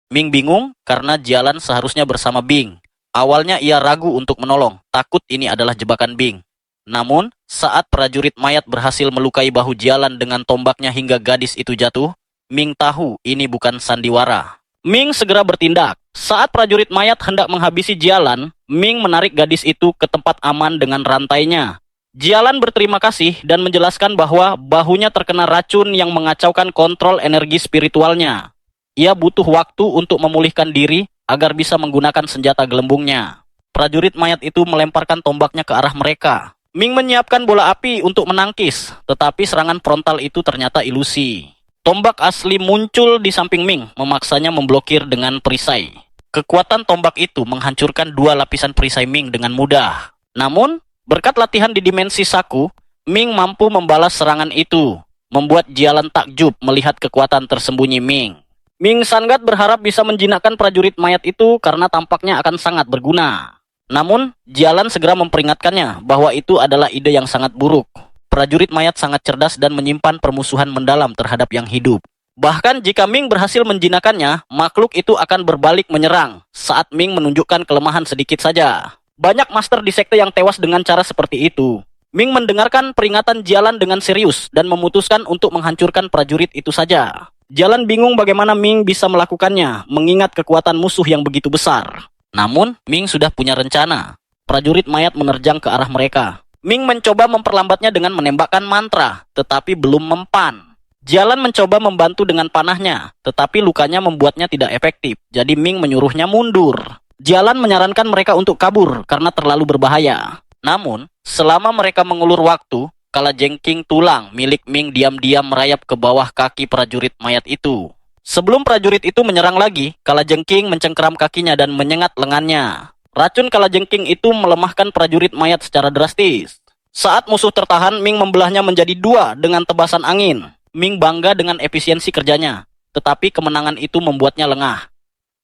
Ming bingung karena Jalan seharusnya bersama Bing. Awalnya ia ragu untuk menolong, takut ini adalah jebakan Bing. Namun, saat prajurit mayat berhasil melukai bahu Jalan dengan tombaknya hingga gadis itu jatuh, Ming tahu ini bukan sandiwara. Ming segera bertindak. Saat prajurit mayat hendak menghabisi Jalan, Ming menarik gadis itu ke tempat aman dengan rantainya. Jalan berterima kasih dan menjelaskan bahwa bahunya terkena racun yang mengacaukan kontrol energi spiritualnya. Ia butuh waktu untuk memulihkan diri agar bisa menggunakan senjata gelembungnya. Prajurit mayat itu melemparkan tombaknya ke arah mereka. Ming menyiapkan bola api untuk menangkis, tetapi serangan frontal itu ternyata ilusi. Tombak asli muncul di samping Ming, memaksanya memblokir dengan perisai. Kekuatan tombak itu menghancurkan 2 lapisan perisai Ming dengan mudah. Namun, berkat latihan di dimensi Saku, Ming mampu membalas serangan itu, membuat Jialan takjub melihat kekuatan tersembunyi Ming. Ming Sangat berharap bisa menjinakkan prajurit mayat itu karena tampaknya akan sangat berguna. Namun, Jialan segera memperingatkannya bahwa itu adalah ide yang sangat buruk. Prajurit mayat sangat cerdas dan menyimpan permusuhan mendalam terhadap yang hidup. Bahkan jika Ming berhasil menjinakkannya, makhluk itu akan berbalik menyerang saat Ming menunjukkan kelemahan sedikit saja. Banyak master di sekte yang tewas dengan cara seperti itu. Ming mendengarkan peringatan Jialan dengan serius dan memutuskan untuk menghancurkan prajurit itu saja. Jialan bingung bagaimana Ming bisa melakukannya, mengingat kekuatan musuh yang begitu besar. Namun, Ming sudah punya rencana. Prajurit mayat menerjang ke arah mereka. Ming mencoba memperlambatnya dengan menembakkan mantra, tetapi belum mempan. Jialan mencoba membantu dengan panahnya, tetapi lukanya membuatnya tidak efektif. Jadi Ming menyuruhnya mundur. Jialan menyarankan mereka untuk kabur karena terlalu berbahaya. Namun, selama mereka mengulur waktu, kalajengking tulang milik Ming diam-diam merayap ke bawah kaki prajurit mayat itu. Sebelum prajurit itu menyerang lagi, kalajengking mencengkeram kakinya dan menyengat lengannya. Racun kalajengking itu melemahkan prajurit mayat secara drastis. Saat musuh tertahan, Ming membelahnya menjadi 2 dengan tebasan angin. Ming bangga dengan efisiensi kerjanya, tetapi kemenangan itu membuatnya lengah.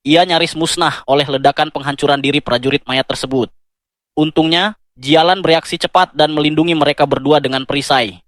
Ia nyaris musnah oleh ledakan penghancuran diri prajurit mayat tersebut. Untungnya, Jialan bereaksi cepat dan melindungi mereka berdua dengan perisai.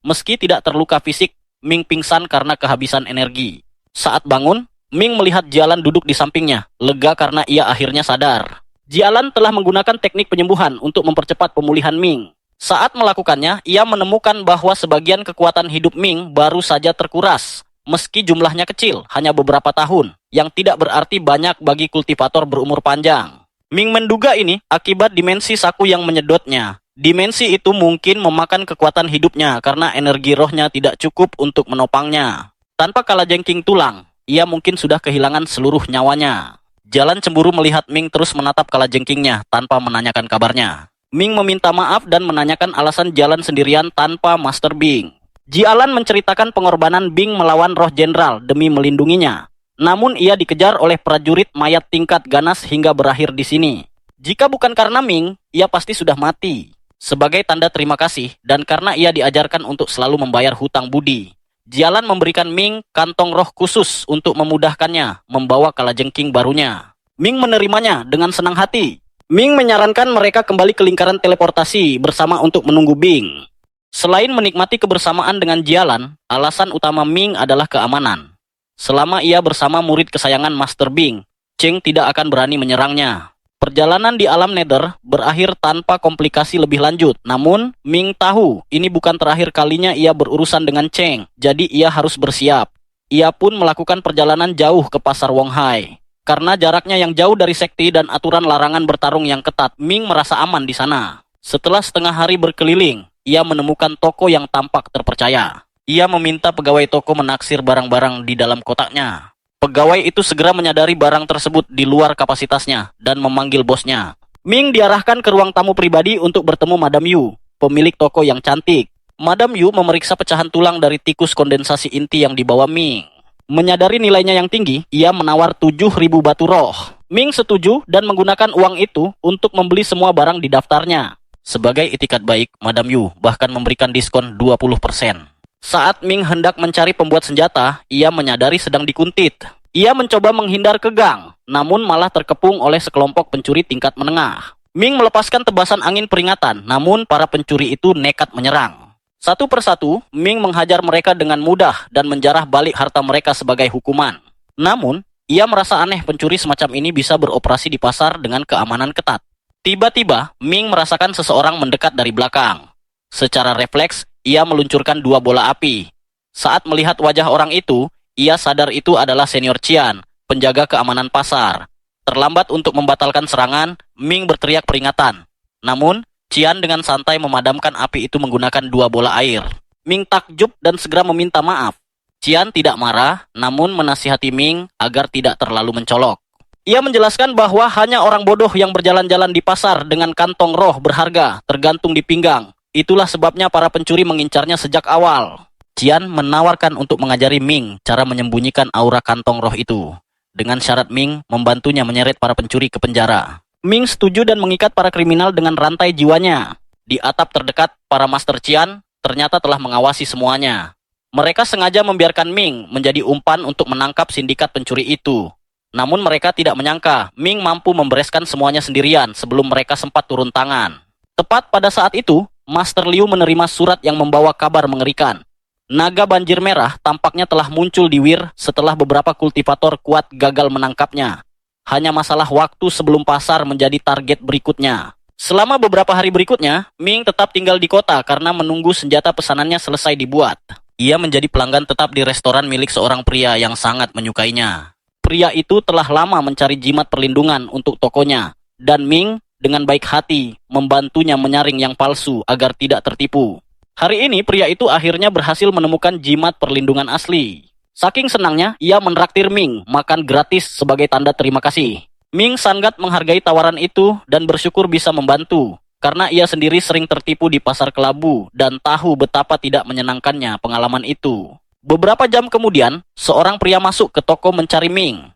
Meski tidak terluka fisik, Ming pingsan karena kehabisan energi. Saat bangun, Ming melihat Jialan duduk di sampingnya, lega karena ia akhirnya sadar. Jialan telah menggunakan teknik penyembuhan untuk mempercepat pemulihan Ming. Saat melakukannya, ia menemukan bahwa sebagian kekuatan hidup Ming baru saja terkuras. Meski jumlahnya kecil, hanya beberapa tahun, yang tidak berarti banyak bagi kultivator berumur panjang. Ming menduga ini akibat dimensi Saku yang menyedotnya. Dimensi itu mungkin memakan kekuatan hidupnya karena energi rohnya tidak cukup untuk menopangnya. Tanpa kalajengking tulang, ia mungkin sudah kehilangan seluruh nyawanya. Jialan cemburu melihat Ming terus menatap kalajengkingnya tanpa menanyakan kabarnya. Ming meminta maaf dan menanyakan alasan Jialan sendirian tanpa Master Bing. Jialan menceritakan pengorbanan Bing melawan roh jenderal demi melindunginya. Namun ia dikejar oleh prajurit mayat tingkat ganas hingga berakhir di sini. Jika bukan karena Ming, ia pasti sudah mati. Sebagai tanda terima kasih dan karena ia diajarkan untuk selalu membayar hutang budi, Jialan memberikan Ming kantong roh khusus untuk memudahkannya membawa kalajengking barunya. Ming menerimanya dengan senang hati. Ming menyarankan mereka kembali ke lingkaran teleportasi bersama untuk menunggu Bing. Selain menikmati kebersamaan dengan Jialan, alasan utama Ming adalah keamanan. Selama ia bersama murid kesayangan Master Bing, Cheng tidak akan berani menyerangnya. Perjalanan di alam Nether berakhir tanpa komplikasi lebih lanjut. Namun, Ming tahu ini bukan terakhir kalinya ia berurusan dengan Cheng, jadi ia harus bersiap. Ia pun melakukan perjalanan jauh ke pasar Wonghai. Karena jaraknya yang jauh dari sekti dan aturan larangan bertarung yang ketat, Ming merasa aman di sana. Setelah setengah hari berkeliling, ia menemukan toko yang tampak terpercaya. Ia meminta pegawai toko menaksir barang-barang di dalam kotaknya. Pegawai itu segera menyadari barang tersebut di luar kapasitasnya dan memanggil bosnya. Ming diarahkan ke ruang tamu pribadi untuk bertemu Madam Yu, pemilik toko yang cantik. Madam Yu memeriksa pecahan tulang dari tikus kondensasi inti yang dibawa Ming. Menyadari nilainya yang tinggi, ia menawar 7.000 batu roh. Ming setuju dan menggunakan uang itu untuk membeli semua barang di daftarnya. Sebagai itikat baik, Madam Yu bahkan memberikan diskon 20%. Saat Ming hendak mencari pembuat senjata, ia menyadari sedang dikuntit. Ia mencoba menghindar ke gang, namun malah terkepung oleh sekelompok pencuri tingkat menengah. Ming melepaskan tebasan angin peringatan, namun para pencuri itu nekat menyerang. Satu persatu, Ming menghajar mereka dengan mudah dan menjarah balik harta mereka sebagai hukuman. Namun, ia merasa aneh pencuri semacam ini bisa beroperasi di pasar dengan keamanan ketat. Tiba-tiba, Ming merasakan seseorang mendekat dari belakang. Secara refleks, ia meluncurkan 2 bola api. Saat melihat wajah orang itu, ia sadar itu adalah Senior Qian, penjaga keamanan pasar. Terlambat untuk membatalkan serangan, Ming berteriak peringatan. Namun, Qian dengan santai memadamkan api itu menggunakan 2 bola air. Ming takjub dan segera meminta maaf. Qian tidak marah, namun menasihati Ming agar tidak terlalu mencolok. Ia menjelaskan bahwa hanya orang bodoh yang berjalan-jalan di pasar dengan kantong roh berharga tergantung di pinggang. Itulah sebabnya para pencuri mengincarnya sejak awal. Qian menawarkan untuk mengajari Ming cara menyembunyikan aura kantong roh itu, dengan syarat Ming membantunya menyeret para pencuri ke penjara. Ming setuju dan mengikat para kriminal dengan rantai jiwanya. Di atap terdekat, para Master Qian ternyata telah mengawasi semuanya. Mereka sengaja membiarkan Ming menjadi umpan untuk menangkap sindikat pencuri itu. Namun mereka tidak menyangka Ming mampu membereskan semuanya sendirian sebelum mereka sempat turun tangan. Tepat pada saat itu, Master Liu menerima surat yang membawa kabar mengerikan. Naga banjir merah tampaknya telah muncul di Wir setelah beberapa kultivator kuat gagal menangkapnya. Hanya masalah waktu sebelum pasar menjadi target berikutnya. Selama beberapa hari berikutnya, Ming tetap tinggal di kota karena menunggu senjata pesanannya selesai dibuat. Ia menjadi pelanggan tetap di restoran milik seorang pria yang sangat menyukainya. Pria itu telah lama mencari jimat perlindungan untuk tokonya, dan Ming dengan baik hati membantunya menyaring yang palsu agar tidak tertipu. Hari ini pria itu akhirnya berhasil menemukan jimat perlindungan asli. Saking senangnya, ia menraktir Ming makan gratis sebagai tanda terima kasih. Ming sangat menghargai tawaran itu dan bersyukur bisa membantu, karena ia sendiri sering tertipu di pasar kelabu dan tahu betapa tidak menyenangkannya pengalaman itu. Beberapa jam kemudian, seorang pria masuk ke toko mencari Ming.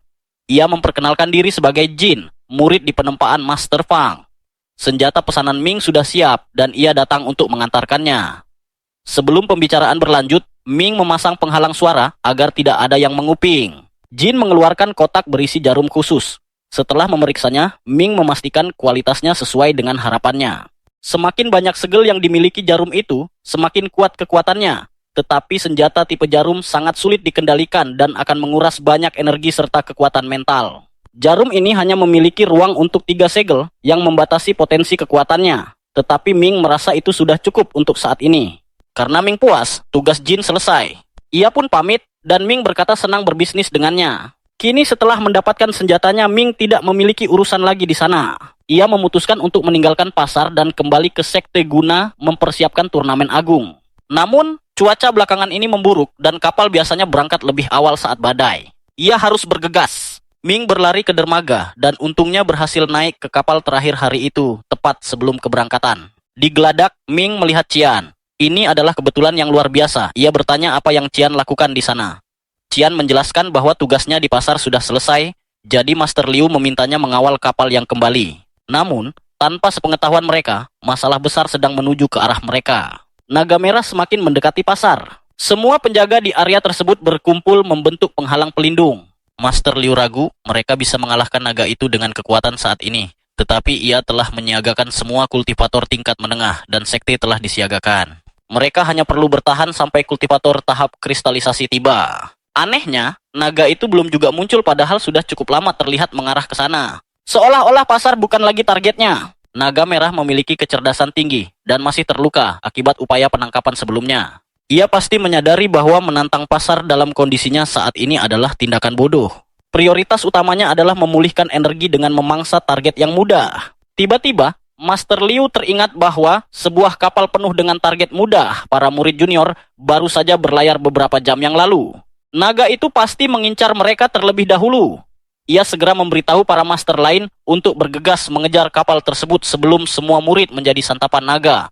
Ia memperkenalkan diri sebagai Jin, murid di penempaan Master Fang. Senjata pesanan Ming sudah siap dan ia datang untuk mengantarkannya. Sebelum pembicaraan berlanjut, Ming memasang penghalang suara agar tidak ada yang menguping. Jin mengeluarkan kotak berisi jarum khusus. Setelah memeriksanya, Ming memastikan kualitasnya sesuai dengan harapannya. Semakin banyak segel yang dimiliki jarum itu, semakin kuat kekuatannya. Tetapi senjata tipe jarum sangat sulit dikendalikan dan akan menguras banyak energi serta kekuatan mental. Jarum ini hanya memiliki ruang untuk 3 segel yang membatasi potensi kekuatannya. Tetapi Ming merasa itu sudah cukup untuk saat ini. Karena Ming puas, tugas Jin selesai. Ia pun pamit dan Ming berkata senang berbisnis dengannya. Kini setelah mendapatkan senjatanya, Ming tidak memiliki urusan lagi di sana. Ia memutuskan untuk meninggalkan pasar dan kembali ke sekte guna mempersiapkan turnamen agung. Namun, cuaca belakangan ini memburuk dan kapal biasanya berangkat lebih awal saat badai. Ia harus bergegas. Ming berlari ke dermaga dan untungnya berhasil naik ke kapal terakhir hari itu, tepat sebelum keberangkatan. Di geladak, Ming melihat Qian. Ini adalah kebetulan yang luar biasa. Ia bertanya apa yang Qian lakukan di sana. Qian menjelaskan bahwa tugasnya di pasar sudah selesai, jadi Master Liu memintanya mengawal kapal yang kembali. Namun, tanpa sepengetahuan mereka, masalah besar sedang menuju ke arah mereka. Naga merah semakin mendekati pasar. Semua penjaga di area tersebut berkumpul membentuk penghalang pelindung. Master Liu ragu mereka bisa mengalahkan naga itu dengan kekuatan saat ini. Tetapi ia telah menyiagakan semua kultivator tingkat menengah dan sekte telah disiagakan. Mereka hanya perlu bertahan sampai kultivator tahap kristalisasi tiba. Anehnya, naga itu belum juga muncul padahal sudah cukup lama terlihat mengarah ke sana. Seolah-olah pasar bukan lagi targetnya. Naga merah memiliki kecerdasan tinggi dan masih terluka akibat upaya penangkapan sebelumnya. Ia pasti menyadari bahwa menantang pasar dalam kondisinya saat ini adalah tindakan bodoh. Prioritas utamanya adalah memulihkan energi dengan memangsa target yang mudah. Tiba-tiba, Master Liu teringat bahwa sebuah kapal penuh dengan target mudah para murid junior baru saja berlayar beberapa jam yang lalu. Naga itu pasti mengincar mereka terlebih dahulu. Ia segera memberitahu para master lain untuk bergegas mengejar kapal tersebut sebelum semua murid menjadi santapan naga.